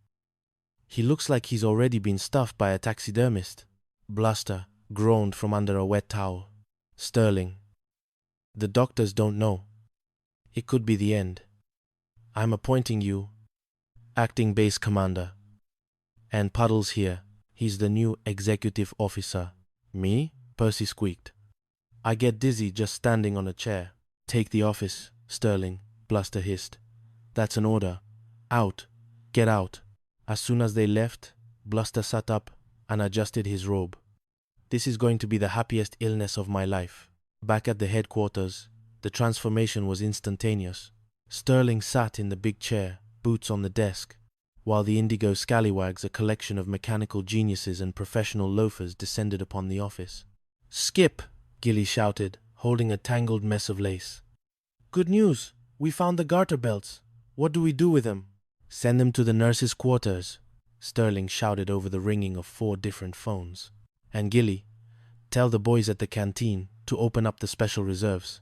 He looks like he's already been stuffed by a taxidermist. Bluster groaned from under a wet towel. Sterling. The doctors don't know. It could be the end. I'm appointing you acting base commander. And Puddles here. He's the new executive officer. Me? Percy squeaked. I get dizzy just standing on a chair. Take the office, Sterling, Bluster hissed. That's an order. Out. Get out. As soon as they left, Bluster sat up and adjusted his robe. This is going to be the happiest illness of my life. Back at the headquarters, the transformation was instantaneous. Sterling sat in the big chair, boots on the desk, while the Indigo Scallywags, a collection of mechanical geniuses and professional loafers, descended upon the office. Skip! Gilly shouted, holding a tangled mess of lace. Good news! We found the garter belts. What do we do with them? Send them to the nurses' quarters, Sterling shouted over the ringing of 4 different phones. And Gilly, tell the boys at the canteen to open up the special reserves.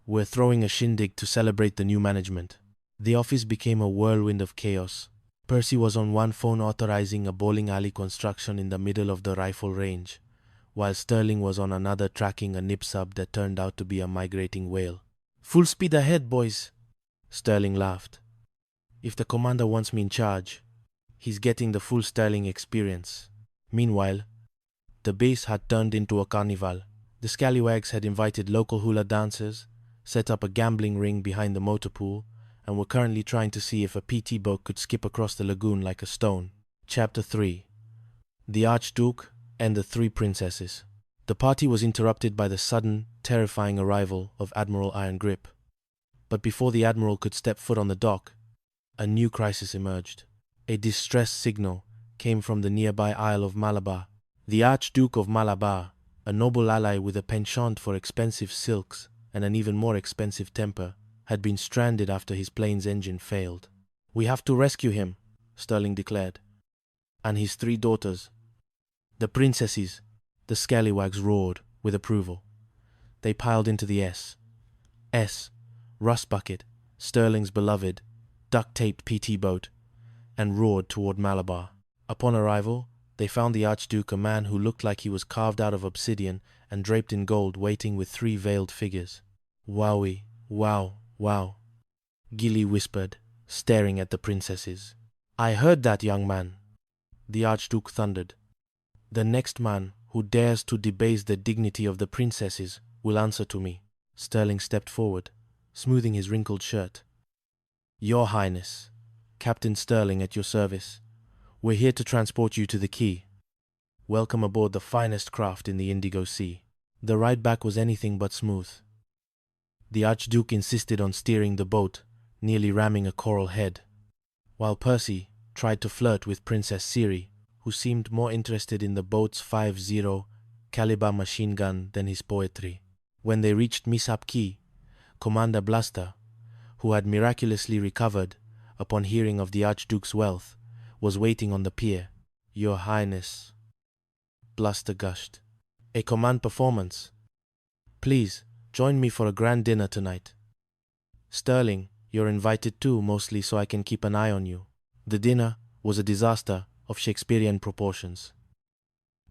We're throwing a shindig to celebrate the new management. The office became a whirlwind of chaos. Percy was on one phone authorizing a bowling alley construction in the middle of the rifle range, while Sterling was on another tracking a nip sub that turned out to be a migrating whale. Full speed ahead, boys, Sterling laughed. If the commander wants me in charge, he's getting the full Sterling experience. Meanwhile, the base had turned into a carnival. The scallywags had invited local hula dancers, set up a gambling ring behind the motor pool, and were currently trying to see if a PT boat could skip across the lagoon like a stone. Chapter 3. The Archduke and the 3 Princesses. The party was interrupted by the sudden, terrifying arrival of Admiral Iron Grip. But before the Admiral could step foot on the dock, a new crisis emerged. A distress signal came from the nearby Isle of Malabar. The Archduke of Malabar, a noble ally with a penchant for expensive silks and an even more expensive temper, had been stranded after his plane's engine failed. We have to rescue him, Sterling declared. And his 3 daughters. The princesses, the scallywags roared with approval. They piled into the S. Rust Bucket, Sterling's beloved, duct-taped PT boat, and roared toward Malabar. Upon arrival, they found the Archduke a man who looked like he was carved out of obsidian and draped in gold, waiting with 3 veiled figures. Wowie, wow, wow, Gilly whispered, staring at the princesses. I heard that, young man, the Archduke thundered. The next man who dares to debase the dignity of the princesses will answer to me. Sterling stepped forward, smoothing his wrinkled shirt. Your Highness, Captain Sterling at your service. We're here to transport you to the quay. Welcome aboard the finest craft in the Indigo Sea. The ride back was anything but smooth. The Archduke insisted on steering the boat, nearly ramming a coral head, while Percy tried to flirt with Princess Siri, who seemed more interested in the boat's 5.0 caliber machine gun than his poetry. When they reached U.S.M.C, Commander Bluster, who had miraculously recovered upon hearing of the Archduke's wealth, was waiting on the pier. Your Highness, Bluster gushed. A command performance. Please, join me for a grand dinner tonight. Sterling, you're invited too, mostly so I can keep an eye on you. The dinner was a disaster of Shakespearean proportions.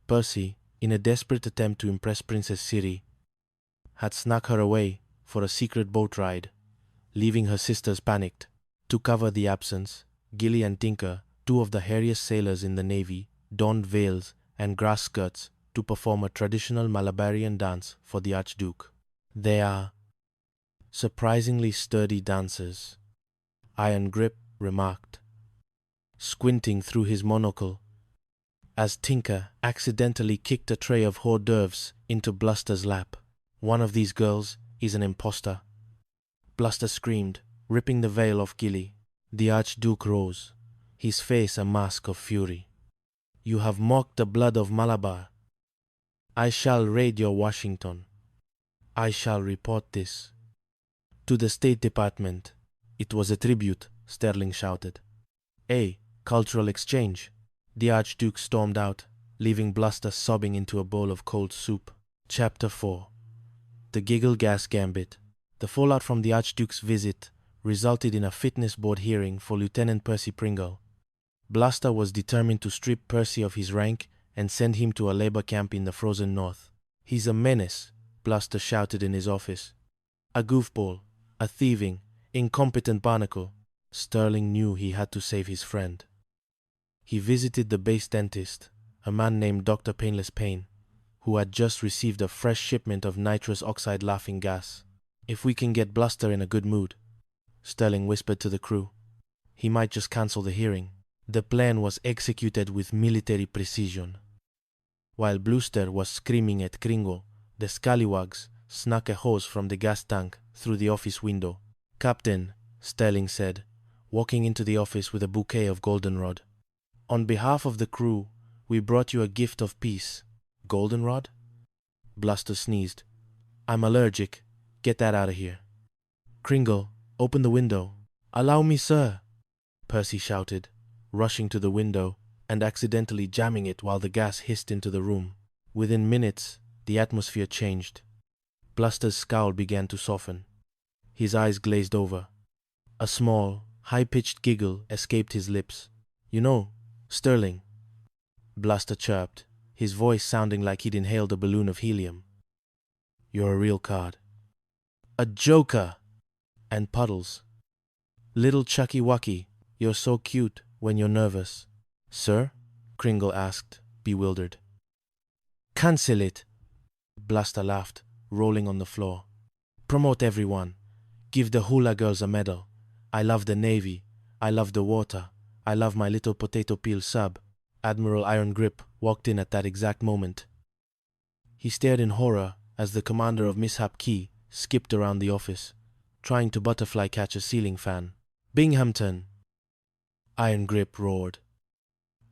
Percy, in a desperate attempt to impress Princess Siri, had snuck her away for a secret boat ride, leaving her sisters panicked. To cover the absence, Gilly and Tinker, 2 of the hairiest sailors in the Navy, donned veils and grass skirts to perform a traditional Malabarian dance for the Archduke. They are surprisingly sturdy dancers, Iron Grip remarked, squinting through his monocle, as Tinker accidentally kicked a tray of hors d'oeuvres into Bluster's lap. One of these girls is an imposter, Bluster screamed, ripping the veil off Gilly. The Archduke rose, his face a mask of fury. You have mocked the blood of Malabar. I shall raid your Washington. I shall report this to the State Department. It was a tribute, Sterling shouted. A cultural exchange. The Archduke stormed out, leaving Bluster sobbing into a bowl of cold soup. Chapter 4. The Giggle Gas Gambit. The fallout from the Archduke's visit resulted in a fitness board hearing for Lieutenant Percy Pringle. Bluster was determined to strip Percy of his rank and send him to a labor camp in the frozen north. He's a menace, Bluster shouted in his office. A goofball, a thieving, incompetent barnacle. Sterling knew he had to save his friend. He visited the base dentist, a man named Dr. Painless Pain, who had just received a fresh shipment of nitrous oxide laughing gas. If we can get Bluster in a good mood, Sterling whispered to the crew, he might just cancel the hearing. The plan was executed with military precision. While Bluster was screaming at Kringle, the scallywags snuck a hose from the gas tank through the office window. Captain, Sterling said, walking into the office with a bouquet of goldenrod. On behalf of the crew, we brought you a gift of peace. Goldenrod? Bluster sneezed. I'm allergic. Get that out of here. Kringle, open the window. Allow me, sir, Percy shouted, rushing to the window and accidentally jamming it while the gas hissed into the room. Within minutes, the atmosphere changed. Bluster's scowl began to soften. His eyes glazed over. A small, high-pitched giggle escaped his lips. You know, Sterling, Bluster chirped, his voice sounding like he'd inhaled a balloon of helium. You're a real card. A joker! And Puddles. Little Chucky Wucky, you're so cute when you're nervous. Sir? Kringle asked, bewildered. Cancel it! Bluster laughed, rolling on the floor. Promote everyone. Give the hula girls a medal. I love the Navy. I love the water. I love my little potato peel sub. Admiral Iron Grip walked in at that exact moment. He stared in horror as the commander of U.S.M.C skipped around the office, trying to butterfly catch a ceiling fan. Binghamton! Iron Grip roared.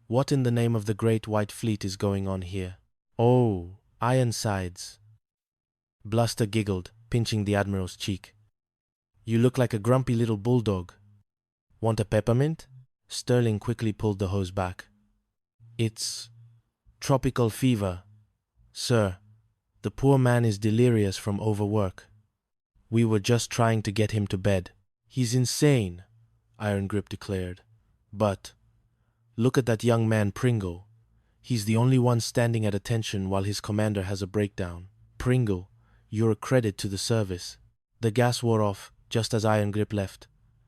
What in the name of the Great White Fleet is going on here? Oh, Ironsides. Bluster giggled, pinching the Admiral's cheek. You look like a grumpy little bulldog. Want a peppermint? Sterling quickly pulled the hose back. It's tropical fever. Sir, the poor man is delirious from overwork. We were just trying to get him to bed. He's insane, Iron Grip declared. But look at that young man Pringle. He's the only one standing at attention while his commander has a breakdown. Pringle, you're a credit to the service. The gas wore off just as Iron Grip left,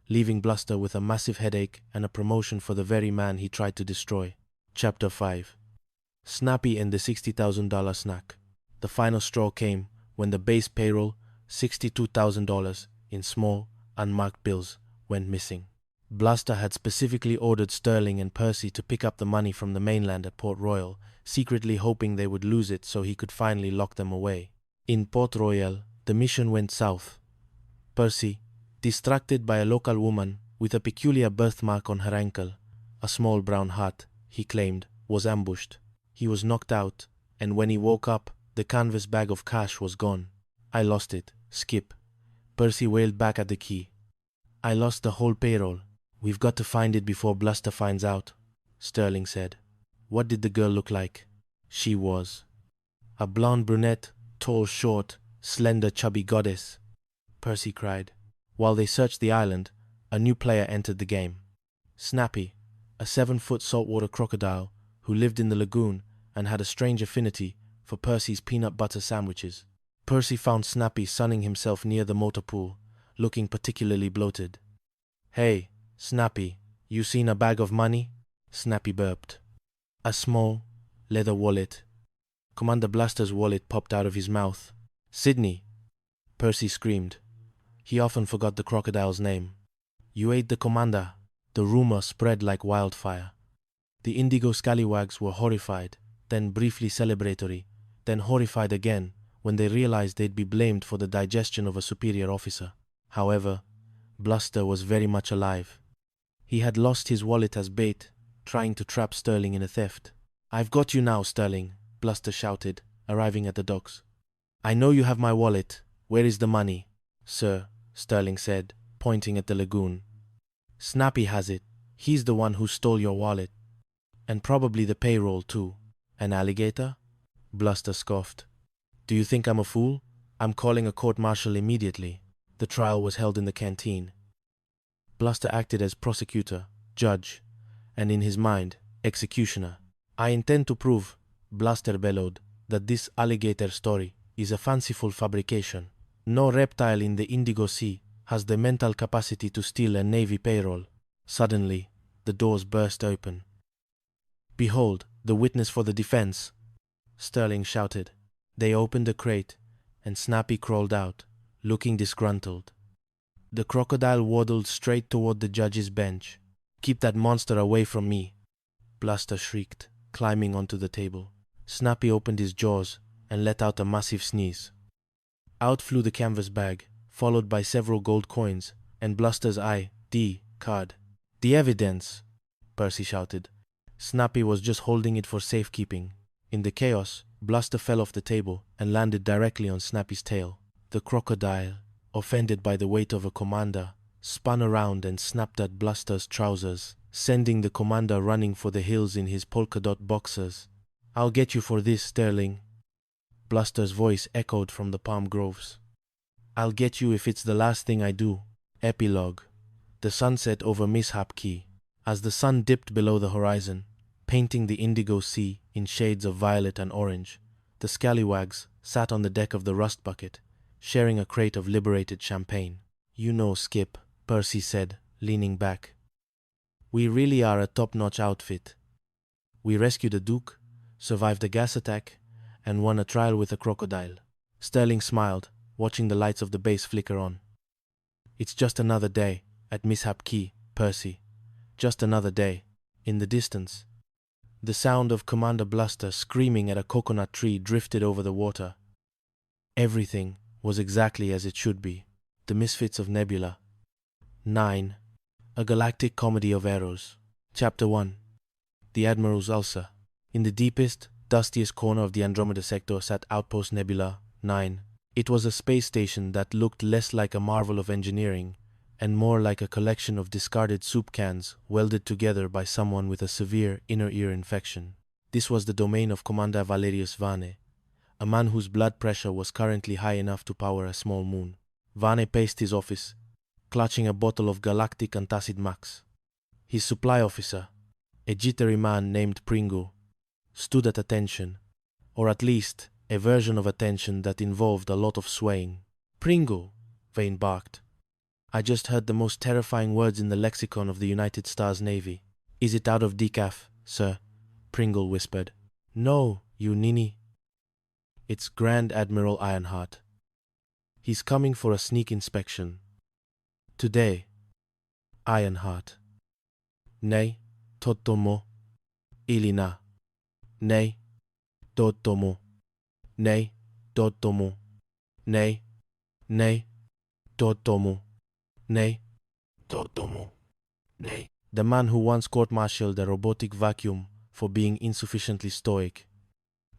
leaving Bluster with a massive headache and a promotion for the very man he tried to destroy. Chapter 5. Snappy and the $60,000 snack. The final straw came when the base payroll, $62,000 in small, unmarked bills, went missing. Bluster had specifically ordered Sterling and Percy to pick up the money from the mainland at Port Royal, secretly hoping they would lose it so he could finally lock them away. In Port Royal, the mission went south. Percy, distracted by a local woman with a peculiar birthmark on her ankle, a small brown heart, he claimed, was ambushed. He was knocked out, and when he woke up, the canvas bag of cash was gone. I lost it, Skip. Percy wailed back at the key. I lost the whole payroll. We've got to find it before Bluster finds out, Sterling said. What did the girl look like? She was a blonde brunette, tall, short, slender, chubby goddess, Percy cried. While they searched the island, a new player entered the game. Snappy, a 7-foot saltwater crocodile who lived in the lagoon and had a strange affinity for Percy's peanut butter sandwiches. Percy found Snappy sunning himself near the motor pool, looking particularly bloated. Hey, Snappy, you seen a bag of money? Snappy burped. A small, leather wallet. Commander Bluster's wallet popped out of his mouth. Sydney, Percy screamed. He often forgot the crocodile's name. You ate the commander. The rumor spread like wildfire. The indigo scallywags were horrified, then briefly celebratory, then horrified again when they realized they'd be blamed for the digestion of a superior officer. However, Bluster was very much alive. He had lost his wallet as bait, trying to trap Sterling in a theft. I've got you now, Sterling, Bluster shouted, arriving at the docks. I know you have my wallet. Where is the money? Sir, Sterling said, pointing at the lagoon. Snappy has it. He's the one who stole your wallet. And probably the payroll, too. An alligator? Bluster scoffed. Do you think I'm a fool? I'm calling a court-martial immediately. The trial was held in the canteen. Bluster acted as prosecutor, judge, and in his mind, executioner. I intend to prove, Bluster bellowed, that this alligator story is a fanciful fabrication. No reptile in the Indigo Sea has the mental capacity to steal a Navy payroll. Suddenly, the doors burst open. Behold, the witness for the defense, Sterling shouted. They opened the crate, and Snappy crawled out, looking disgruntled. The crocodile waddled straight toward the judge's bench. Keep that monster away from me, Bluster shrieked, climbing onto the table. Snappy opened his jaws and let out a massive sneeze. Out flew the canvas bag, followed by several gold coins, and Bluster's ID card. The evidence, Percy shouted. Snappy was just holding it for safekeeping. In the chaos, Bluster fell off the table and landed directly on Snappy's tail. The crocodile, offended by the weight of a commander, spun around and snapped at Bluster's trousers, sending the commander running for the hills in his polka-dot boxers. I'll get you for this, Sterling. Bluster's voice echoed from the palm groves. I'll get you if it's the last thing I do. Epilogue. The sunset over Mishap Key. As the sun dipped below the horizon, painting the Indigo Sea in shades of violet and orange, the scallywags sat on the deck of the Rust Bucket, sharing a crate of liberated champagne. You know, Skip, Percy said, leaning back. We really are a top-notch outfit. We rescued a Duke, survived a gas attack, and won a trial with a crocodile. Sterling smiled, watching the lights of the base flicker on. It's just another day at Mishap Key, Percy. Just another day. In the distance, the sound of Commander Bluster screaming at a coconut tree drifted over the water. Everything was exactly as it should be. The Misfits of Nebula. 9. A Galactic Comedy of Errors. Chapter 1. The Admiral's Ulcer. In the deepest, dustiest corner of the Andromeda sector sat Outpost Nebula 9. It was a space station that looked less like a marvel of engineering and more like a collection of discarded soup cans welded together by someone with a severe inner ear infection. This was the domain of Commander Valerius Vane, a man whose blood pressure was currently high enough to power a small moon. Vane paced his office, clutching a bottle of galactic antacid max. His supply officer, a jittery man named Pringle, stood at attention, or at least a version of attention that involved a lot of swaying. Pringle, Vane barked. I just heard the most terrifying words in the lexicon of the United States Navy. Is it out of decaf, sir? Pringle whispered. No, you ninny. It's Grand Admiral Ironheart. He's coming for a sneak inspection. Today, Ironheart. Nei, Totomo, Ilina. Nei, Totomo. Nei, Totomo. Nei, Totomo. Nei, Totomo. Nei. The man who once court-martialed a robotic vacuum for being insufficiently stoic.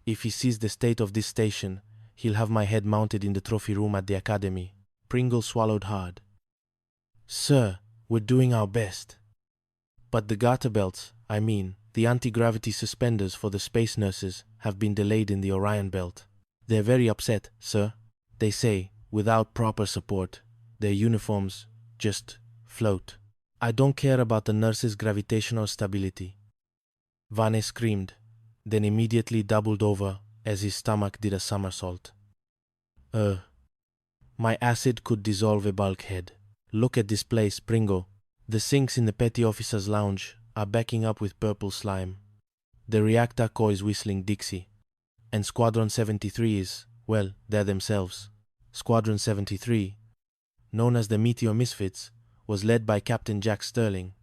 If he sees the state of this station, he'll have my head mounted in the trophy room at the academy. Pringle swallowed hard. Sir, we're doing our best. But the garter belts, the anti-gravity suspenders for the space nurses, have been delayed in the Orion belt. They're very upset, sir. They say, without proper support, their uniforms just float. I don't care about the nurses' gravitational stability. Vane screamed, then immediately doubled over as his stomach did a somersault. My acid could dissolve a bulkhead. Look at this place, Pringle. The sinks in the petty officer's lounge are backing up with purple slime. The reactor core is whistling Dixie. And Squadron 73 is, well, they're themselves. Squadron 73, known as the Meteor Misfits, was led by Captain Jack Sterling.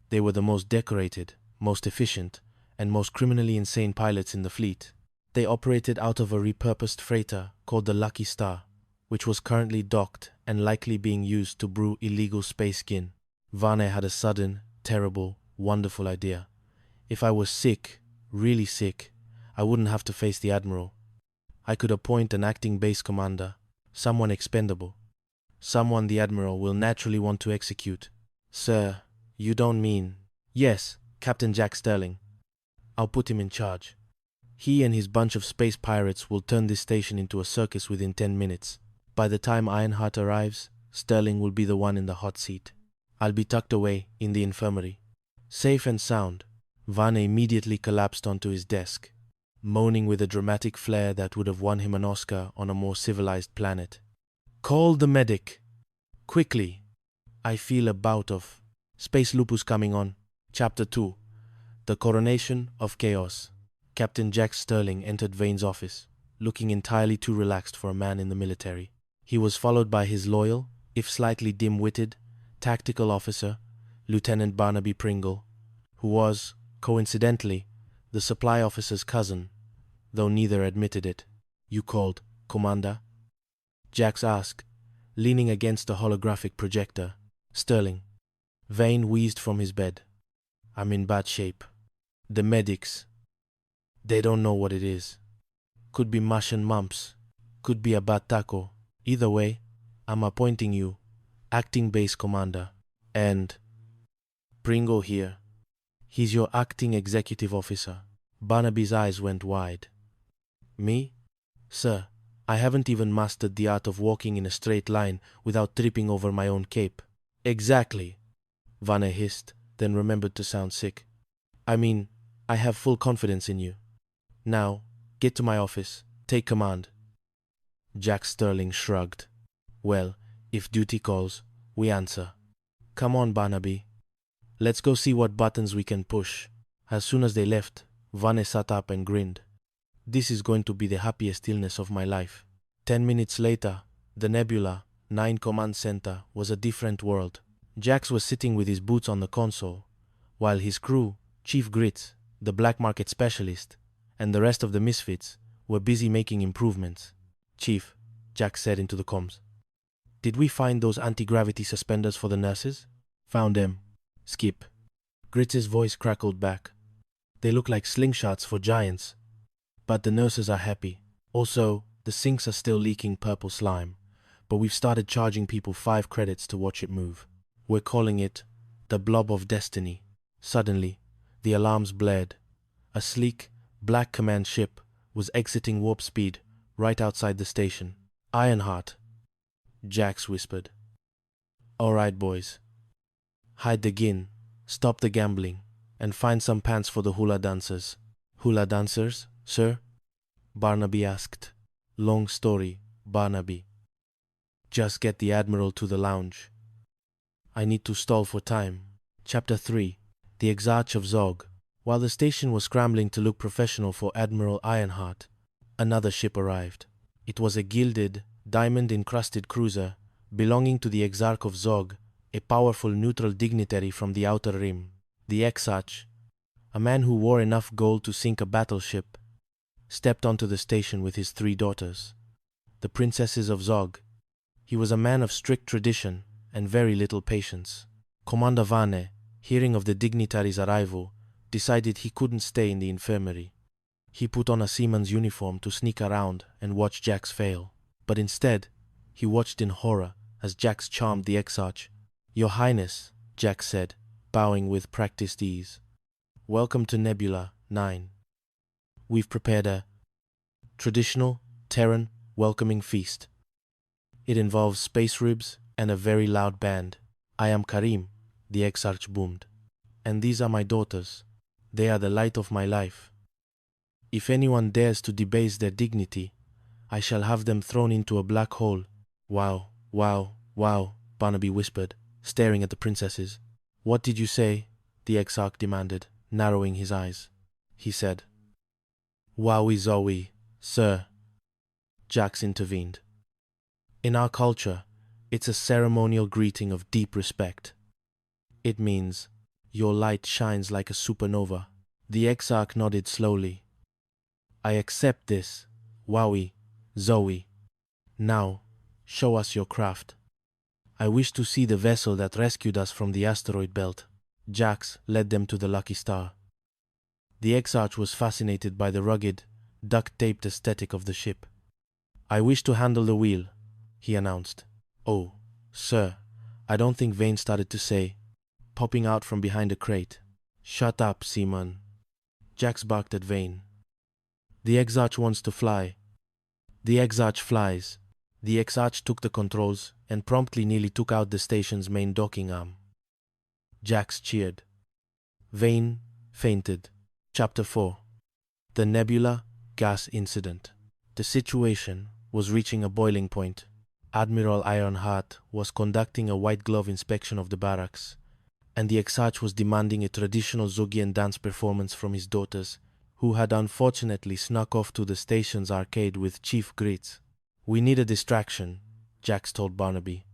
They were the most decorated, most efficient, and most criminally insane pilots in the fleet. They operated out of a repurposed freighter called the Lucky Star, which was currently docked and likely being used to brew illegal space gin. Vane had a sudden, terrible, wonderful idea. If I was sick, really sick, I wouldn't have to face the Admiral. I could appoint an acting base commander, someone expendable, someone the Admiral will naturally want to execute. Sir, you don't mean... Yes, Captain Jack Sterling. I'll put him in charge. He and his bunch of space pirates will turn this station into a circus within 10 minutes. By the time Ironheart arrives, Sterling will be the one in the hot seat. I'll be tucked away in the infirmary. Safe and sound, Vane immediately collapsed onto his desk, moaning with a dramatic flair that would have won him an Oscar on a more civilized planet. Call the medic. Quickly. I feel a bout of... Space Lupus coming on. Chapter 2. The Coronation of Chaos. Captain Jack Sterling entered Vane's office, looking entirely too relaxed for a man in the military. He was followed by his loyal, if slightly dim-witted, tactical officer, Lieutenant Barnaby Pringle, who was, coincidentally, the supply officer's cousin, though neither admitted it. You called, Commander? Jax asked, leaning against a holographic projector. Sterling. Vane wheezed from his bed. I'm in bad shape. The medics. They don't know what it is. Could be mush and mumps. Could be a bad taco. Either way, I'm appointing you acting base commander. And Pringle here. He's your acting executive officer. Barnaby's eyes went wide. Me? Sir, I haven't even mastered the art of walking in a straight line without tripping over my own cape. Exactly, Vane hissed, then remembered to sound sick. I have full confidence in you. Now, get to my office. Take command. Jack Sterling shrugged. Well, if duty calls, we answer. Come on, Barnaby. Let's go see what buttons we can push. As soon as they left, Vane sat up and grinned. This is going to be the happiest illness of my life. 10 minutes later, the Nebula 9 Command Center was a different world. Jax was sitting with his boots on the console, while his crew, Chief Grits, the black market specialist, and the rest of the misfits were busy making improvements. Chief, Jax said into the comms. Did we find those anti-gravity suspenders for the nurses? Found them. Skip. Grits' voice crackled back. They look like slingshots for giants. But the nurses are happy. Also, the sinks are still leaking purple slime, but we've started charging people 5 credits to watch it move. We're calling it the Blob of Destiny. Suddenly, the alarms blared. A sleek, black command ship was exiting warp speed right outside the station. Ironheart, Jax whispered. All right, boys. Hide the gin, stop the gambling, and find some pants for the hula dancers. Hula dancers, sir? Barnaby asked. Long story, Barnaby. Just get the Admiral to the lounge. I need to stall for time. Chapter 3. The Exarch of Zog. While the station was scrambling to look professional for Admiral Ironheart, another ship arrived. It was a gilded, diamond-encrusted cruiser belonging to the Exarch of Zog, a powerful neutral dignitary from the Outer Rim. The Exarch, a man who wore enough gold to sink a battleship, stepped onto the station with his 3 daughters, the princesses of Zog. He was a man of strict tradition and very little patience. Commander Vane, hearing of the dignitary's arrival, decided he couldn't stay in the infirmary. He put on a seaman's uniform to sneak around and watch Jax fail, but instead, he watched in horror as Jax charmed the Exarch. "Your Highness," Jax said, bowing with practiced ease. "Welcome to Nebula 9. We've prepared a traditional Terran welcoming feast. It involves space ribs and a very loud band. I am Karim," the Exarch boomed. "And these are my daughters. They are the light of my life. If anyone dares to debase their dignity, I shall have them thrown into a black hole." "Wow, wow, wow," Barnaby whispered, staring at the princesses. "What did you say?" the Exarch demanded, narrowing his eyes. He said, "Wowie zowie, sir," Jax intervened. "In our culture, it's a ceremonial greeting of deep respect. It means, your light shines like a supernova." The Exarch nodded slowly. "I accept this, Wowie, Zoe. Now, show us your craft. I wish to see the vessel that rescued us from the asteroid belt." Jax led them to the Lucky Star. The Exarch was fascinated by the rugged, duct-taped aesthetic of the ship. "I wish to handle the wheel," he announced. "Oh, sir," I don't think Vane started to say, popping out from behind a crate. "Shut up, seaman." Jax barked at Vane. "The Exarch wants to fly." The Exarch flies. The Exarch took the controls and promptly nearly took out the station's main docking arm. Jax cheered. Vane fainted. Chapter 4. The Nebula Gas Incident. The situation was reaching a boiling point. Admiral Ironheart was conducting a white glove inspection of the barracks, and the Exarch was demanding a traditional Zogian dance performance from his daughters, who had unfortunately snuck off to the station's arcade with Chief Grits. "We need a distraction," Jax told Barnaby.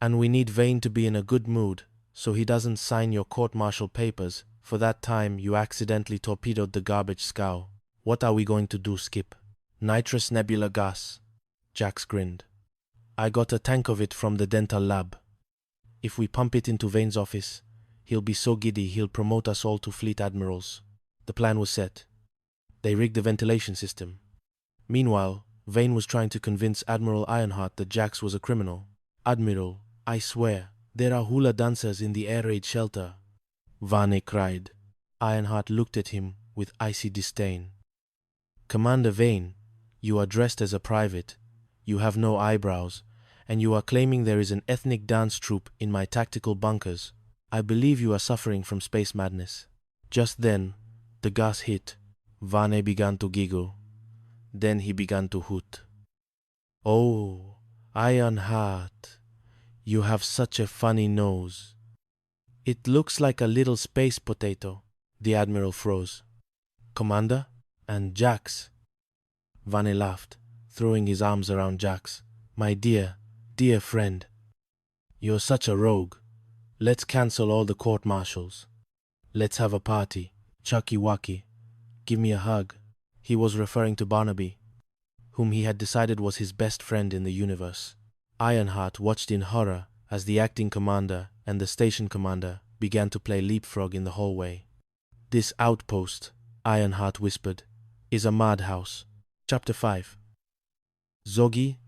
"And we need Vane to be in a good mood, so he doesn't sign your court-martial papers for that time you accidentally torpedoed the garbage scow. What are we going to do, Skip?" "Nitrous nebula gas," Jax grinned. "I got a tank of it from the dental lab. If we pump it into Vane's office, he'll be so giddy he'll promote us all to fleet admirals." The plan was set. They rigged the ventilation system. Meanwhile, Vane was trying to convince Admiral Ironheart that Jax was a criminal. "Admiral, I swear, there are hula dancers in the air raid shelter," Vane cried. Ironheart looked at him with icy disdain. "Commander Vane, you are dressed as a private, you have no eyebrows, and you are claiming there is an ethnic dance troupe in my tactical bunkers. I believe you are suffering from space madness." Just then, the gas hit. Vane began to giggle. Then he began to hoot. "Oh, Ironheart, you have such a funny nose. It looks like a little space potato." The Admiral froze. "Commander? And Jax?" Vane laughed, throwing his arms around Jax. "My dear, dear friend. You're such a rogue. Let's cancel all the court-martials. Let's have a party. Chucky Wacky. Give me a hug." He was referring to Barnaby, whom he had decided was his best friend in the universe. Ironheart watched in horror as the acting commander and the station commander began to play leapfrog in the hallway. "This outpost," Ironheart whispered, "is a madhouse." Chapter 5. Zogi,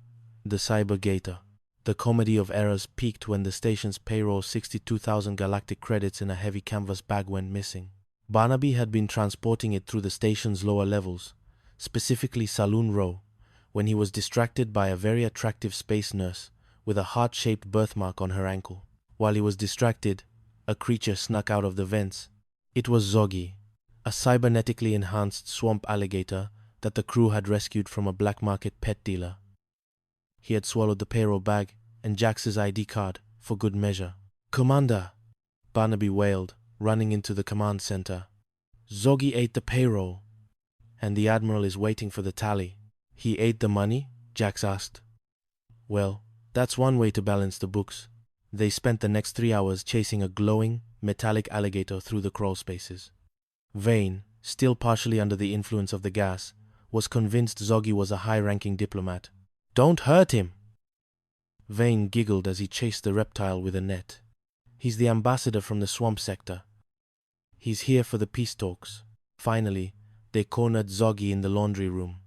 the Cyber Gator. The comedy of errors peaked when the station's payroll 62,000 galactic credits in a heavy canvas bag went missing. Barnaby had been transporting it through the station's lower levels, specifically Saloon Row, when he was distracted by a very attractive space nurse with a heart-shaped birthmark on her ankle. While he was distracted, a creature snuck out of the vents. It was Zogi, a cybernetically enhanced swamp alligator that the crew had rescued from a black market pet dealer. He had swallowed the payroll bag and Jax's ID card for good measure. "Commander," Barnaby wailed, running into the command center. "Zoggy ate the payroll, and the Admiral is waiting for the tally." "He ate the money?" Jax asked. "Well, that's one way to balance the books." They spent the next 3 hours chasing a glowing, metallic alligator through the crawl spaces. Vane, still partially under the influence of the gas, was convinced Zoggy was a high-ranking diplomat. "Don't hurt him!" Vane giggled as he chased the reptile with a net. "He's the ambassador from the swamp sector. He's here for the peace talks." Finally, they cornered Zoggy in the laundry room.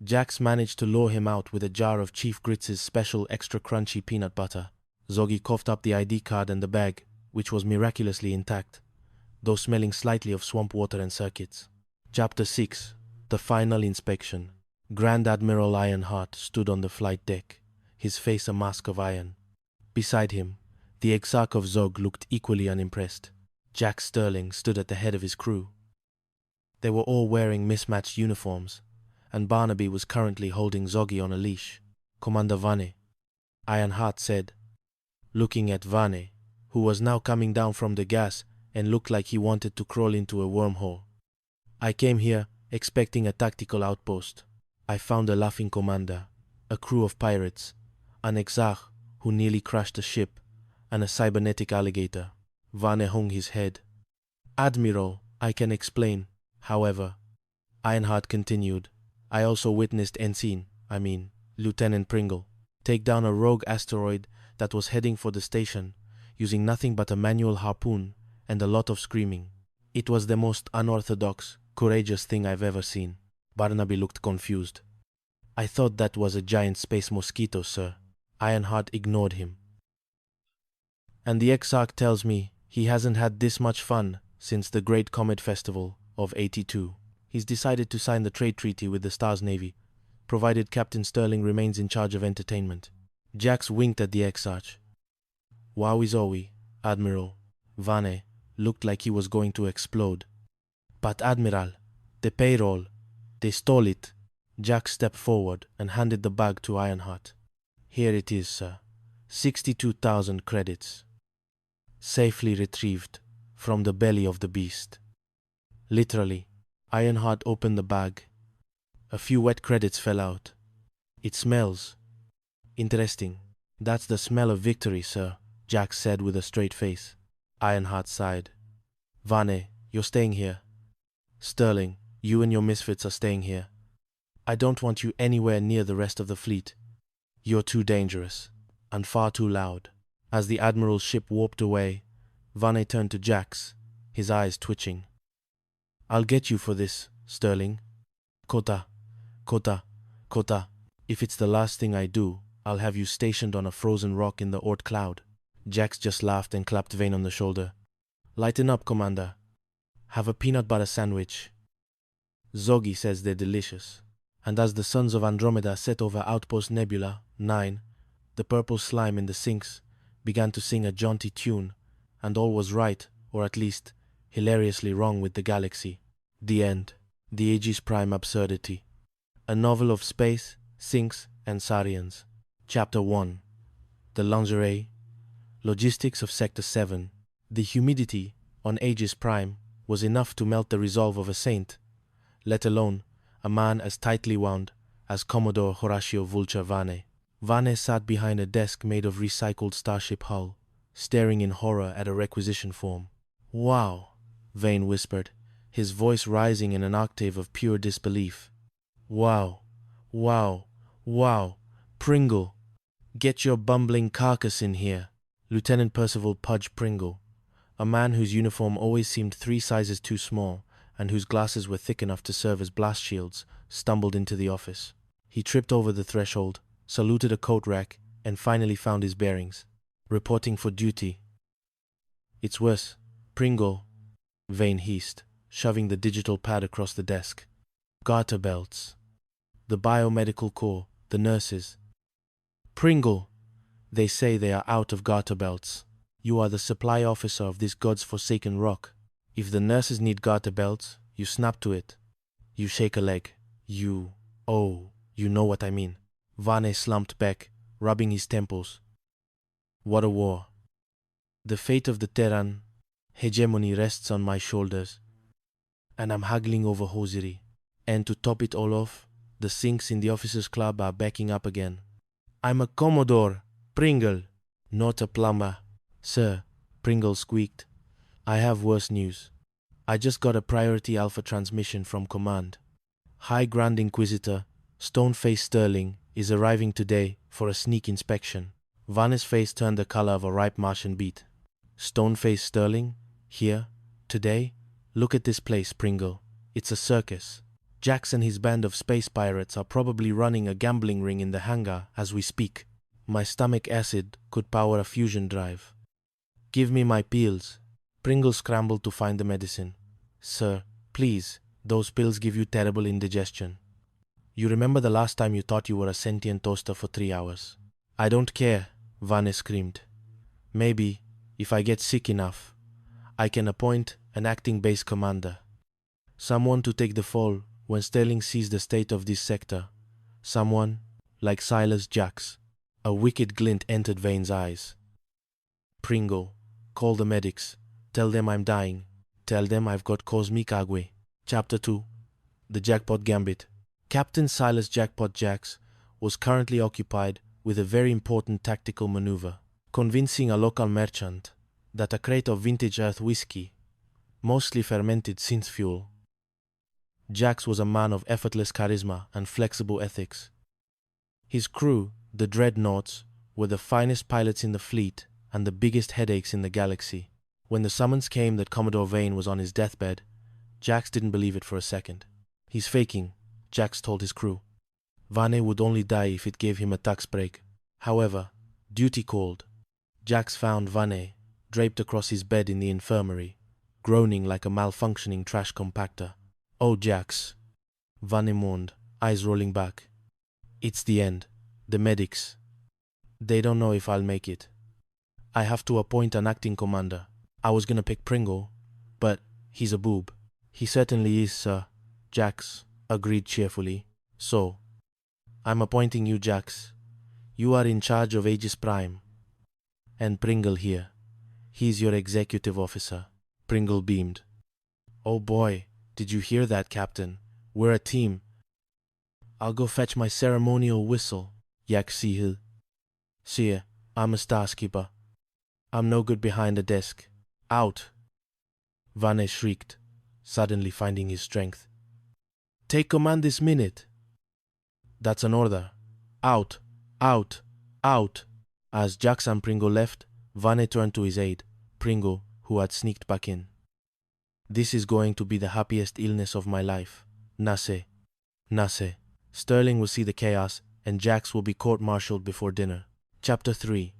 Jax managed to lure him out with a jar of Chief Grits' special extra crunchy peanut butter. Zoggy coughed up the ID card and the bag, which was miraculously intact, though smelling slightly of swamp water and circuits. Chapter 6. The Final Inspection. Grand Admiral Ironheart stood on the flight deck, his face a mask of iron. Beside him, the Exarch of Zog looked equally unimpressed. Jack Sterling stood at the head of his crew. They were all wearing mismatched uniforms, and Barnaby was currently holding Zoggy on a leash. "Commander Vane," Ironheart said, looking at Vane, who was now coming down from the gas and looked like he wanted to crawl into a wormhole. "I came here expecting a tactical outpost. I found a laughing commander, a crew of pirates, an Exarch who nearly crashed a ship, and a cybernetic alligator." Vane hung his head. "Admiral, I can explain. However," Ironheart continued, "I also witnessed Lieutenant Pringle, take down a rogue asteroid that was heading for the station, using nothing but a manual harpoon and a lot of screaming. It was the most unorthodox, courageous thing I've ever seen." Barnaby looked confused. "I thought that was a giant space mosquito, sir." Ironheart ignored him. "And the Exarch tells me he hasn't had this much fun since the Great Comet Festival of '82. He's decided to sign the trade treaty with the Stars Navy, provided Captain Sterling remains in charge of entertainment." Jax winked at the Exarch. "Wowie zowie, Admiral." Vane looked like he was going to explode. "But Admiral, the payroll, they stole it." Jack stepped forward and handed the bag to Ironheart. "Here it is, sir. 62,000 credits. Safely retrieved from the belly of the beast." Literally, Ironheart opened the bag. A few wet credits fell out. "It smells. Interesting. That's the smell of victory, sir," Jack said with a straight face. Ironheart sighed. "Vane, you're staying here. Sterling, you and your misfits are staying here. I don't want you anywhere near the rest of the fleet. You're too dangerous, and far too loud." As the Admiral's ship warped away, Vane turned to Jax, his eyes twitching. "I'll get you for this, Sterling. Kota, Kota, Kota. If it's the last thing I do, I'll have you stationed on a frozen rock in the Oort cloud." Jax just laughed and clapped Vane on the shoulder. "Lighten up, Commander. Have a peanut butter sandwich. Zoggy says they're delicious." And as the Sons of Andromeda set over Outpost Nebula 9, the purple slime in the sinks began to sing a jaunty tune, and all was right, or at least hilariously wrong with the galaxy. The end. The Aegis Prime Absurdity. A novel of space, sinks, and Saurians. Chapter 1. The Lingerie. Logistics of Sector 7. The humidity on Aegis Prime was enough to melt the resolve of a saint, let alone a man as tightly wound as Commodore Horatio Vulture Vane. Vane sat behind a desk made of recycled starship hull, staring in horror at a requisition form. "Wow," Vane whispered, his voice rising in an octave of pure disbelief. "Wow, wow, wow, Pringle, get your bumbling carcass in here." Lieutenant Percival Pudge Pringle, a man whose uniform always seemed 3 sizes too small and whose glasses were thick enough to serve as blast shields, stumbled into the office. He tripped over the threshold, saluted a coat rack, and finally found his bearings. "Reporting for duty." "It's worse. Pringle," Vane hissed, shoving the digital pad across the desk. "Garter belts. The biomedical corps, the nurses." "Pringle, they say they are out of garter belts. You are the supply officer of this God's forsaken rock. If the nurses need garter belts, you snap to it. You shake a leg. Oh, you know what I mean. Vane slumped back, rubbing his temples. What a war. The fate of the Terran hegemony rests on my shoulders, and I'm haggling over hosiery. And to top it all off, the sinks in the officers' club are backing up again. I'm a Commodore, Pringle, not a plumber. Sir, Pringle squeaked. I have worse news. I just got a priority alpha transmission from command. High Grand Inquisitor, Stone-Faced Sterling, is arriving today for a sneak inspection. Vane's face turned the color of a ripe Martian beet. Stone-Faced Sterling? Here? Today? Look at this place, Pringle. It's a circus. Jax and his band of space pirates are probably running a gambling ring in the hangar as we speak. My stomach acid could power a fusion drive. Give me my pills. Pringle scrambled to find the medicine. Sir, please, those pills give you terrible indigestion. You remember the last time you thought you were a sentient toaster for 3 hours? I don't care, Vane screamed. Maybe, if I get sick enough, I can appoint an acting base commander. Someone to take the fall when Sterling sees the state of this sector. Someone like Silas Jax. A wicked glint entered Vane's eyes. Pringle, call the medics. Tell them I'm dying. Tell them I've got cosmic ague. Chapter 2. The Jackpot Gambit. Captain Silas Jackpot Jax was currently occupied with a very important tactical maneuver, convincing a local merchant that a crate of vintage earth whiskey, mostly fermented synth fuel. Jax was a man of effortless charisma and flexible ethics. His crew, the Dreadnoughts, were the finest pilots in the fleet and the biggest headaches in the galaxy. When the summons came that Commodore Vane was on his deathbed, Jax didn't believe it for a second. He's faking, Jax told his crew. Vane would only die if it gave him a tax break. However, duty called. Jax found Vane draped across his bed in the infirmary, groaning like a malfunctioning trash compactor. Oh, Jax, Vane mourned, eyes rolling back. It's the end. The medics. They don't know if I'll make it. I have to appoint an acting commander. I was gonna pick Pringle, but he's a boob. He certainly is, sir, Jax agreed cheerfully. So, I'm appointing you, Jax. You are in charge of Aegis Prime. And Pringle here. He's your executive officer. Pringle beamed. Oh boy, did you hear that, Captain? We're a team. I'll go fetch my ceremonial whistle, Yak Sihil. See, I'm a star skipper. I'm no good behind a desk. Out! Vane shrieked, suddenly finding his strength. Take command this minute. That's an order. Out! Out! Out! As Jax and Pringle left, Vane turned to his aide, Pringle, who had sneaked back in. This is going to be the happiest illness of my life. Nase. Nase. Sterling will see the chaos, and Jax will be court-martialed before dinner. Chapter 3.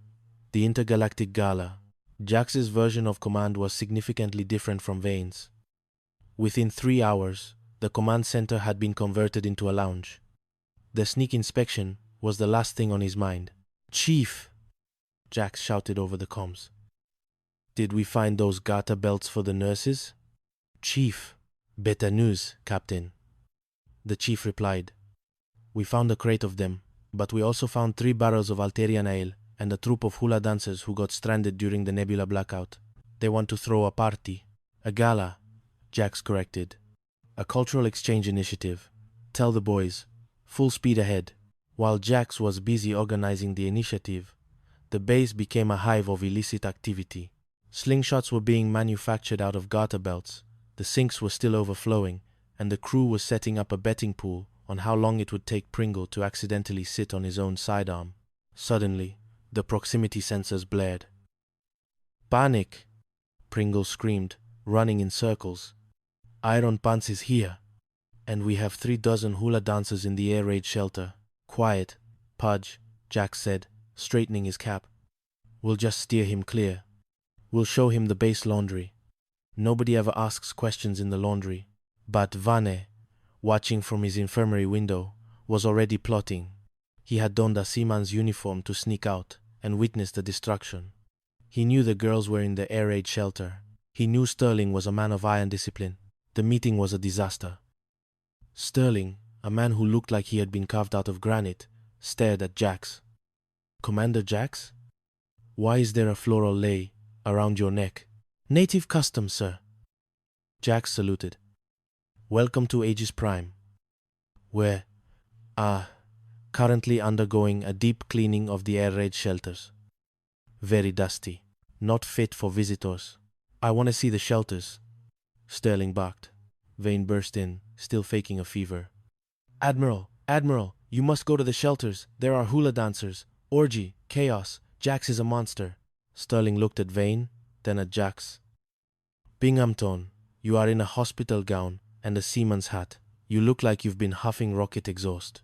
The Intergalactic Gala. Jax's version of command was significantly different from Vane's. Within 3 hours, the command center had been converted into a lounge. The sneak inspection was the last thing on his mind. Chief! Jax shouted over the comms. Did we find those garter belts for the nurses? Chief! Better news, Captain. The chief replied. We found a crate of them, but we also found 3 barrels of Alterian ale and a troupe of hula dancers who got stranded during the Nebula blackout. They want to throw a party. A gala, Jax corrected. A cultural exchange initiative. Tell the boys. Full speed ahead. While Jax was busy organizing the initiative, the base became a hive of illicit activity. Slingshots were being manufactured out of garter belts, the sinks were still overflowing, and the crew was setting up a betting pool on how long it would take Pringle to accidentally sit on his own sidearm. Suddenly, the proximity sensors blared. Panic! Pringle screamed, running in circles. Iron Pants is here, and we have 3 dozen hula dancers in the air raid shelter. Quiet, Pudge, Jax said, straightening his cap. We'll just steer him clear. We'll show him the base laundry. Nobody ever asks questions in the laundry. But Vane, watching from his infirmary window, was already plotting. He had donned a seaman's uniform to sneak out and witness the destruction. He knew the girls were in the air raid shelter. He knew Sterling was a man of iron discipline. The meeting was a disaster. Sterling, a man who looked like he had been carved out of granite, stared at Jax. Commander Jax? Why is there a floral lei around your neck? Native custom, sir. Jax saluted. Welcome to Aegis Prime. We're, currently undergoing a deep cleaning of the air raid shelters. Very dusty. Not fit for visitors. I want to see the shelters. Sterling barked. Vane burst in, still faking a fever. Admiral, you must go to the shelters. There are hula dancers. Orgy, chaos. Jax is a monster. Sterling looked at Vane, then at Jax. Binghamton, you are in a hospital gown and a seaman's hat. You look like you've been huffing rocket exhaust.